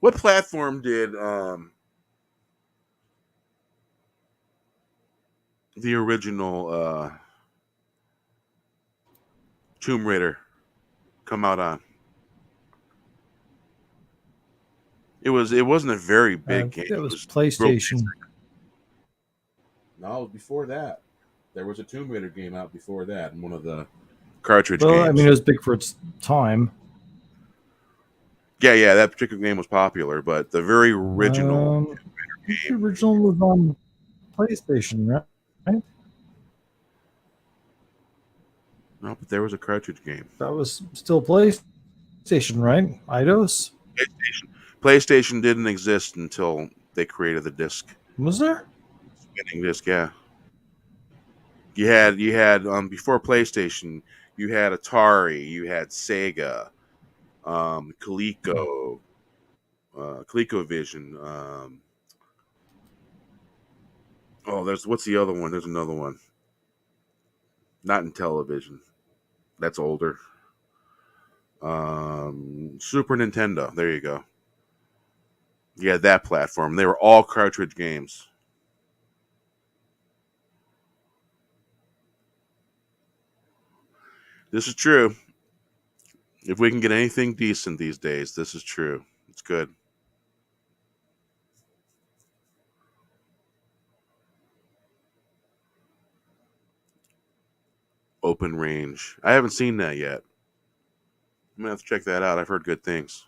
What platform did the original Tomb Raider come out on? It wasn't a very I big game. think that It was was real PlayStation. basic. No, before that. There was a Tomb Raider game out before that in one of the cartridge Well, I games. mean, it was big for its time. Yeah, that particular game was popular, but the very original I think the game. original was on PlayStation, right? No, but there was a cartridge game. That was still PlayStation, right? Eidos? PlayStation didn't exist until they created the disc. Was there? Spinning disc, yeah. You had before PlayStation, you had Atari, you had Sega, Coleco, ColecoVision. What's the other one? There's another one. Not in television. That's older. Super Nintendo. There you go. Yeah, that platform. They were all cartridge games. This is true. If we can get anything decent these days, this is true. It's good. Open Range. I haven't seen that yet. I'm gonna have to check that out. I've heard good things.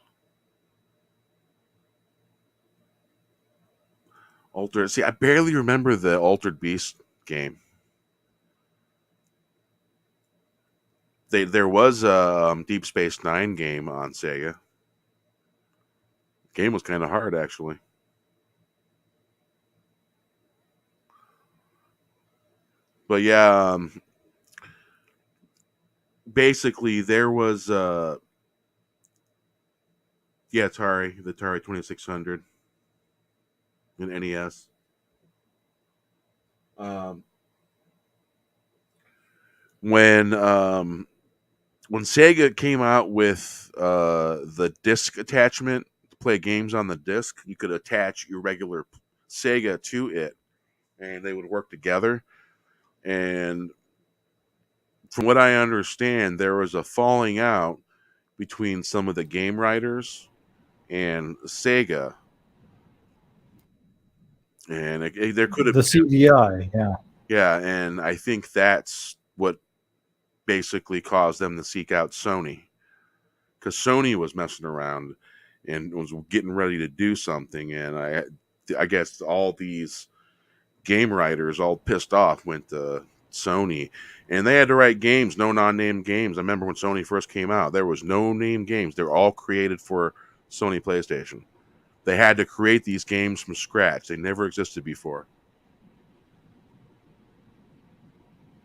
Altered. See, I barely remember the Altered Beast game. There was a Deep Space Nine game on Sega. Game was kind of hard, actually. But yeah, basically there was the Atari 2600 and NES. When Sega came out with the disc attachment to play games on the disc, you could attach your regular Sega to it, and they would work together. And from what I understand, there was a falling out between some of the game writers and Sega, and there could have The CDI, yeah. yeah, and I think that's what basically caused them to seek out Sony, because Sony was messing around and was getting ready to do something, and I guess all these game writers, all pissed off, went to Sony, and they had to write games, no non-name games. I remember when Sony first came out, there was no name games. They were all created for Sony PlayStation. They had to create these games from scratch. They never existed before.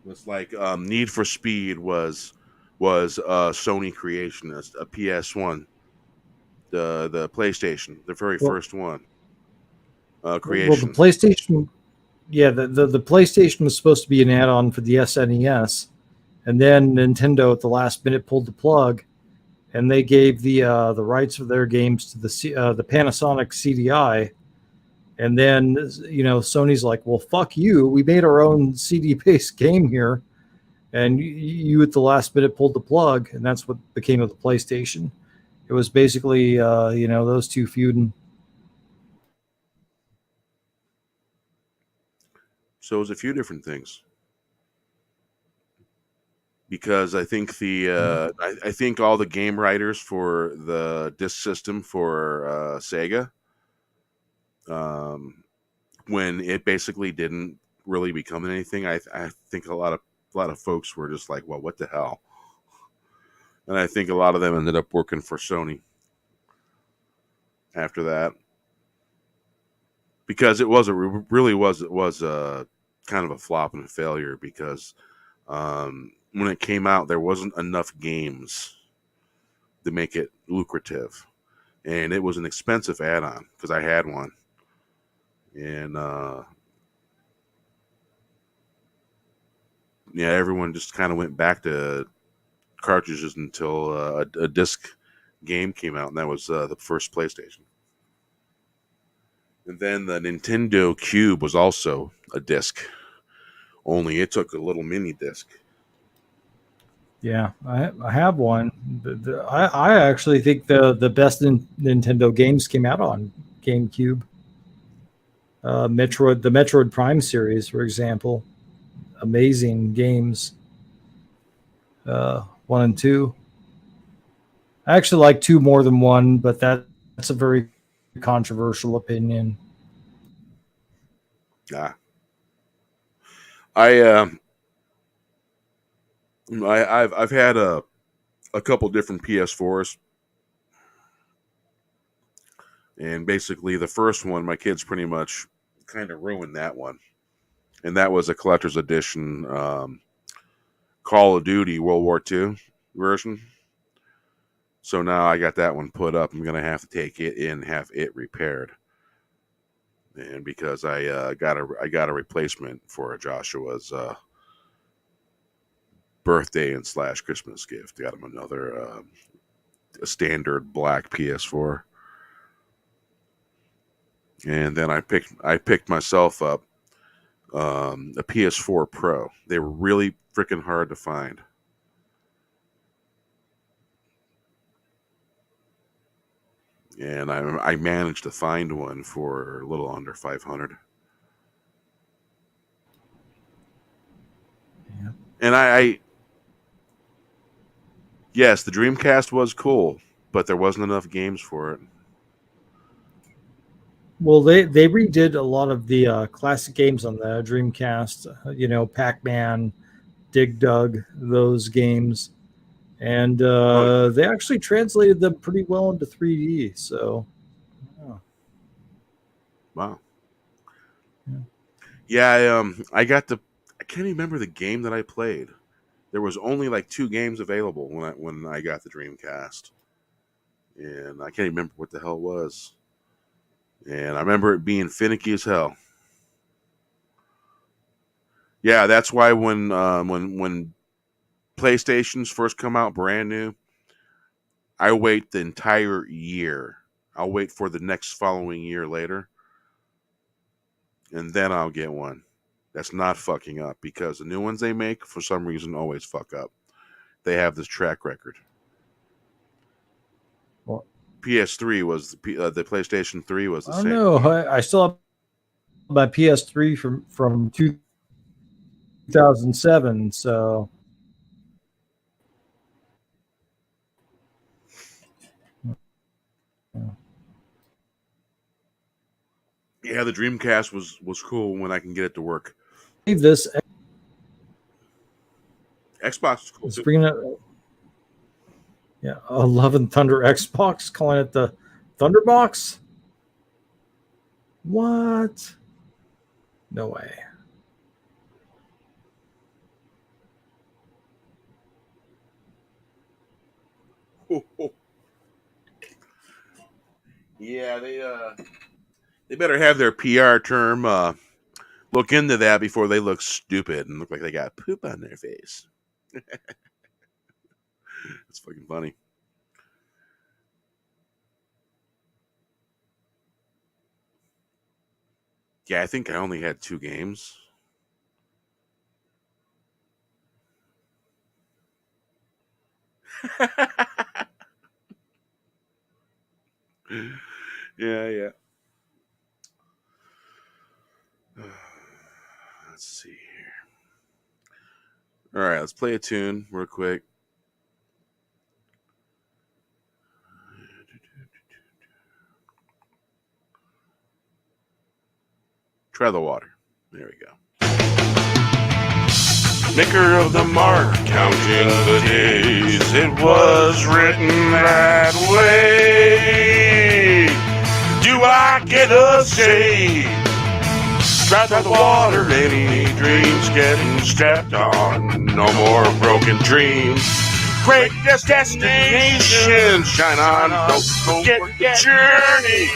It's like Need for Speed was a Sony creation, a PS1, the PlayStation, the very Well, first one the creation. PlayStation, yeah, the PlayStation was supposed to be an add-on for the SNES, and then Nintendo at the last minute pulled the plug, and they gave the rights of their games to the Panasonic CDI, and then Sony's like, well, fuck you, we made our own CD-based game here, and you at the last minute pulled the plug, and that's what became of the PlayStation. It was basically those two feuding. So it was a few different things. Because I think I think all the game writers for the disc system for Sega, when it basically didn't really become anything, I think a lot of folks were just like, well, what the hell? And I think a lot of them ended up working for Sony after that, because it was a kind of a flop and a failure, because when it came out, there wasn't enough games to make it lucrative. and it was an expensive add-on because I had one, and yeah, everyone just kind of went back to cartridges until a disc game came out, and that was the first PlayStation. And then the Nintendo Cube was also a disc, only it took a little mini disc. Yeah, I have one. I actually think the best Nintendo games came out on GameCube. The Metroid Prime series, for example, amazing games. 1 and 2. I actually like 2 more than 1, but that's a very controversial opinion. Ah. I've had a couple different PS4s, and basically the first one, my kids pretty much kind of ruined that one, and that was a collector's edition Call of Duty World War II version. So now I got that one put up. I'm gonna have to take it in, have it repaired, and because I got a replacement for Joshua's birthday and / Christmas gift. Got him another a standard black PS4, and then I picked myself up a PS4 Pro. They were really freaking hard to find. And I managed to find one for a little under $500. Yeah. And yes, the Dreamcast was cool, but there wasn't enough games for it. Well, they redid a lot of the classic games on the Dreamcast. Pac-Man, Dig Dug, those games, and they actually translated them pretty well into 3D. So, Wow. Yeah. Yeah, I can't remember the game that I played. There was only like 2 games available when I got the Dreamcast, and I can't remember what the hell it was. And I remember it being finicky as hell. Yeah, that's why when PlayStations first come out brand new, I wait the entire year. I'll wait for the next following year later, and then I'll get one. That's not fucking up, because the new ones they make, for some reason, always fuck up. They have this track record. Well, PS3 was the PlayStation 3 was the I same. don't know. I still have my PS3 from 2007. So. Yeah, the Dreamcast was cool when I can get it to work. This Xbox is cool is too. bringing it. Yeah, Love and Thunder Xbox, calling it the Thunderbox. What? No way. Yeah, they better have their PR term look into that before they look stupid and look like they got poop on their face. It's fucking funny. Yeah, I think I only had 2 games. Yeah. Let's see here. All right, let's play a tune real quick. Try the water. There we go. Maker of the mark, counting the days. It was written that way. Do I get a say? Try the water, any dreams getting stepped on. No more broken dreams. great destination. Shine on, don't forget the journey.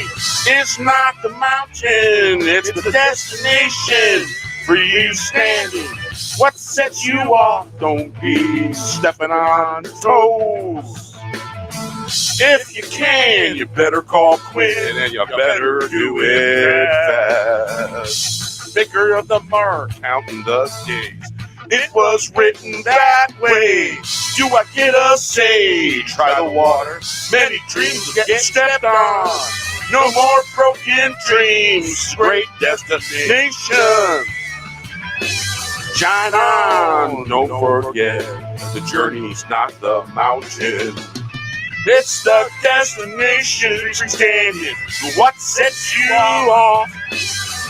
It's not the mountain, it's the destination. For you standing, what sets you off? Don't be stepping on toes. If you can, you better call Quinn, and you better do it fast. Maker of the mark, counting the days. It was written that way. Do I get a say? Try the water. Many dreams get stepped on. No more broken dreams. Great destination. Shine on. Don't forget, the journey's not the mountain. It's the destination. Standing. What sets you off?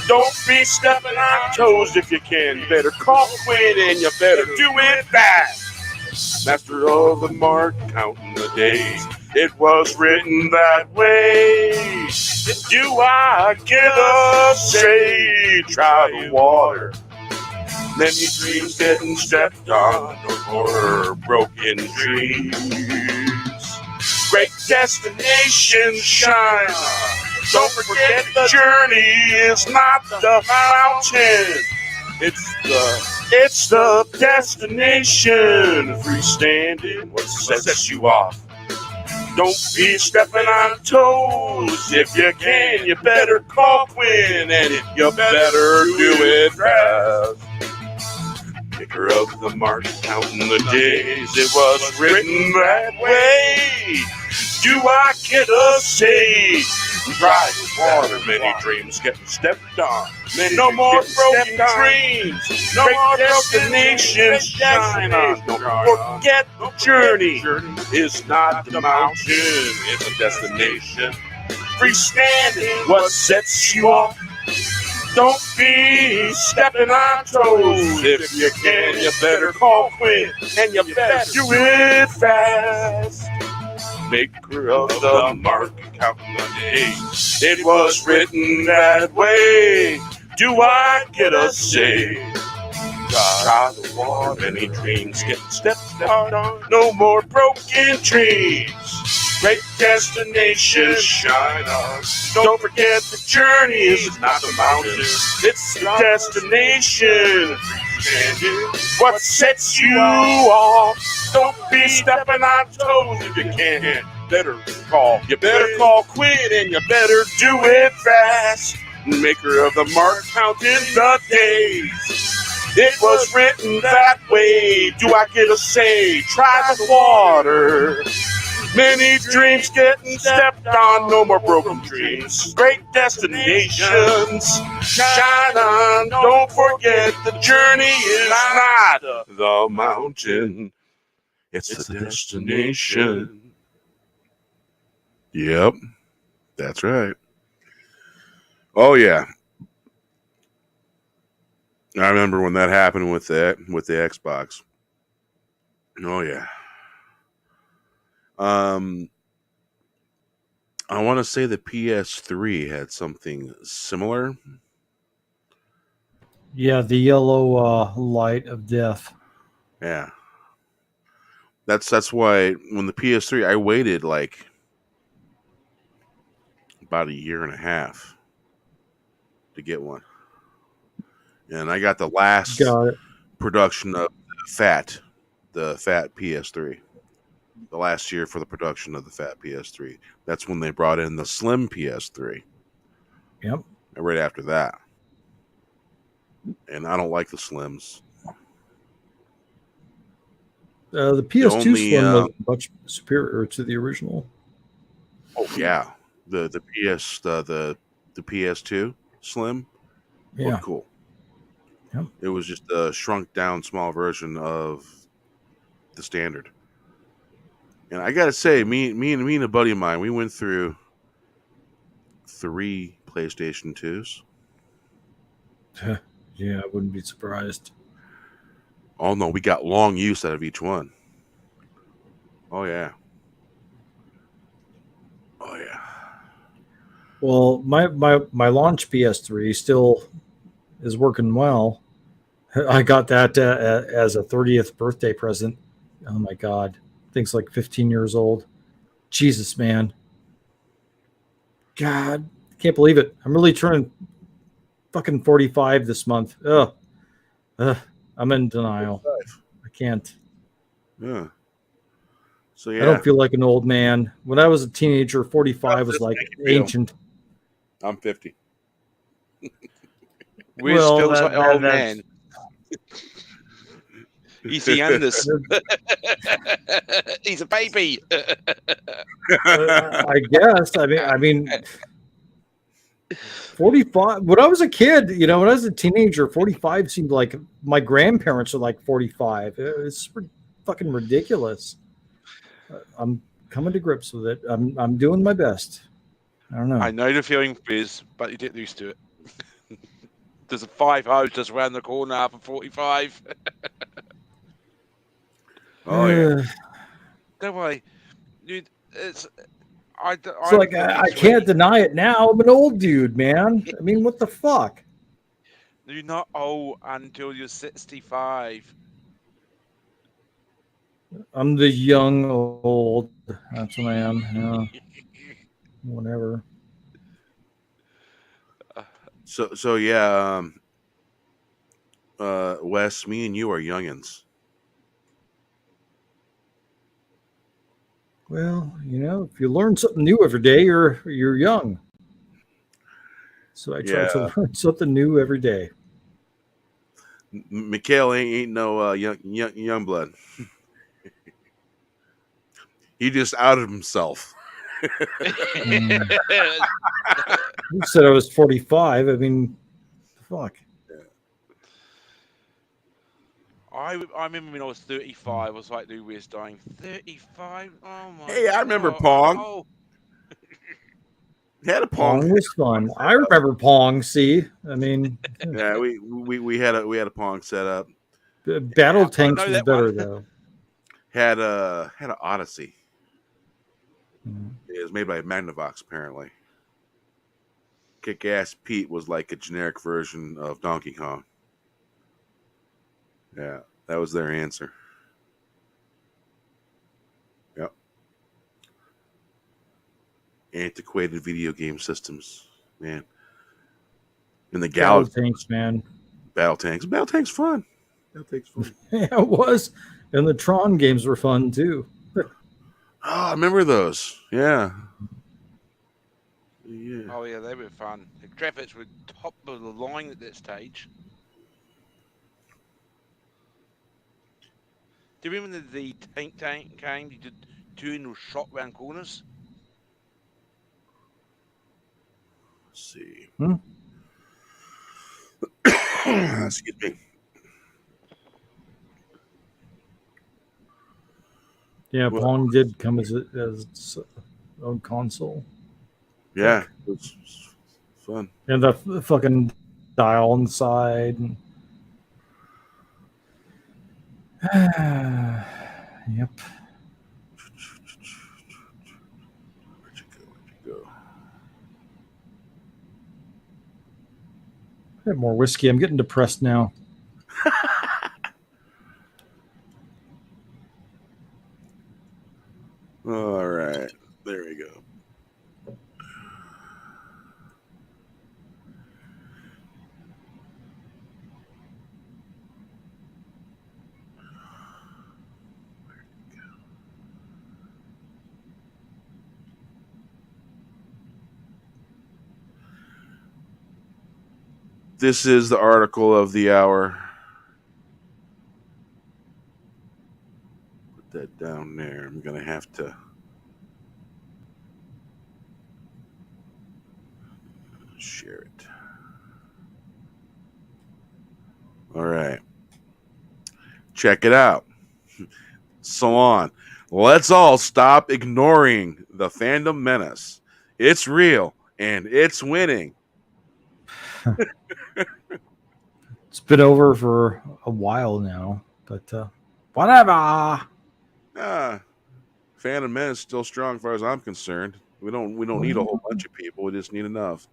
Don't be stepping on toes if you can. You better call Quinn and you better do it fast. Master of the mark, counting the days. It was written that way. Do I get a say? Try the water. Many dreams getting stepped on. No more broken dreams. Great destination shine. Don't forget the journey is not the mountain. It's the destination. Freestanding, what sets you off? Don't be stepping on toes. If you can, you better call Quinn, and you better do it fast. Picker of the mark, counting the days. It was written that way. Do I get a say? Dry as water, many dreams getting stepped on. No more broken dreams. No more destinations shine on. Don't forget the journey is not the mountain, it's a destination. Freestanding, what sets you off? Don't be stepping on toes. If you can, you better call Quinn, and you better do it fast. Maker of the mark, counting the days. It was written that way. Do I get a say? Try the water, many dreams getting stepped on. No more broken dreams. Great destination, shine on. Don't forget the journey is not the mountain. It's the destination. What sets you off? Don't be stepping on toes if you can. You better call Quinn, and you better do it fast. Maker of the mark, counting the days. It was written that way. Do I get a say? Try the water. Many dreams getting stepped on. No more broken dreams. Great destinations. Shine on. Don't forget the journey is not the mountain. It's the destination. Yep. That's right. Oh yeah. I remember when that happened with the Xbox. Oh yeah. I want to say the PS3 had something similar. Yeah, the yellow light of death. Yeah. That's why when the PS3, I waited like about a year and a half to get one. And I got the last production of the fat PS3. The last year for the production of the fat PS3. That's when they brought in the slim PS3. Yep. And right after that. And I don't like the slims. The PS2 Slim was much superior to the original. Oh yeah, the PS2 Slim looked cool. Yep. It was just a shrunk down small version of the standard. And I gotta say, me and a buddy of mine, we went through 3 PlayStation 2s. Yeah, I wouldn't be surprised. Oh no, we got long use out of each one. Oh yeah. Oh yeah. Well, my launch PS3 still is working well. I got that as a 30th birthday present. Oh my God. Thing's like 15 years old. Jesus, man. God, can't believe it. I'm really turning fucking 45 this month. Ugh. Ugh. I'm in denial. I can't. Yeah. So I don't yeah, feel like an old man. When I was a teenager, 45 was just like make it real. ancient. I'm 50. Wiz Well, feels like an old that's man. He's the youngest. He's a baby. I guess. I mean, 45. When I was a kid, when I was a teenager, 45 seemed like my grandparents are like 45. It's fucking ridiculous. I'm coming to grips with it. I'm doing my best. I don't know. I know the feeling, Wiz, but you get used to it. There's a 5-0 just around the corner for 45. Oh yeah. Don't worry, dude. It's I'm like I can't 43. deny it now. I'm an old dude, man. I mean, what the fuck? You're not old until you're 65. I'm the young old. That's what I am. Yeah, whatever. So yeah. Wes, me and you are youngins. Well, if you learn something new every day, you're young. So I try Yeah. to learn something new every day. Mikhail ain't no young blood. He just outed himself. You said I was 45. I mean, fuck. I remember when I was 35, I was like, dude, we're dying. 35? Oh my Hey, I remember God. Pong. Oh, He had a Pong Pong. was fun. I remember Pong. See, I mean, Yeah, we had a Pong set up. Battle I Tanks know was that better one. though. Had an Odyssey. Mhm. It was made by Magnavox, apparently. Kick Ass Pete was like a generic version of Donkey Kong. Yeah, that was their answer. Yep. Antiquated video game systems, man. In the Battle Galaxy. Tanks, man. Battle Tanks. Battle Tanks fun. Battle Tanks fun. Yeah, it was. And the Tron games were fun too. Oh, I remember those. Yeah. Yeah. Oh, yeah, they were fun. The graphics were top of the line at that stage. Do you remember the tank came? You did turn or shot round corners? Let's see. Hmm? Excuse me. Yeah, Well, Pong did come as its own console. yeah, it was fun. And the fucking dial on the side. Yep. Where'd you go? Where'd you go? I have more whiskey. I'm getting depressed now. All right. There we go. This is the article of the hour. Put that down there. I'm going to have to share it. All right. Check it out. Salon. Let's all stop ignoring the fandom menace. It's real and it's winning. It's been over for a while now, but whatever. Phantom Menace is still strong as far as I'm concerned. We don't need a whole bunch of people. We just need enough.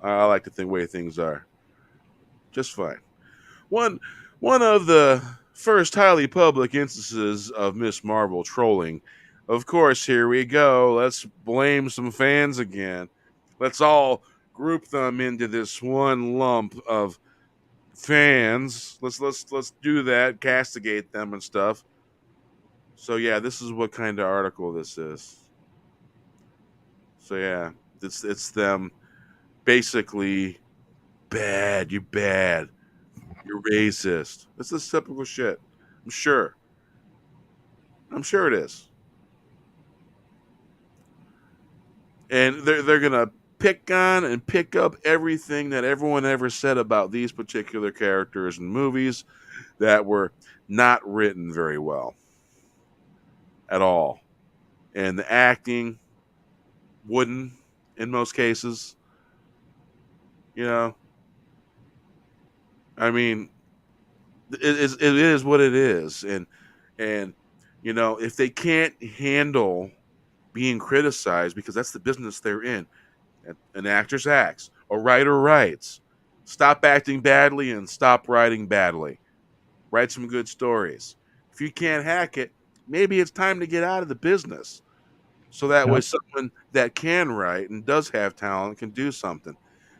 I like to think the way things are. Just fine. One of the First highly public instances of Miss Marvel trolling. Of course, here we go. Let's blame some fans again. Let's all group them into this one lump of fans. Let's do that, castigate them and stuff. So yeah, this is what kind of article this is. So yeah, it's them basically bad. You bad. You're racist. This is typical shit. I'm sure. I'm sure it is. And they're gonna pick on and pick up everything that everyone ever said about these particular characters in movies that were not written very well at all. And the acting wouldn't in most cases. You know, I mean, it is what it is, and you know, if they can't handle being criticized because that's the business they're in. An actor acts, a writer writes. Stop acting badly and stop writing badly. Write some good stories. If you can't hack it, maybe it's time to get out of the business. So that way, Yep. someone that can write and does have talent can do something.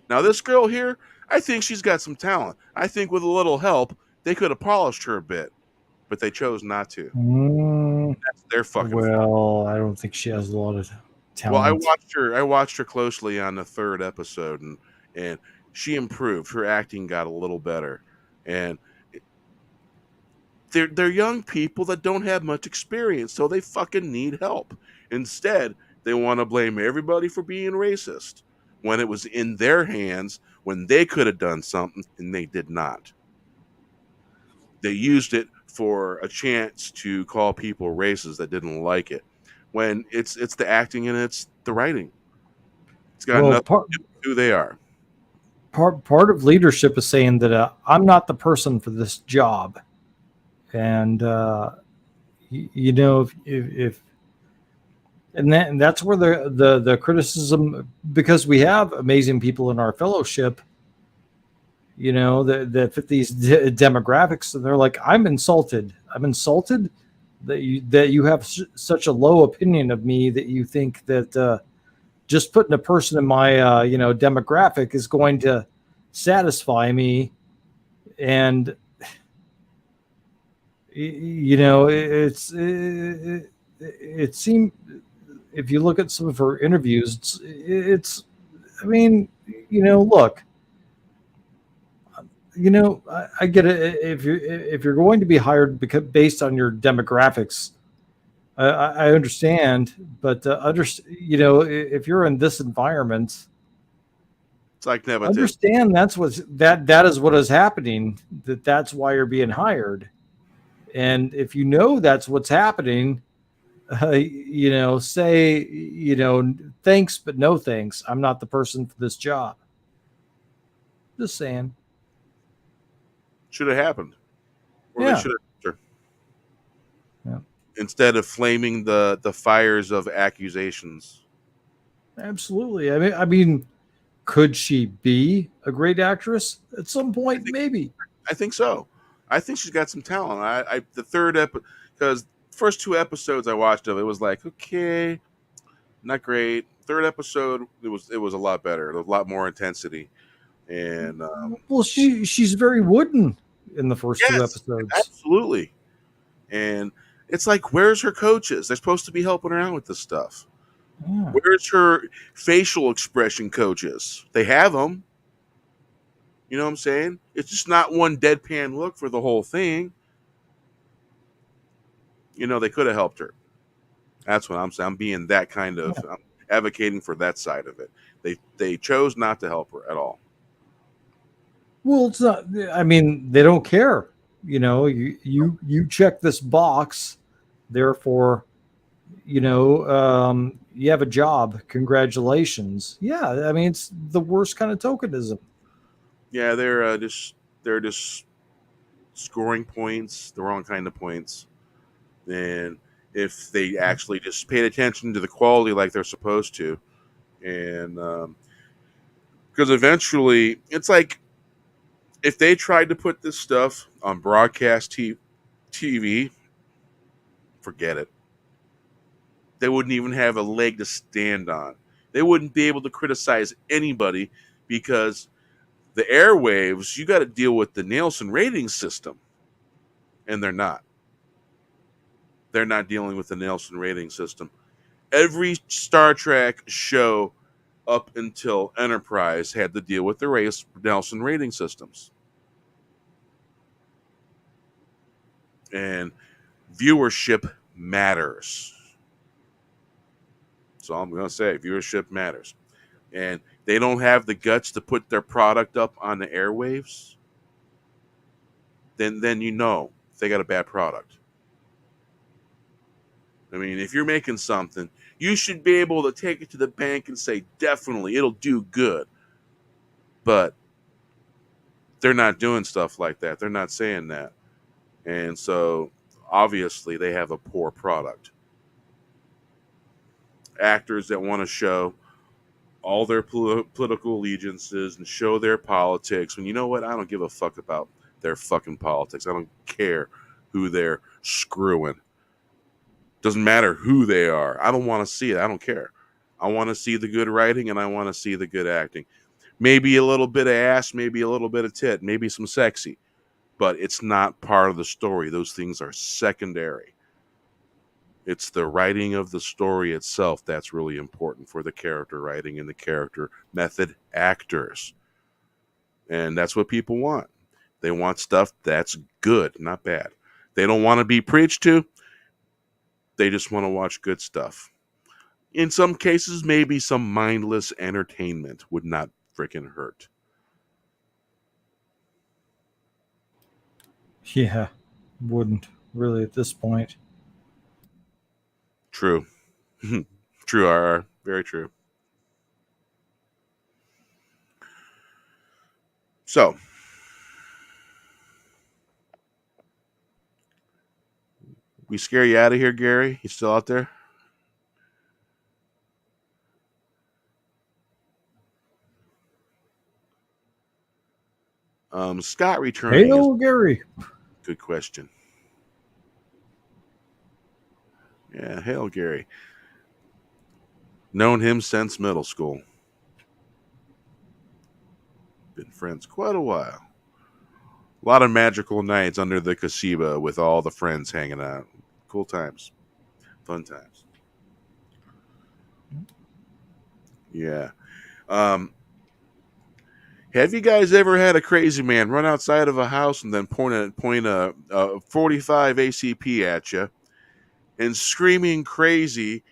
Now, this girl here, I think she's got some talent. I think with a little help, they could have polished her a bit, but they chose not to. Mm, That's their fucking fault. well, I don't think she has a lot of Well, I talent. watched her. I watched her closely on the third episode, and she improved. Her acting got a little better, and they're young people that don't have much experience, so they fucking need help. Instead, they want to blame everybody for being racist when it was in their hands when they could have done something and they did not. They used it for a chance to call people racist that didn't like it. When it's the acting and it's the writing. It's got Well, nothing to do with who they are. part of leadership is saying that I'm not the person for this job, and you know, if and that's where the criticism, because we have amazing people in our fellowship, you know, that fit these demographics, and they're like, I'm insulted. I'm insulted that you have such a low opinion of me that you think that just putting a person in my you know, demographic is going to satisfy me. And you know, it seemed, if you look at some of her interviews, it's I mean, you know, look, you know, I get it. If you're going to be hired because based on your demographics, I understand. But you know, if you're in this environment, It's like nepotism. understand that is what is happening. That's why you're being hired. And if you know that's what's happening, you know, say, you know, thanks but no thanks. I'm not the person for this job. Just saying. Should have happened, or they Yeah. should have. Yeah. Instead of flaming the fires of accusations. Absolutely. I mean, could she be a great actress at some I point? think Maybe. I think so. I think she's got some talent. I the third because first two episodes I watched of it was like okay, not great. Third episode it was a lot better, a lot more intensity, and Well, she's very wooden in the first two yes, episodes. absolutely. And it's like, where's her coaches? They're supposed to be helping her out with this stuff. Yeah. Where's her facial expression coaches? They have them. You know what I'm saying? It's just not one deadpan look for the whole thing. You know, they could have helped her. That's what I'm saying. I'm being that kind of I'm advocating for that side of it. They chose not to help her at all. Well, it's not. I mean, they don't care. You know, you check this box, therefore, you know, you have a job. Congratulations. Yeah, I mean, it's the worst kind of tokenism. Yeah, they're just scoring points, the wrong kind of points. And if they actually just paid attention to the quality like they're supposed to, and because eventually it's like if they tried to put this stuff on broadcast TV, TV, forget it. They wouldn't even have a leg to stand on. They wouldn't be able to criticize anybody because the airwaves, you got to deal with the Nielsen rating system. And they're not. They're not dealing with the Nielsen rating system. Every Star Trek show up until Enterprise had to deal with the Nielsen rating systems. And viewership matters. So I'm going to say viewership matters. And they don't have the guts to put their product up on the airwaves, then you know they got a bad product. I mean, if you're making something, you should be able to take it to the bank and say, definitely, it'll do good. But they're not doing stuff like that. They're not saying that. And so, obviously, they have a poor product. Actors that want to show all their political allegiances and show their politics. And you know what? I don't give a fuck about their fucking politics. I don't care who they're screwing. Doesn't matter who they are. I don't want to see it. I don't care. I want to see the good writing and I want to see the good acting. Maybe a little bit of ass, maybe a little bit of tit, maybe some sexy. But it's not part of the story. Those things are secondary. It's the writing of the story itself that's really important for the character writing and the character method actors. And that's what people want. They want stuff that's good, not bad. They don't want to be preached to. They just want to watch good stuff. In some cases, maybe some mindless entertainment would not freaking hurt. Yeah, wouldn't really at this point. True. True, RR. Very true. So, we scare you out of here, Gary? You still out there? Scott returning. Hail, Gary. Good question. Yeah, hail, Gary. Known him since middle school. Been friends quite a while. A lot of magical nights under the Kasiba with all the friends hanging out. Cool times. Fun times. Yeah. Have you guys ever had a crazy man run outside of a house and then point a 45 ACP at you and screaming crazy,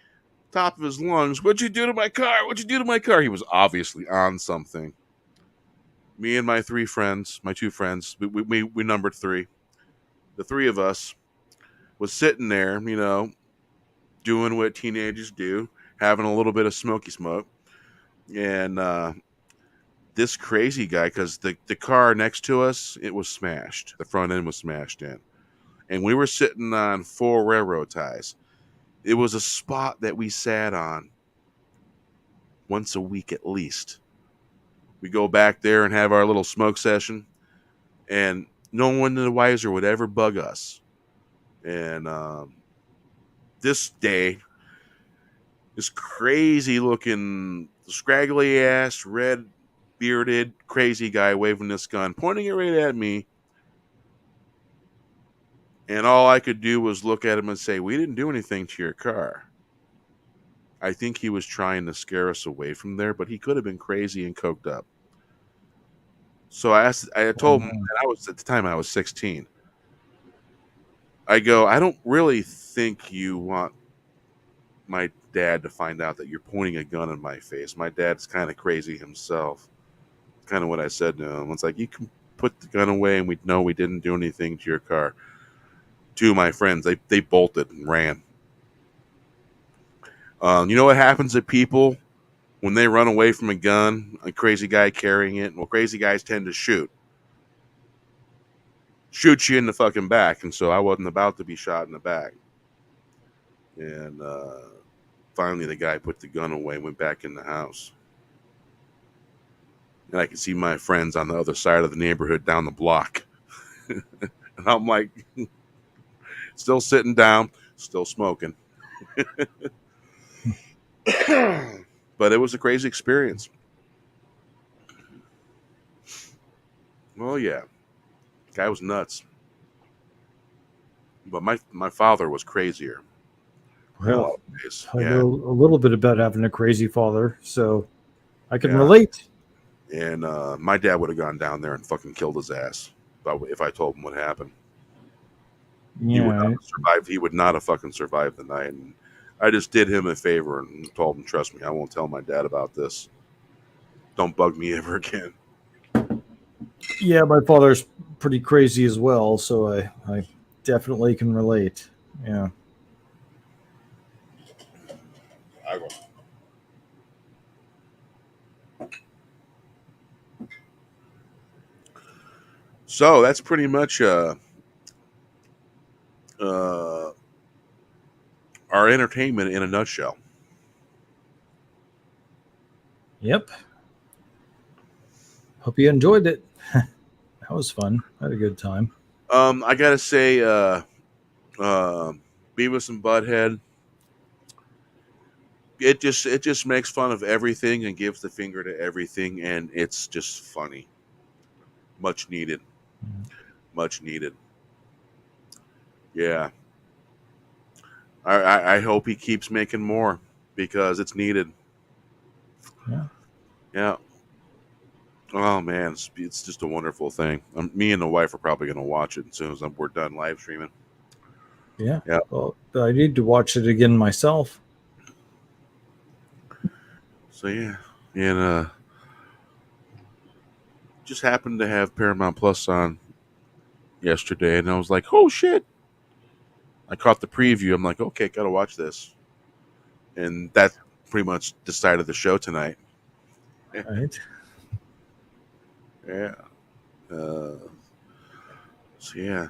top of his lungs, "What'd you do to my car? What'd you do to my car?" He was obviously on something. Me and my two friends, we numbered three. The three of us was sitting there, doing what teenagers do, having a little bit of smoky smoke. And this crazy guy, because the car next to us, it was smashed. The front end was smashed in. And we were sitting on 4 railroad ties. It was a spot that we sat on once a week at least. We go back there and have our little smoke session, and no one in the wiser would ever bug us. And this day, this crazy looking, scraggly ass, red bearded, crazy guy waving this gun, pointing it right at me. And all I could do was look at him and say, "We didn't do anything to your car." I think he was trying to scare us away from there, but he could have been crazy and coked up. So I told him, and at the time I was 16. I go, "I don't really think you want my dad to find out that you're pointing a gun in my face. My dad's kind of crazy himself." Kind of what I said to him. It's like, "You can put the gun away and we know we didn't do anything to your car." Two of my friends, they bolted and ran. You know what happens to people when they run away from a gun, a crazy guy carrying it? Well, crazy guys tend to shoot you in the fucking back. And so I wasn't about to be shot in the back. And finally the guy put the gun away and went back in the house. And I could see my friends on the other side of the neighborhood down the block. And I'm like, Still sitting down, still smoking. But it was a crazy experience. Well, yeah, guy was nuts. But my father was crazier in a lot Well, of ways. I Yeah, know a little bit about having a crazy father, so I can yeah. relate. And my dad would have gone down there and fucking killed his ass if I told him what happened. He would not Yeah, have survived. He would not have fucking survived the night. And I just did him a favor and told him, trust me, I won't tell my dad about this. Don't bug me ever again. yeah. My father's pretty crazy as well, so I definitely can relate. Yeah. I will. So that's pretty much uh, our entertainment in a nutshell. Yep. Hope you enjoyed it. That was fun. I had a good time. I gotta say, uh, Beavis and Butthead. It just makes fun of everything and gives the finger to everything, and it's just funny. Much needed. Much needed. Yeah. I hope he keeps making more because it's needed. Yeah. Yeah. Oh man, it's just a wonderful thing. Me and the wife are probably going to watch it as soon as we're done live streaming. Yeah. Yeah. Well, I need to watch it again myself. So yeah, and just happened to have Paramount Plus on yesterday, and I was like, oh shit! I caught the preview. I'm like, okay, gotta watch this, and that pretty much decided the show tonight. Right. Yeah. Uh, so yeah.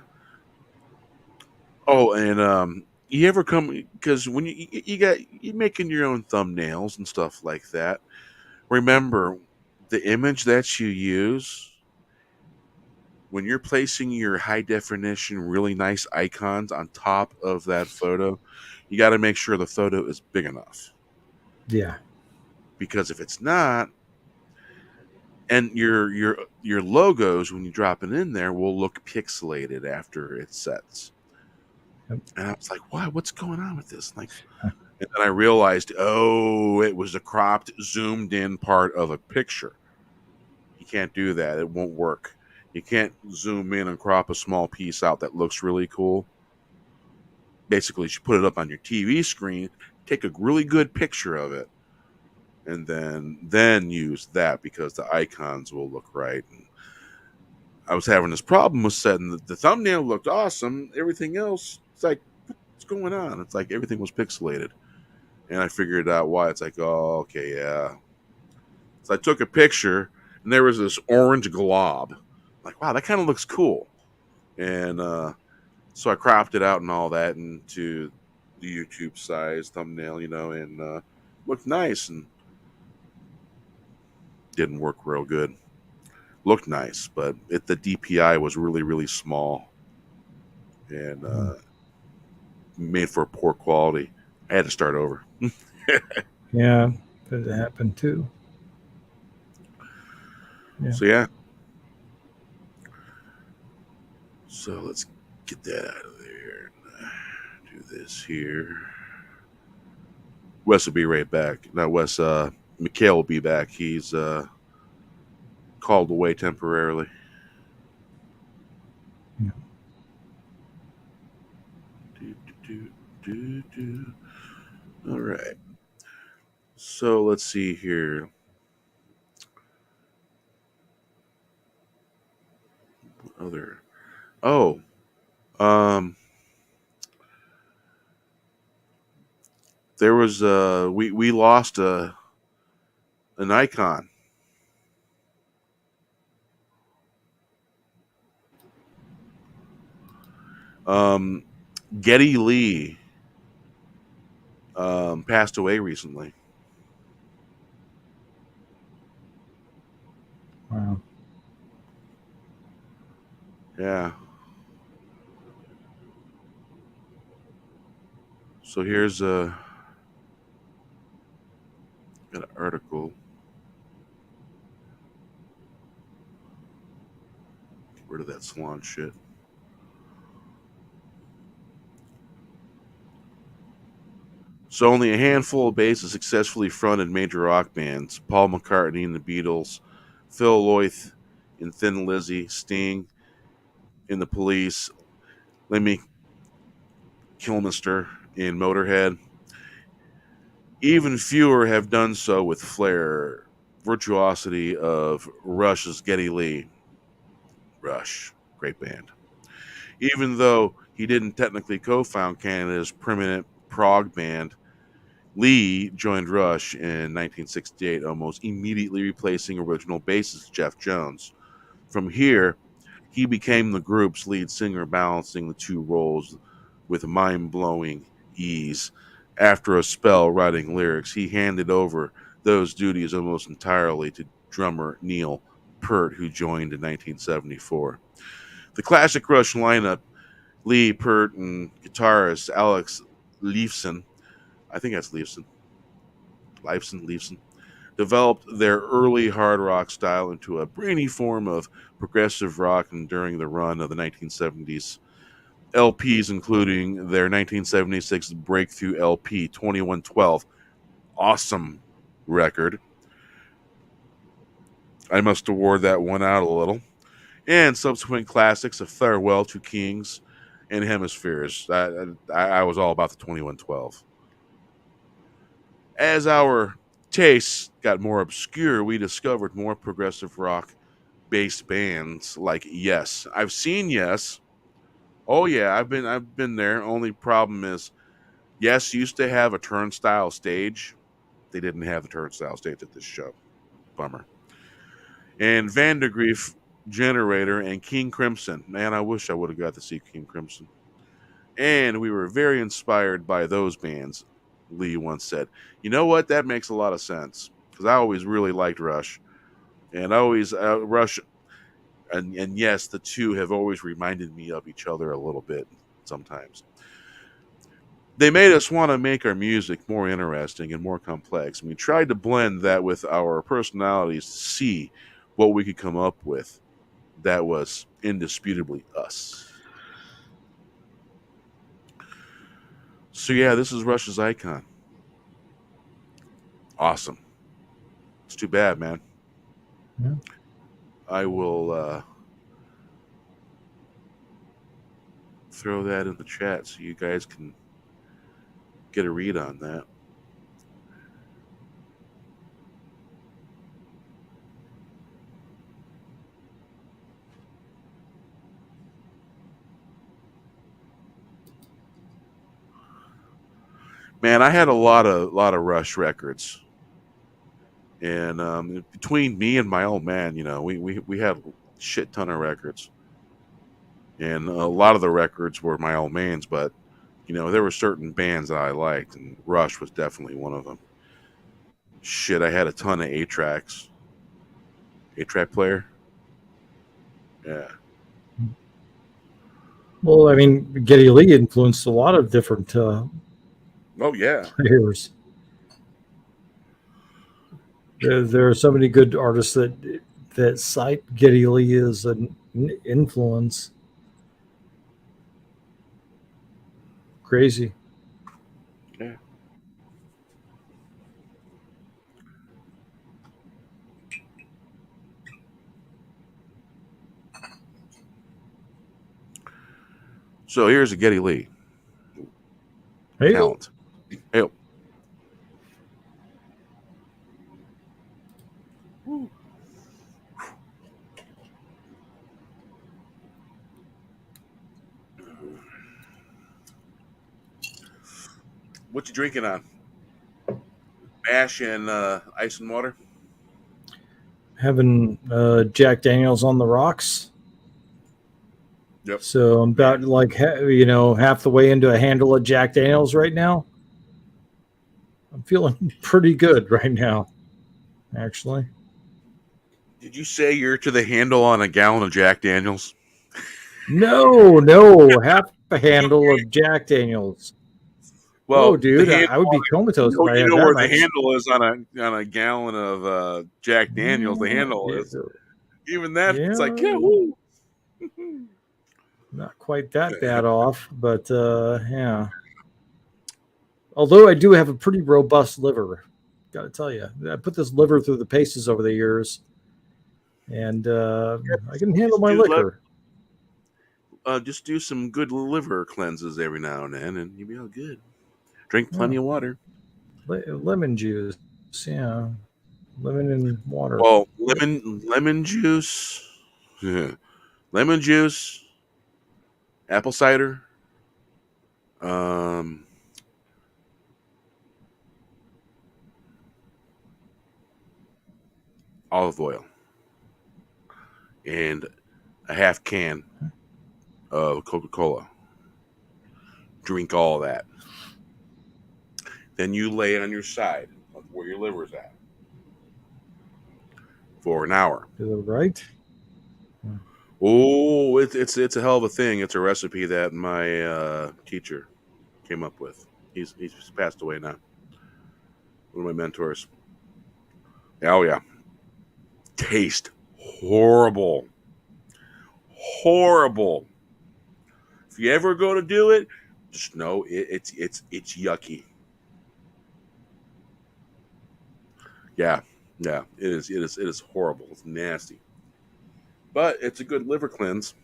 Oh, and you ever come because when you making your own thumbnails and stuff like that. Remember, the image that you use when you're placing your high definition, really nice icons on top of that photo. You got to make sure the photo is big enough Yeah. because if it's not, and your logos when you drop it in there will look pixelated after it sets. Yep. And I was like, "Why? What's going on with this?" Like, and then I realized, oh, it was a cropped, zoomed in part of a picture. You can't do that. It won't work. You can't zoom in and crop a small piece out that looks really cool. Basically, you should put it up on your TV screen, take a really good picture of it, and then use that because the icons will look right. And I was having this problem with setting the thumbnail looked awesome. Everything else, it's like, what's going on? It's like everything was pixelated. And I figured out why. It's like, oh, okay, yeah. So I took a picture, and there was this orange glob. I'm like, wow, that kind of looks cool. And so I cropped it out and all that into the YouTube size thumbnail, and looked nice and didn't work real good. Looked nice, but the DPI was really, really small and made for poor quality. I had to start over. Yeah. That happened too. Yeah. So yeah. So let's get that out of there. Do this here. Wes will be right back. Not Wes. Mikhail will be back. He's called away temporarily. Yeah. Do, do, do, do. All right. So let's see here. Other. Oh. Um. There was we lost an icon. Um. Getty Lee passed away recently. Wow. Yeah. So here's an article. Get rid of that salon shit. So only a handful of bands successfully fronted major rock bands: Paul McCartney and the Beatles, Phil Lynott in Thin Lizzy, Sting in the Police, Lemmy Kilmister in Motorhead. Even fewer have done so with flair, virtuosity of Rush's Geddy Lee. Rush, great band. Even though he didn't technically co-found Canada's permanent prog band, Lee joined Rush in 1968, almost immediately replacing original bassist Jeff Jones. From here, he became the group's lead singer, balancing the two roles with mind-blowing ease. After a spell writing lyrics, he handed over those duties almost entirely to drummer Neil Peart, who joined in 1974. The classic Rush lineup, Lee, Peart, and guitarist Alex Lifeson, I think that's Lifeson, developed their early hard rock style into a brainy form of progressive rock, and during the run of the 1970s LPs, including their 1976 breakthrough LP 2112, awesome record. I must award that one out a little. And subsequent classics of Farewell to Kings and Hemispheres. I was all about the 2112. As our tastes got more obscure, we discovered more progressive rock based bands like Yes. I've seen Yes. Oh yeah, I've been there. Only problem is Yes used to have a turnstile stage. They didn't have the turnstile stage at this show. Bummer. And Vandergrief Generator and King Crimson. Man, I wish I would have got to see King Crimson. And we were very inspired by those bands, Lee once said. You know what? That makes a lot of sense. Because I always really liked Rush. And I always, Rush, and yes, the two have always reminded me of each other a little bit sometimes. They made us want to make our music more interesting and more complex. And we tried to blend that with our personalities to see what we could come up with that was indisputably us. So yeah, this is Rush's Icon. Awesome. It's too bad, man. Yeah. I will throw that in the chat so you guys can get a read on that. Man, I had a lot of Rush records, and between me and my old man, we had a shit ton of records, and a lot of the records were my old man's, but there were certain bands that I liked, and Rush was definitely one of them. Shit, I had a ton of 8 tracks, 8-track player. Yeah. Well, I mean, Geddy Lee influenced a lot of different Oh yeah. players. There are so many good artists that cite Geddy Lee as an influence. Crazy. Yeah. So here's a Geddy Lee Hey, talent. Hey. What you drinking on? Mash and ice and water. having Jack Daniels on the rocks. Yep. So I'm about like half the way into a handle of Jack Daniels right now. I'm feeling pretty good right now, actually. Did you say you're to the handle on a gallon of Jack Daniels? No, half a handle of Jack Daniels. Well, oh, dude, I would be comatose if I you had know that where much. the handle is on a gallon of Jack Daniels. The handle is even that. It's like, yeah, woo. Not quite that bad off, but yeah. Although I do have a pretty robust liver, got to tell you, I put this liver through the paces over the years, and I can handle my liquor. Just do some good liver cleanses every now and then, and you'll be all good. Drink plenty of water. Lemon juice, yeah, lemon and water. Well, lemon juice, lemon juice, apple cider, um, olive oil, and a half can of Coca-Cola. Drink all that. Then you lay on your side where your liver's at for an hour. Is that right? Oh, it's a hell of a thing. It's a recipe that my teacher came up with. He's passed away now. One of my mentors. Oh yeah, taste horrible, horrible. If you ever go to do it, just know it's yucky. Yeah, it is horrible. It's nasty, but it's a good liver cleanse.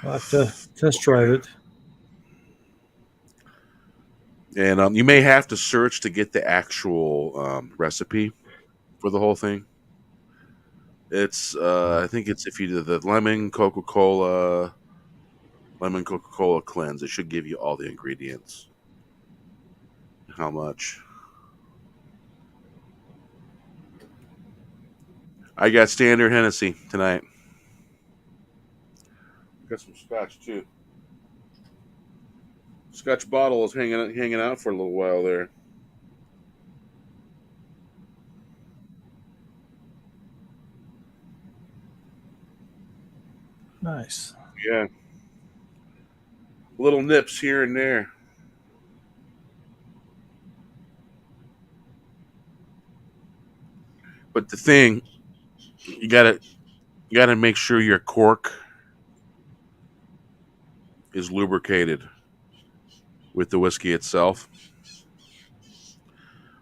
I'll have to test drive it. And you may have to search to get the actual recipe for the whole thing. It's I think it's if you do the lemon Coca-Cola cleanse, it should give you all the ingredients. How much? I got standard Hennessy tonight. Got some scotch too. Scotch bottle is hanging out for a little while there. Nice. Yeah. Little nips here and there. But the thing, you gotta make sure your cork is lubricated with the whiskey itself.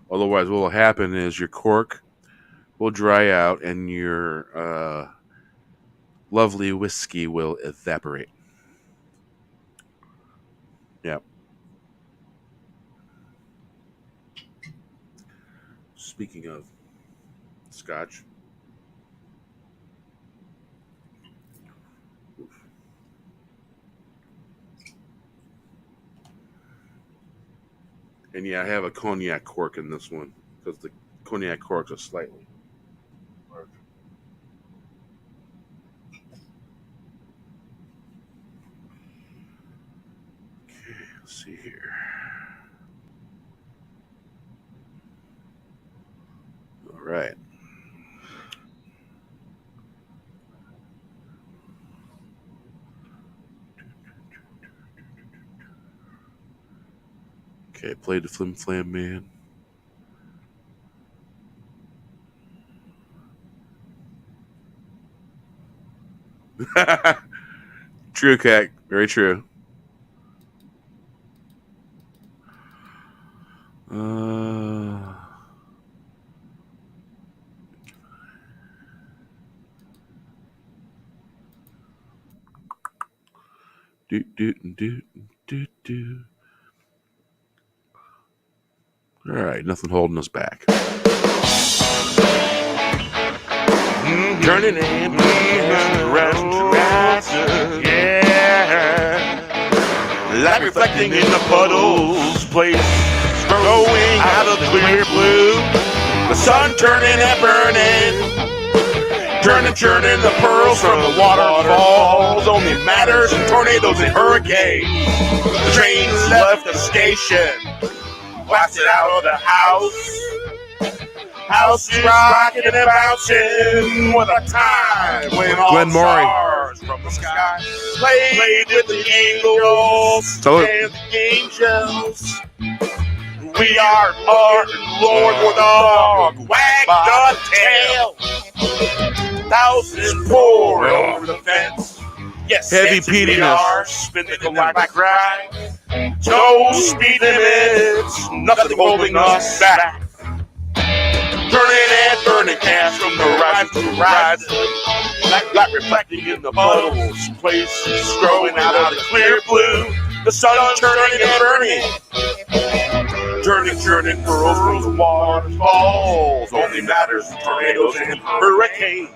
Otherwise, what will happen is your cork will dry out and your lovely whiskey will evaporate. Yeah. Speaking of scotch. And yeah, I have a cognac cork in this one because the cognac corks are slightly larger. Okay, let's see here. All right. Okay, played the Flim Flam Man. True, Cat. Very true. Do. All right, nothing holding us back. Turning in yeah. Light reflecting in the puddles, place growing out of the clear blue. The sun turning and burning. Churning the pearls from the waterfalls. Only matters in tornadoes and hurricanes. The trains left the station, blasted out of the house. House is rocking and bouncing with a time when all stars stars from the sky. Played with the eagles and the angels. We are Lord for the dog, wag the tail. Thousands poured over the fence. Yes, Heavy yes, we peatiness. are spinning the like ride. No speed limits, nothing holding us back. Turning and burning cash from the horizon to horizon. Like reflecting in the puddles, places growing out of the clear blue. The sun turning and burning. Turning pearls from the waterfalls. Only matters in tornadoes and hurricanes.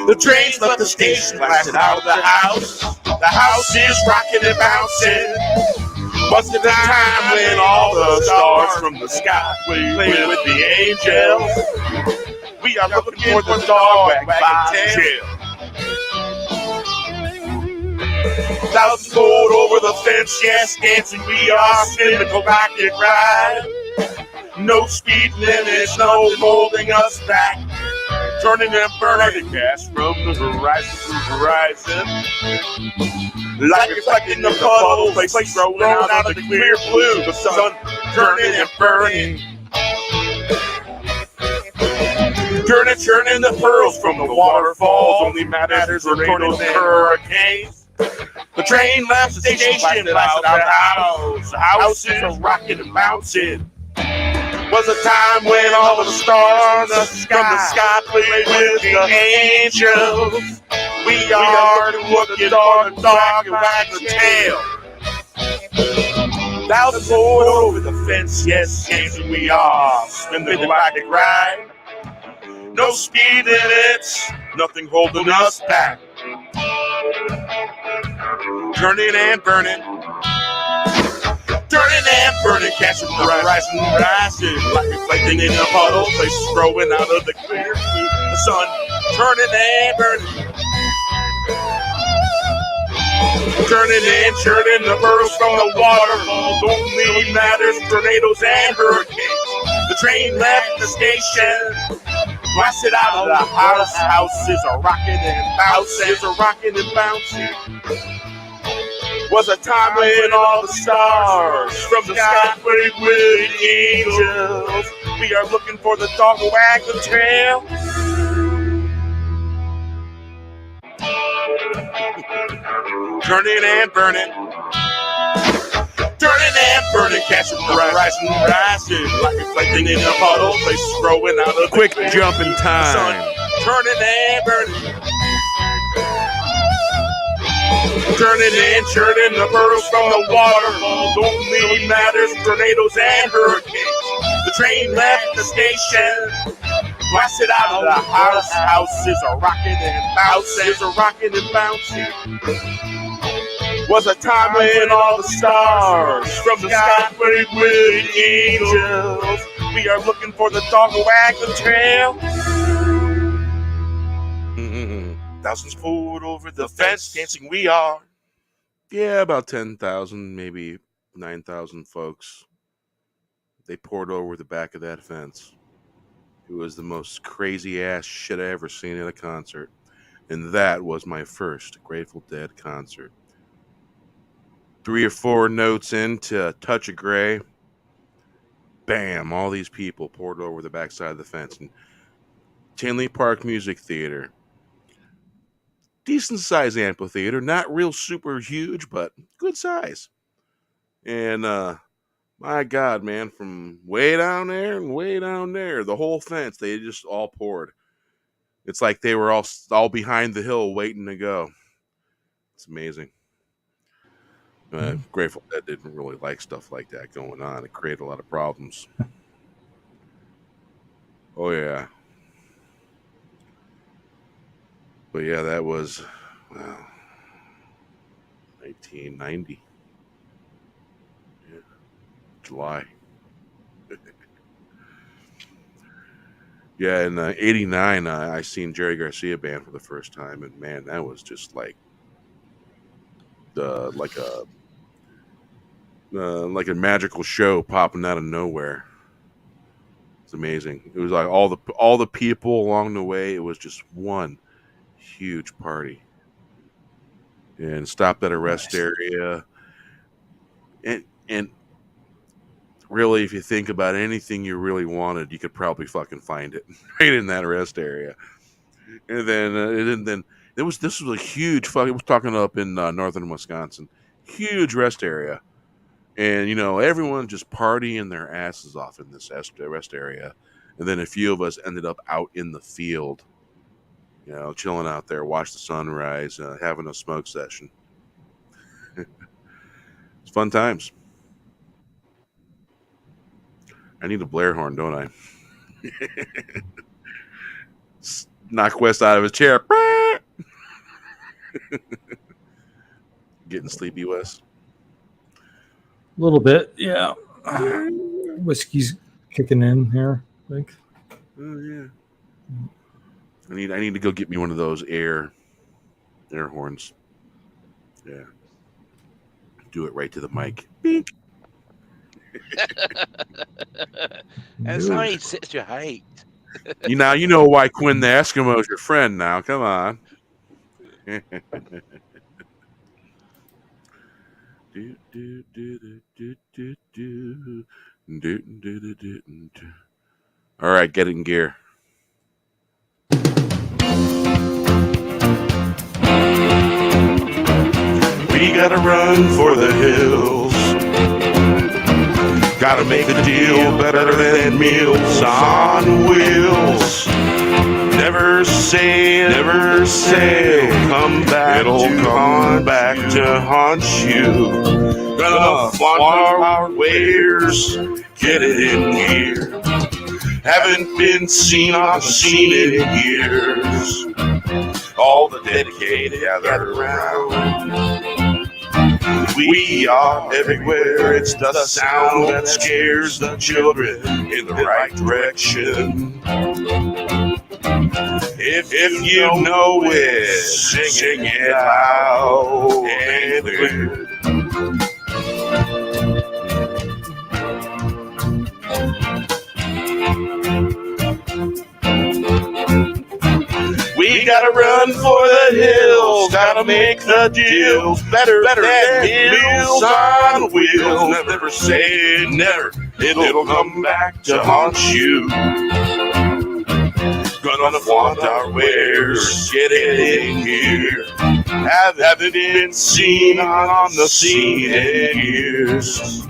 The trains left the station, blasted out of the house. The house is rocking and bouncing. Was the time when all the stars from the sky played with the angels? We are looking for the dog by the tail. Thousands pulled over the fence, yes, dancing. We are spinning the galactic ride. No speed limits, no holding us back. Turning and burning gas from the horizon to horizon. Like reflecting the puddles, places growing out of the clear blue. The sun turning and burning. Turning the pearls from the waterfalls. Only matters in tornadoes and hurricanes. The train left the station, blasted out the house. The house is rocking and bouncing. Was a time when all the stars from the sky played with the angels. We are looking for the dog and wag the tail. Thousands poured over the fence, yes, yes, we are spinning the galactic ride. No speed limits, nothing holding us back. Turning and burning. Turning and burning, catching the horizon rising. Like reflecting in the puddle, places growing out of the clear blue. The sun turning and burning. Turning the pearls from the waterfalls. Only matters tornadoes and hurricanes. The train left the station. Blasted out of the house. Houses are rocking and bouncing. Was a time when all the stars from the sky played with the angels. We are looking for the dog to wag the tail. Turning and burning. Catching the horizon rising. Like reflecting in the puddle, places growing out of the Quick clear. jump in The time. sun turning and burning. Turning the pearls from the waterfalls. Only matters tornadoes and hurricanes. The train left the station. Blasted out of the house. Houses are rocking and bouncing. Was a time when all the stars from the sky played with the angels. We are looking for the dog to wag the tail. Thousands poured over the fence, dancing we are. Yeah, about 10,000, maybe 9,000 folks. They poured over the back of that fence. It was the most crazy ass shit I ever seen at a concert. And that was my first Grateful Dead concert. 3 or 4 notes into Touch of Grey. Bam, all these people poured over the backside of the fence. And Tinley Park Music Theater. Decent size amphitheater, not real super huge, but good size. And my God, man, from way down there and way down there, the whole fence, they just all poured. It's like they were all behind the hill waiting to go. It's amazing. Grateful Dead didn't really like stuff like that going on. It created a lot of problems. Oh, yeah. But yeah, that was 1990. Yeah, July. Yeah, in '89, I seen Jerry Garcia band for the first time, and man, that was just like like a magical show popping out of nowhere. It's amazing. It was like all the people along the way. It was just one huge party. And stopped at a rest area. And really, if you think about anything you really wanted, you could probably fucking find it right in that rest area. And then this was a huge fucking. We're talking up in northern Wisconsin, huge rest area, and everyone just partying their asses off in this rest area, and then a few of us ended up out in the field, chilling out there, watch the sunrise, having a smoke session. It's fun times. I need a Blair horn, don't I? Knock West out of his chair. Getting sleepy, Wes? A little bit, yeah. Whiskey's kicking in here, I think. Oh yeah. I need to go get me one of those air horns. Yeah. Do it right to the mic. Beep. That's how he sets your height. You know why Quinn the Eskimo's your friend now. Come on. All right, get in gear. We gotta run for the hills. Gotta make the deal better than Meals on Wheels. Never say, come back. It'll come back to haunt you. Gonna flaunt our wares, get it in gear. Haven't been seen on the scene in years. All the dedicated gather around. We are everywhere. It's the sound that scares the children in the right direction. If you know it, sing it loud and clear. We gotta run for the hills, gotta make the deals better than Meals on Wheels. Never say never, it'll come back to haunt you. Gonna flaunt our wares, get it in here. Haven't been seen on the scene in years.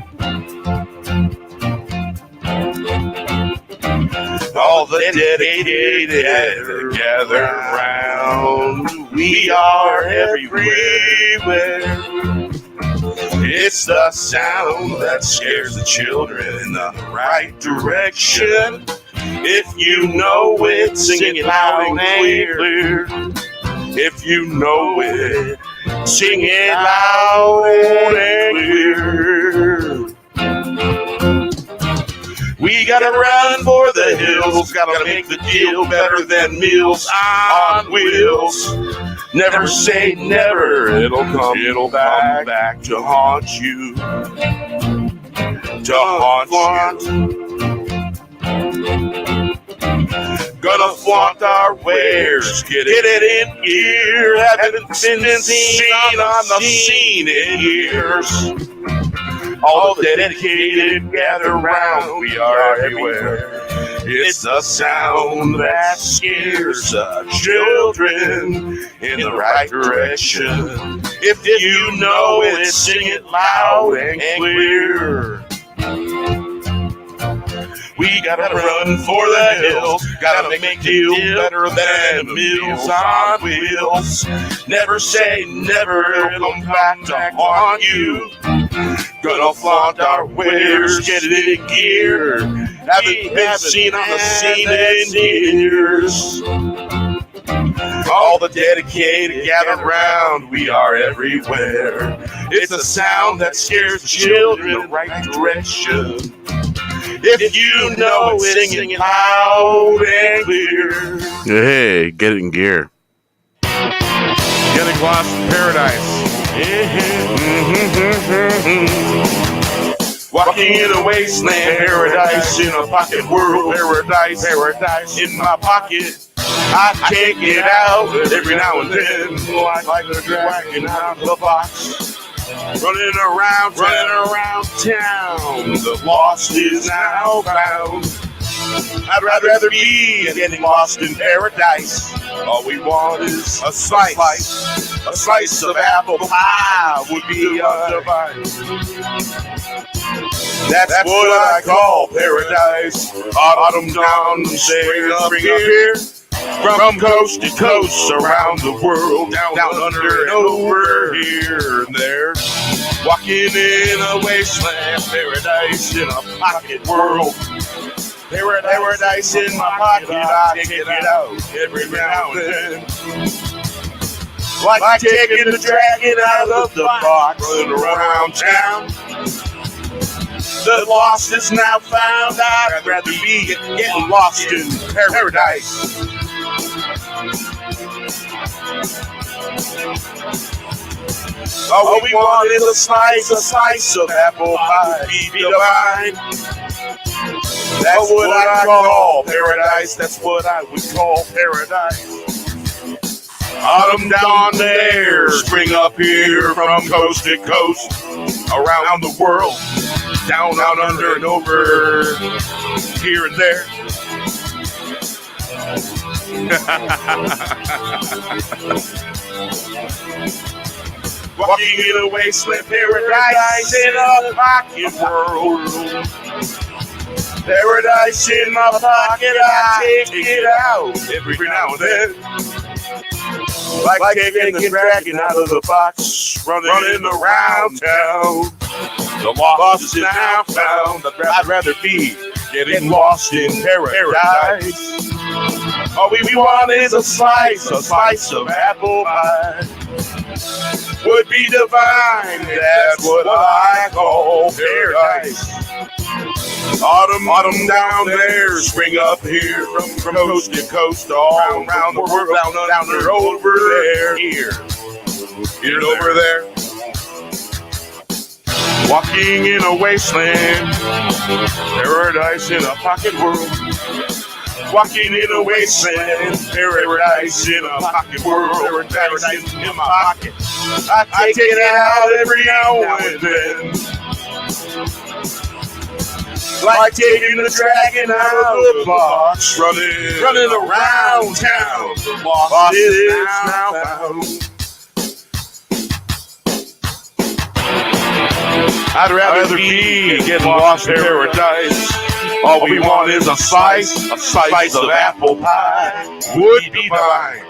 All the dedicated gather round. We are everywhere. It's the sound that scares the children in the right direction. If you know it, sing it loud and clear. If you know it, sing it loud and clear. We gotta run for the hills, gotta make the deal better than Meals on Wheels. Never say never, it'll come back to haunt you. To haunt you. Gonna flaunt our wares, get it in gear. Haven't been seen on the scene in years. All the dedicated gather round, we are everywhere. It's the sound that scares the children in the right direction. If you know it, sing it loud and clear. We gotta run for the hills, gotta make the deal better than Meals on Wheels. Never say never, it'll come back to haunt you. Gonna flaunt our wares, get it in gear. Haven't been seen on the scene in years. All the dedicated gather round, we are everywhere. It's a sound that scares the children in the right direction. If you know it, sing it loud and clear. Hey, get it in gear. Getting lost in paradise. Walking in a wasteland, paradise in a pocket world, paradise in my pocket. I can't get out every now and then, like a dragon out of the box. Running around town, the lost is now found. I'd rather be getting lost in paradise. All we want is a slice of apple pie would be undivided. That's what I call paradise. Autumn down, spring up here. From coast to coast, around the world, down under and over, here and there. Walking in a wasteland, paradise in a pocket world. Paradise in my pocket, I take it out every now and then. Like taking the dragon out of the box, running around town. The lost is now found. I'd rather be getting lost in paradise. All we want is a slice of apple pie, be divine. That's what I call paradise. That's what I would call paradise. Autumn down there, spring up here, from coast to coast, around the world, down under and over, here and there. Walking in a wasteland, paradise in a pocket world. Paradise in my pocket, I take it out every now and then. Like taking the dragon out of the box, running around town. The lost is now found. I'd rather be getting lost in paradise. All we want is a slice of apple pie. Would be divine, that's what I call paradise. Autumn down there, spring up here, from coast to coast, all around the world, down there, over there, here and over there. Walking in a wasteland, paradise in a pocket world. Walking in a wasteland, paradise in a pocket world, paradise in my pocket. I take it out every now and then. Like taking the dragon out of the box, running around town. The lost is now found. I'd rather be getting lost in paradise. All we want is a slice of apple pie. Would be divine.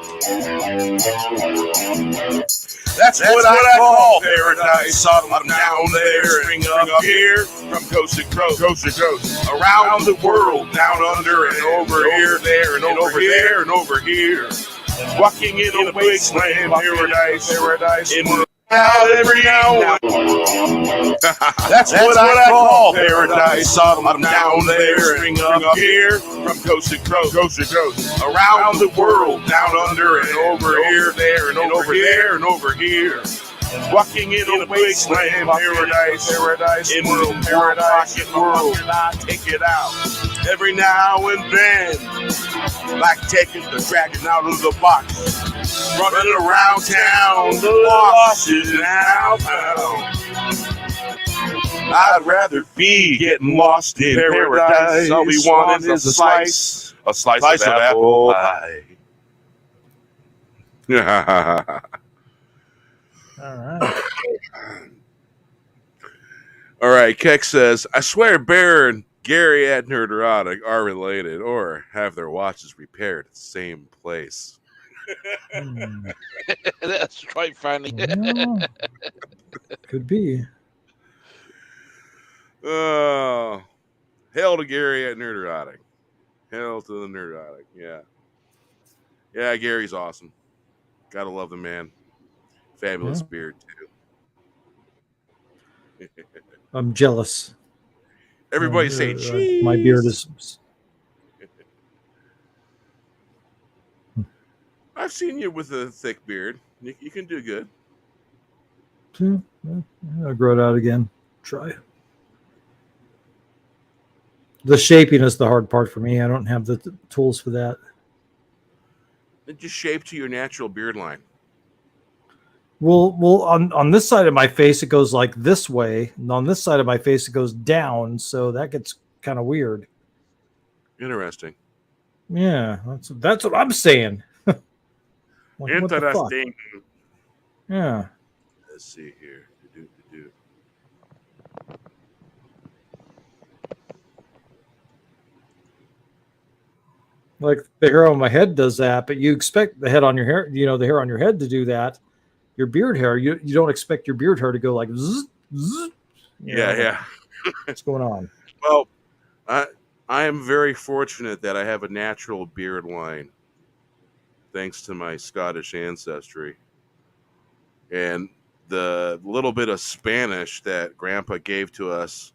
That's what I call paradise. Autumn down there, spring up here, from coast to coast, around the world, down under and over here, there and over there and over here. Walking in a wasteland, paradise in out every now and That's what I call paradise. Autumn down there, spring up here, from coast to coast, around the world, down under and over here, there and over there and over here. Walking in a wasteland, paradise in the paradise world. I take it out every now and then, like taking the dragon out of the box, running around town. The lost is now found. I'd rather be getting lost in paradise. All we want is a slice of apple pie. All right. All right, Keck says, I swear Bear and Gary at Nerderotic are related or have their watches repaired at the same place. That's quite funny. Yeah. Could be. Oh, hail to Gary at Nerderotic. Hail to the Nerderotic. Yeah. Yeah, Gary's awesome. Gotta love the man. Fabulous beard, too. I'm jealous. Everybody's saying, cheese. My beard is. I've seen you with a thick beard. You can do good. I'll grow it out again. Try. The shaping is the hard part for me. I don't have the tools for that. Then just shape to your natural beard line. Well, on this side of my face it goes like this way, and on this side of my face it goes down, so that gets kind of weird. Interesting. Yeah, that's what I'm saying. Like, what the fuck? Interesting. Yeah. Let's see here. Do. Like the hair on my head does that, but you expect the head on your hair, the hair on your head to do that. Your beard hair, you don't expect your beard hair to go like zzz, zzz, Yeah. What's going on? Well, I am very fortunate that I have a natural beard line, thanks to my Scottish ancestry, and the little bit of Spanish that Grandpa gave to us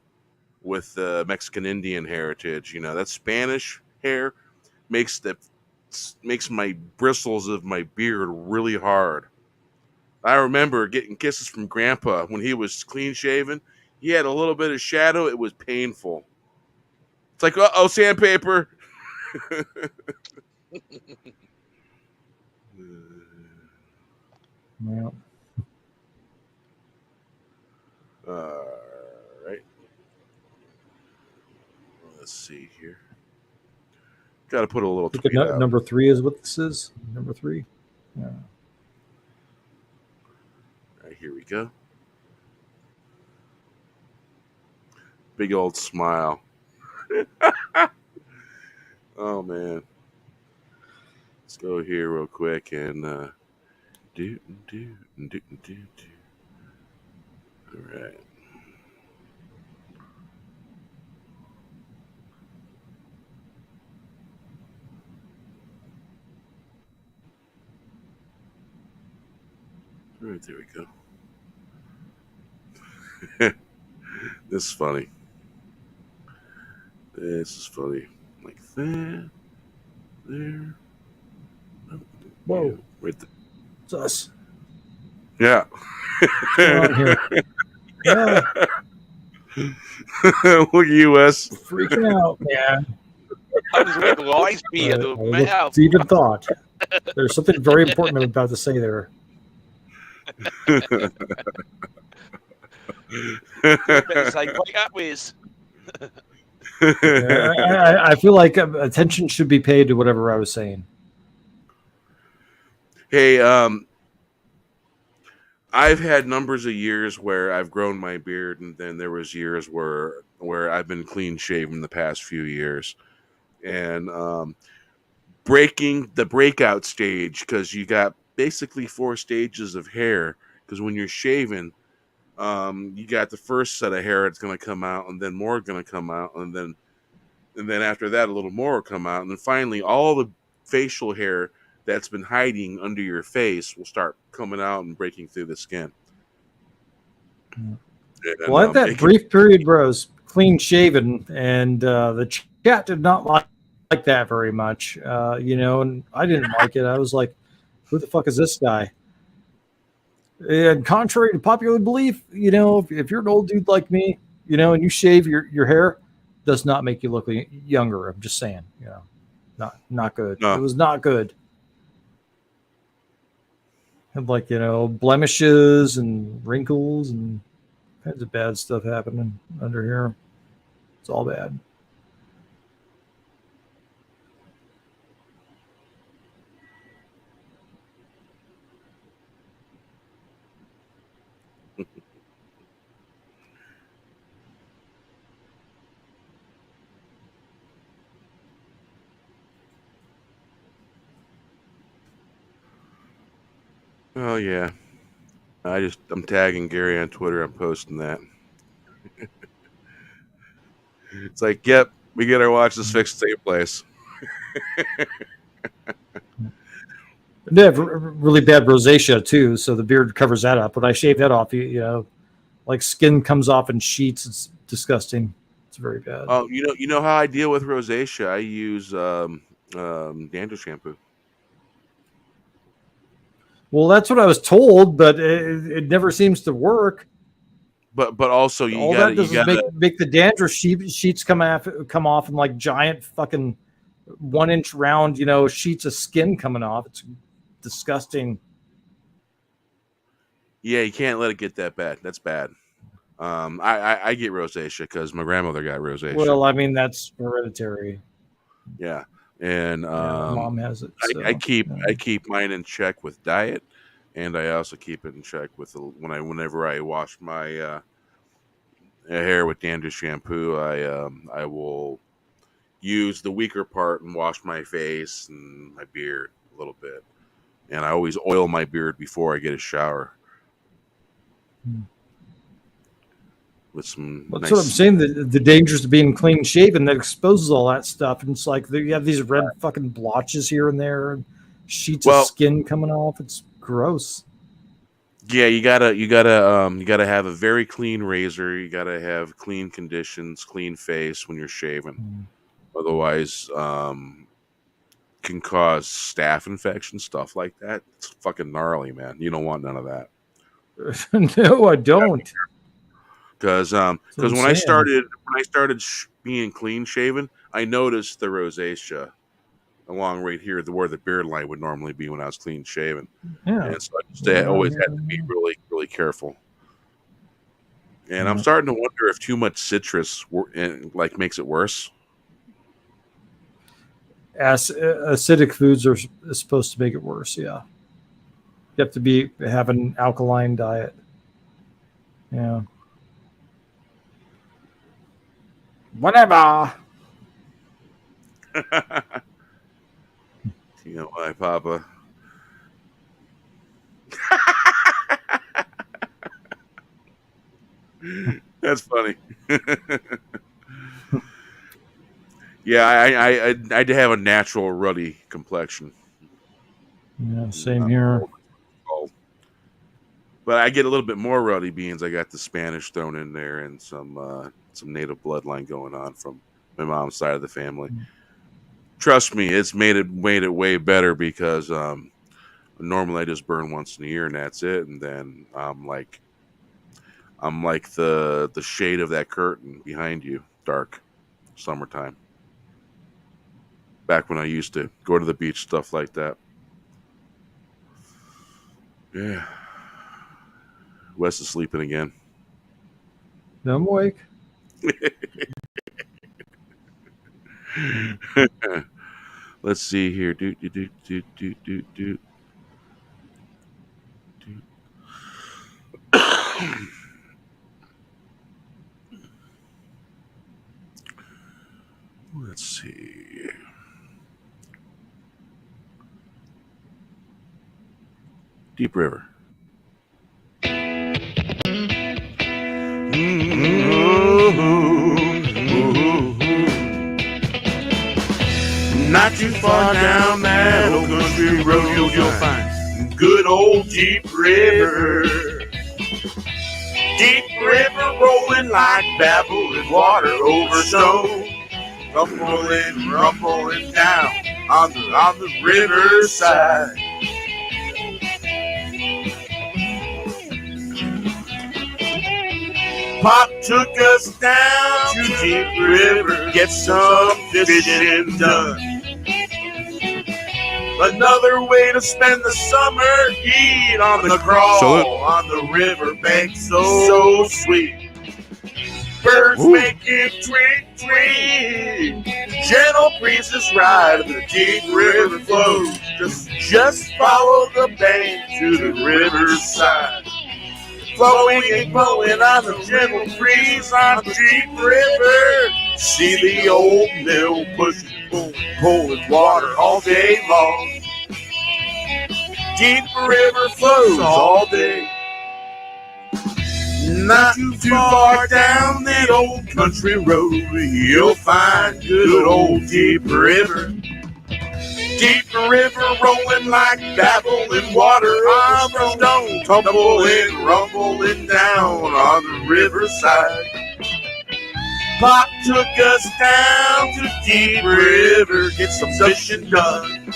with the Mexican Indian heritage. That Spanish hair makes my bristles of my beard really hard. I remember getting kisses from Grandpa when he was clean shaven. He had a little bit of shadow. It was painful. It's like, oh, sandpaper. Yeah. All right. Let's see here. Got to put a little tweet out. Number 3 is what this is. Number 3. Yeah. All right, here we go. Big old smile. Oh man. Let's go here real quick and do. All right. All right, there we go. This is funny. This is funny. Like that. There. Whoa. Right there. It's us. Yeah. What's going on here? Yeah. Look at you, Wes. Freaking out, man. I was like lies be the mouth. Even thought. There's something very important I'm about to say there. Better say, wake up, Wiz. I feel like attention should be paid to whatever I was saying. Hey, I've had numbers of years where I've grown my beard, and then there was years where I've been clean shaven the past few years, and breaking the breakout stage, because you got basically 4 stages of hair. Because when you're shaving, you got the first set of hair that's going to come out, and then more going to come out, and then after that a little more will come out, and then finally all the facial hair that's been hiding under your face will start coming out and breaking through the skin. And, well, I had that brief period where I was clean shaven, and the chat did not like that very much, and I didn't like it. I was like, who the fuck is this guy? And contrary to popular belief, if you're an old dude like me, and you shave your hair, does not make you look younger. I'm just saying, not good. No. It was not good. Had blemishes and wrinkles and kinds of bad stuff happening under here. It's all bad. Oh yeah, I'm tagging Gary on Twitter. I'm posting that. It's like, yep, we get our watches fixed same place. They have really bad rosacea too, so the beard covers that up. When I shave that off, like skin comes off in sheets. It's disgusting. It's very bad. Oh, you know how I deal with rosacea? I use dandruff shampoo. Well, that's what I was told, but it never seems to work. But also you got make the dandruff sheets come off in like giant fucking 1-inch round, sheets of skin coming off. It's disgusting. Yeah, you can't let it get that bad. That's bad. I get rosacea because my grandmother got rosacea. Well, I mean that's hereditary. Yeah, and Mom has it. So, I keep mine in check with diet, and I also keep it in check with whenever I wash my hair with dandruff shampoo. I will use the weaker part and wash my face and my beard a little bit, and I always oil my beard before I get a shower. With some that's nice... what I'm saying. The dangers of being clean shaven that exposes all that stuff, and it's like you have these red fucking blotches here and there, and sheets of skin coming off. It's gross. Yeah, you gotta have a very clean razor. You gotta have clean conditions, clean face when you're shaving. Otherwise, can cause staph infection, stuff like that. It's fucking gnarly, man. You don't want none of that. No, I don't. Because when I started being clean shaven, I noticed the rosacea along right here, where the beard line would normally be when I was clean shaven. Yeah. And so I always had to be really, really careful. And I'm starting to wonder if too much citrus makes it worse. Acidic foods are supposed to make it worse. Yeah, you have to have an alkaline diet. Yeah. Whatever. You know why, Papa? That's funny. Yeah, I have a natural ruddy complexion. Yeah, same here. But I get a little bit more ruddy beans. I got the Spanish thrown in there and some native bloodline going on from my mom's side of the family. Trust me, it's made it way better because normally I just burn once in a year and that's it. And then I'm like the shade of that curtain behind you, dark, summertime. Back when I used to go to the beach, stuff like that. Yeah. Wes is sleeping again. I'm awake. Let's see here. Let's see. Deep River. Not too far down that old country road, you'll find good old Deep River. Deep River rolling like babbling water over stone, rumbling down on the riverside. Pop took us down to Deep River, get some fishing done. Another way to spend the summer, eat on the crawl, on the riverbank, so sweet. Birds make it tweet, tweet. Gentle breezes ride, the Deep River flows. Just follow the bank to the riverside. Flowing and blowing on the gentle breeze on the Deep River. See the old mill pushing, pulling water all day long. Deep River flows all day. Not too far down that old country road, you'll find good old Deep River. Deep River rolling like babbling water on the stone, tumbling, rumbling down on the riverside. Pop took us down to Deep River, get some fishing done.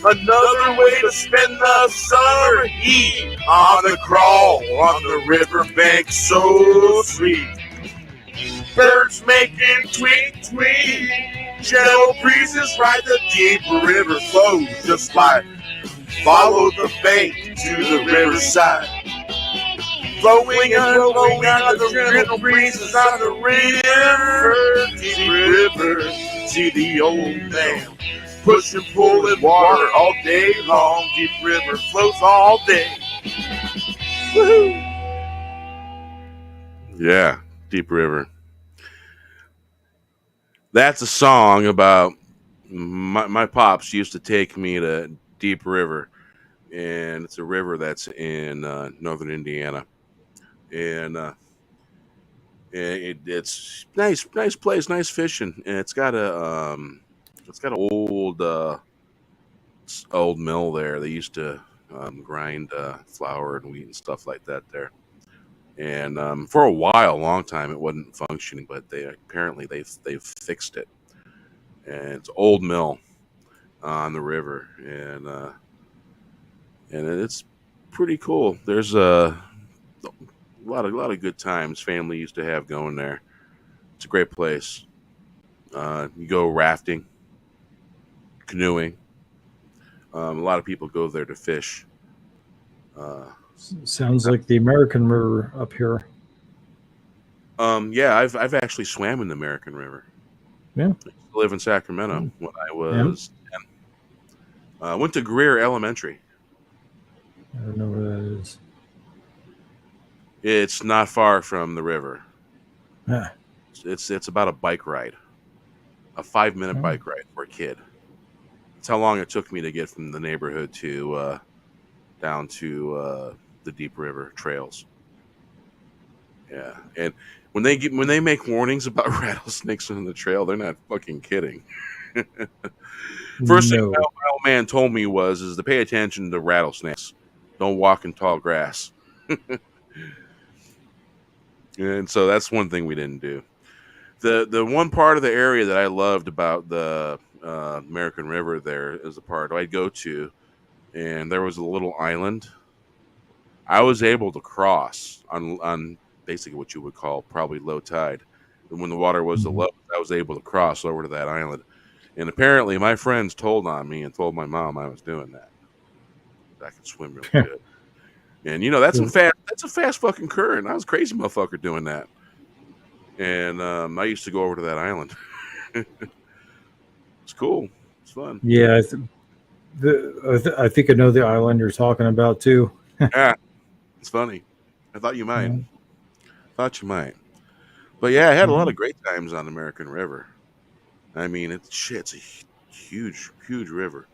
Another way to spend the summer heat on the crawl on the riverbank, so sweet. Birds making tweet tweet, gentle breezes ride the deep river flow, just like follow the bank to the riverside. Flowing and flowing on the gentle breezes on the river, deep river, see the old dam. Push and pull in water all day long, deep river flows all day. Woohoo! Yeah, Deep River. That's a song about my pops used to take me to Deep River, and it's a river that's in northern Indiana, and it's nice place, nice fishing, and it's got an old mill there. They used to grind flour and wheat and stuff like that there. And for a while, a long time, it wasn't functioning, but they've fixed it. And it's an old mill on the river, and it's pretty cool. There's a lot of good times family used to have going there. It's a great place. You go rafting, canoeing. A lot of people go there to fish. Sounds like the American River up here. Yeah, I've actually swam in the American River. Yeah. I used to live in Sacramento when I was 10. I went to Greer Elementary. I don't know where that is. It's not far from the river. Yeah. It's about a bike ride, a 5-minute bike ride for a kid. That's how long it took me to get from the neighborhood to down to the Deep River trails. Yeah, and when they make warnings about rattlesnakes on the trail, they're not fucking kidding. First thing my old man told me is to pay attention to rattlesnakes. Don't walk in tall grass. And so that's one thing we didn't do. The one part of the area that I loved about the American River there is the part I'd go to, and there was a little island. I was able to cross on basically what you would call probably low tide. And when the water was the lowest, I was able to cross over to that island. And apparently my friends told on me and told my mom I was doing that. I could swim really good. And that's a fast fucking current. I was a crazy motherfucker doing that. And I used to go over to that island. It's cool. It's fun. Yeah, I think I know the island you're talking about too. Yeah, it's funny. I thought you might. Thought you might. But yeah, I had a lot of great times on American River. I mean, it's a huge river.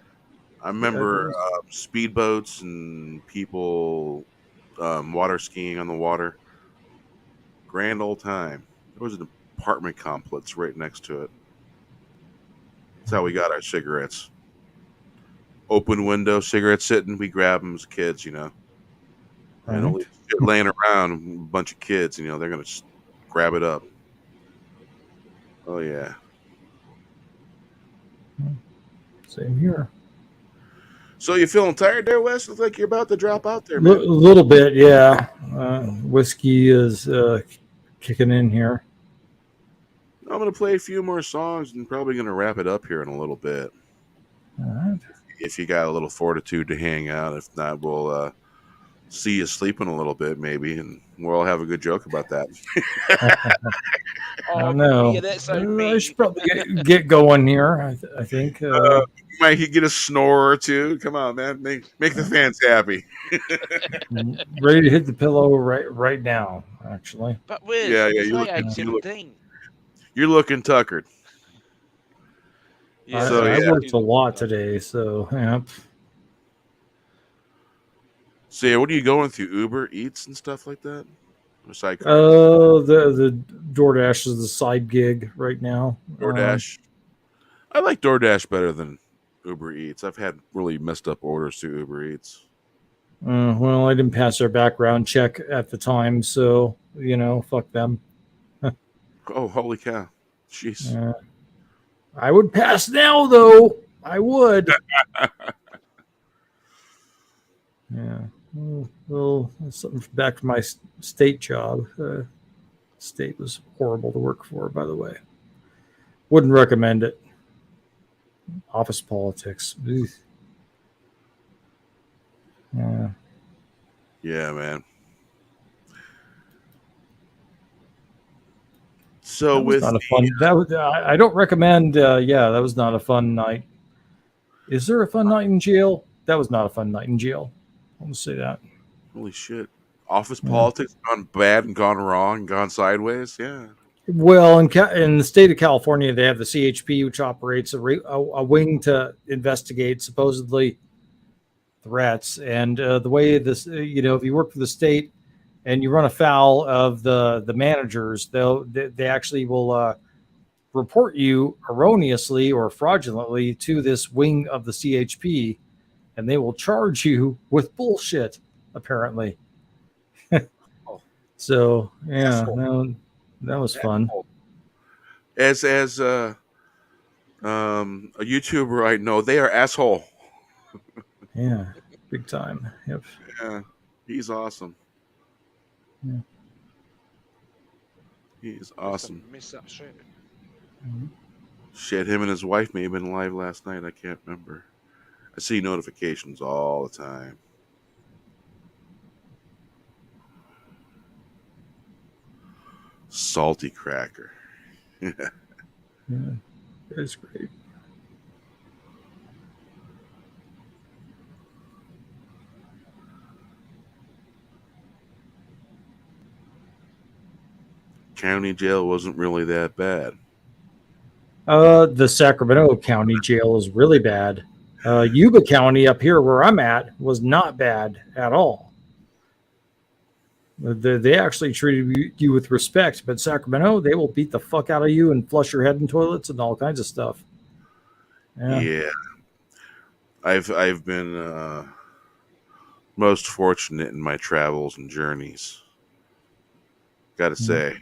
I remember speedboats and people water skiing on the water. Grand old time. There was an apartment complex right next to it. That's how we got our cigarettes. Open window, cigarettes sitting. We grab them as kids, And don't leave shit laying around. A bunch of kids, they're going to grab it up. Oh, yeah. Same here. So you feeling tired there, Wes? Looks like you're about to drop out there, A man. little bit, yeah. Whiskey is kicking in here. I'm going to play a few more songs and probably going to wrap it up here in a little bit. All right. If you got a little fortitude to hang out. If not, we'll see you sleeping a little bit maybe, and we'll all have a good joke about that. I don't know. Yeah, that's so mean. I should probably get going here, I think. You might get a snore or two. Come on, man. Make the fans happy. Ready to hit the pillow right now, actually. But Wiz, Yeah, it's you like look- 8:17. You're looking tuckered. Yeah, So, I yeah. worked a lot today, so yeah. So yeah, what are you going through? Uber Eats and stuff like that? Or sidecar? The DoorDash is the side gig right now. DoorDash. I like DoorDash better than Uber Eats. I've had really messed up orders through Uber Eats. Well, I didn't pass their background check at the time, so fuck them. Oh, holy cow. Jeez. I would pass now, though. I would. Yeah. Well, something back from my state job. State was horrible to work for, by the way. Wouldn't recommend it. Office politics. Ugh. Yeah. Yeah, man. So That was with not a fun. That was. I don't recommend. Yeah, that was not a fun night. Is there a fun night in jail? That was not a fun night in jail. I'll just say that. holy shit, office Yeah. politics gone bad and gone wrong and gone sideways. Yeah. Well, in the state of California, they have the CHP, which operates a wing to investigate supposedly threats. And the way this, if you work for the state and you run afoul of the managers, they actually will report you erroneously or fraudulently to this wing of the CHP, and they will charge you with bullshit. Apparently. So yeah, that was fun. As a YouTuber I know, they are asshole. Yeah, big time. Yep. Yeah, he's awesome. Yeah. He's awesome. Miss that shit. Mhm. Shit, him and his wife may have been live last night. I can't remember. I see notifications all the time. Salty cracker. Yeah, that's great. County jail wasn't really that bad. The Sacramento County Jail is really bad. Yuba County up here where I'm at was not bad at all. They actually treated you with respect, but Sacramento, they will beat the fuck out of you and flush your head in toilets and all kinds of stuff. Yeah. I've been most fortunate in my travels and journeys. Gotta say.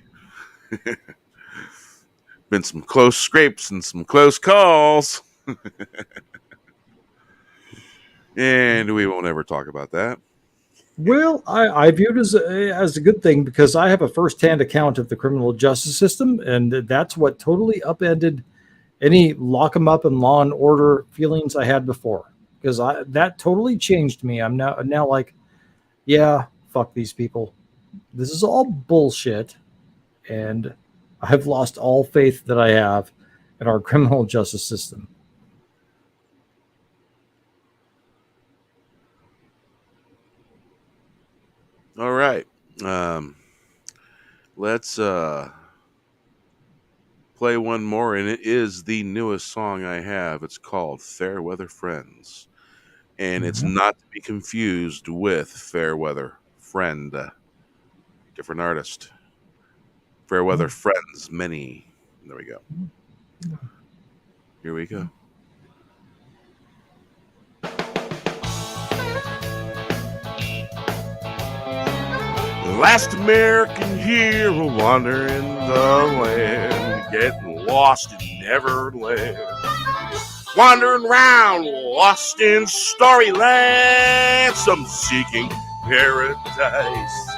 Been some close scrapes and some close calls. And we won't ever talk about that. Well, I view it as a good thing because I have a firsthand account of the criminal justice system, and that's what totally upended any lock 'em up and law and order feelings I had before. Because that totally changed me. I'm now like, yeah, fuck these people. This is all bullshit, and I've lost all faith that I have in our criminal justice system. All right. Let's play one more, and it is the newest song I have. It's called Fairweather Friends. And it's not to be confused with Fairweather Friend. Different artist. Fairweather Friends, many. There we go. Here we go. Last American hero wandering the land, getting lost in Neverland. Wandering around, lost in Storyland, some seeking paradise.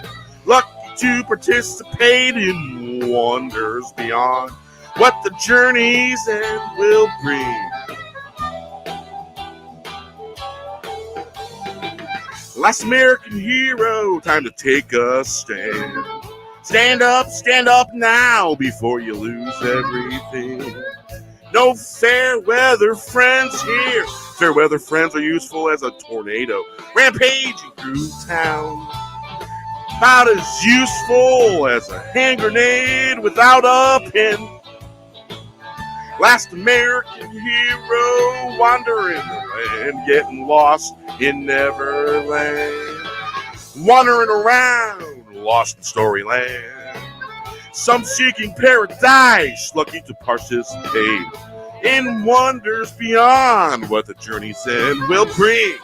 Lucky to participate in wonders beyond what the journey's end will bring. Last American hero, time to take a stand. Stand up now before you lose everything. No fair weather friends here. Fair weather friends are useful as a tornado, rampaging through town. About as useful as a hand grenade without a pin. Last American hero wandering the land, getting lost in Neverland. Wandering around, lost in Storyland. Some seeking paradise, lucky to participate in wonders beyond what the journey's end will bring.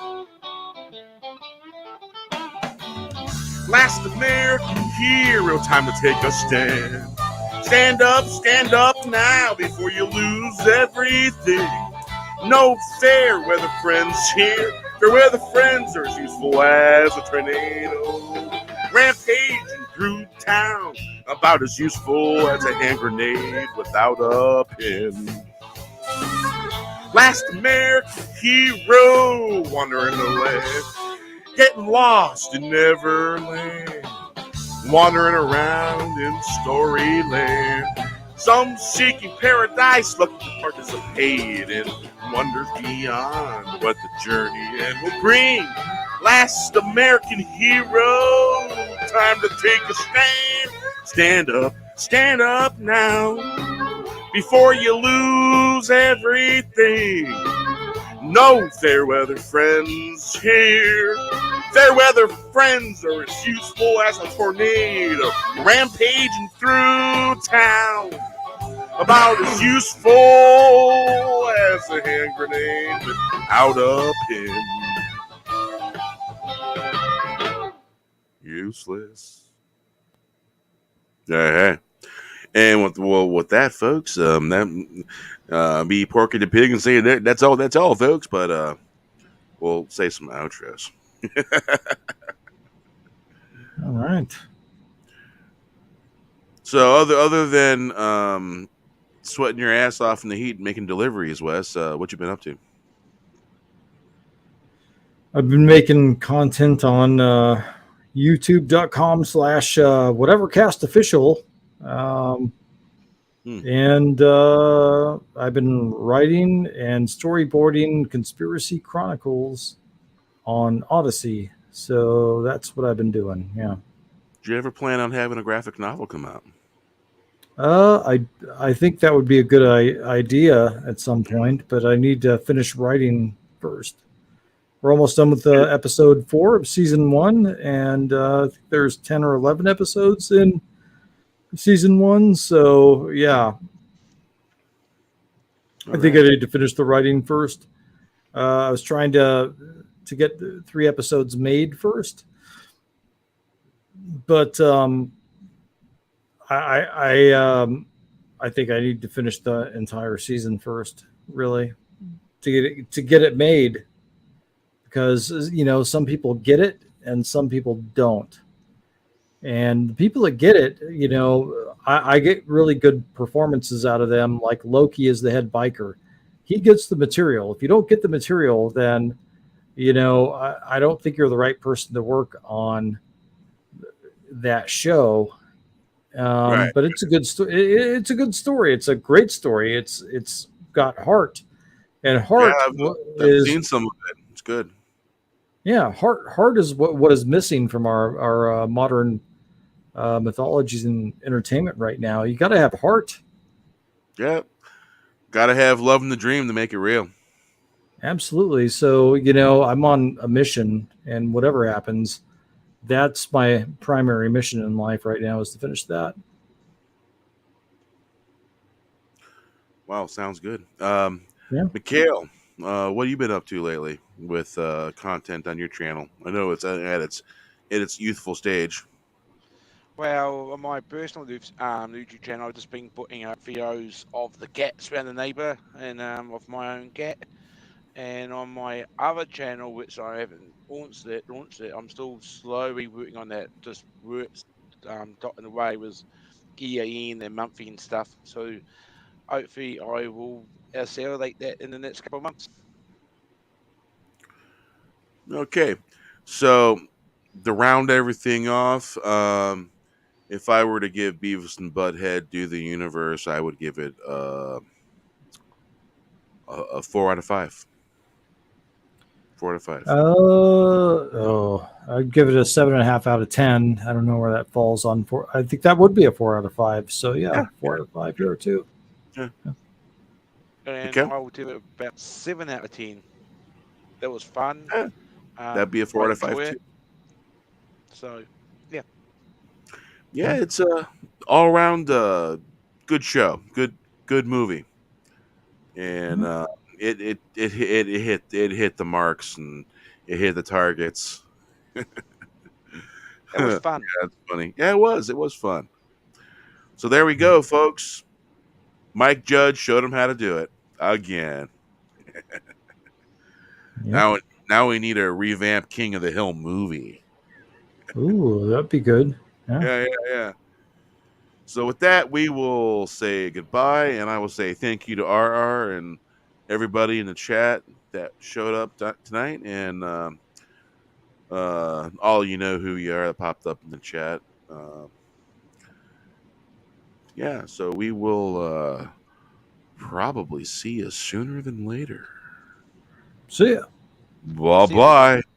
Last American hero, time to take a stand. Stand up now before you lose everything. No fair weather friends here. Fair weather friends are as useful as a tornado. Rampaging through town, about as useful as a hand grenade without a pin. Last American hero, wandering the land, getting lost in Neverland, wandering around in Storyland. Some seeking paradise, looking to participate in wonders beyond what the journey end will bring. Last American hero, time to take a stand. Stand up now, before you lose everything. No fair weather friends here. Fair weather friends are as useful as a tornado, rampaging through town. About as useful as a hand grenade without a pin. Useless. Hey. And with that, folks, that be Porky the Pig and say that's all, folks. But we'll say some outros. All right. So other than sweating your ass off in the heat and making deliveries, Wes, what you been up to? I've been making content on youtube.com/whatevercastofficial. And I've been writing and storyboarding Conspiracy Chronicles on Odyssey. So that's what I've been doing. Yeah. Did you ever plan on having a graphic novel come out? I think that would be a good idea at some point, but I need to finish writing first. We're almost done with episode 4 of season 1, and I think there's 10 or 11 episodes in season 1. So yeah, I think I need to finish the writing first. I was trying to get 3 episodes made first, but I think I need to finish the entire season first, really, to get it made, because some people get it and some people don't. And the people that get it, I get really good performances out of them. Like Loki is the head biker. He gets the material. If you don't get the material, then, I don't think you're the right person to work on that show. Right. But it's a good story. It's a good story. It's a great story. It's got heart, and heart I've seen some of it. It's good. Yeah, heart is what is missing from our modern mythologies and entertainment right now. You got to have heart. Yeah, got to have love in the dream to make it real. Absolutely. So I'm on a mission, and whatever happens, that's my primary mission in life right now, is to finish that. Wow, sounds good. Yeah. Mikhail, what have you been up to lately with content on your channel? I know it's at its youthful stage. Well, on my personal YouTube channel, I've just been putting out videos of the cats around the neighbour and of my own cat. And on my other channel, which I haven't launched it, I'm still slowly working on that. Just works dotting away with EAN and monthly and stuff. So hopefully I will accelerate that in the next couple of months. Okay, so to round everything off, if I were to give Beavis and Butthead Do the Universe, I would give it a 4 out of 5. 4 out of 5. I'd give it a 7.5 out of 10. I don't know where that falls on 4. I think that would be a 4 out of 5. So yeah. 4 out of 5 here too. Yeah. And I will give it about 7 out of 10. That was fun. Yeah. That'd be a 4 out of 5 too. So, yeah. Yeah, it's a all around good show, good movie, and it hit the marks and it hit the targets. It was fun. Yeah, that's funny. Yeah, it was fun. So there we go, folks. Mike Judge showed him how to do it again. Now Now we need a revamped King of the Hill movie. Ooh, that'd be good. Yeah. So with that, we will say goodbye, and I will say thank you to RR and everybody in the chat that showed up tonight, and all you know who you are that popped up in the chat. Yeah, so we will probably see you sooner than later. See ya. Bye bye.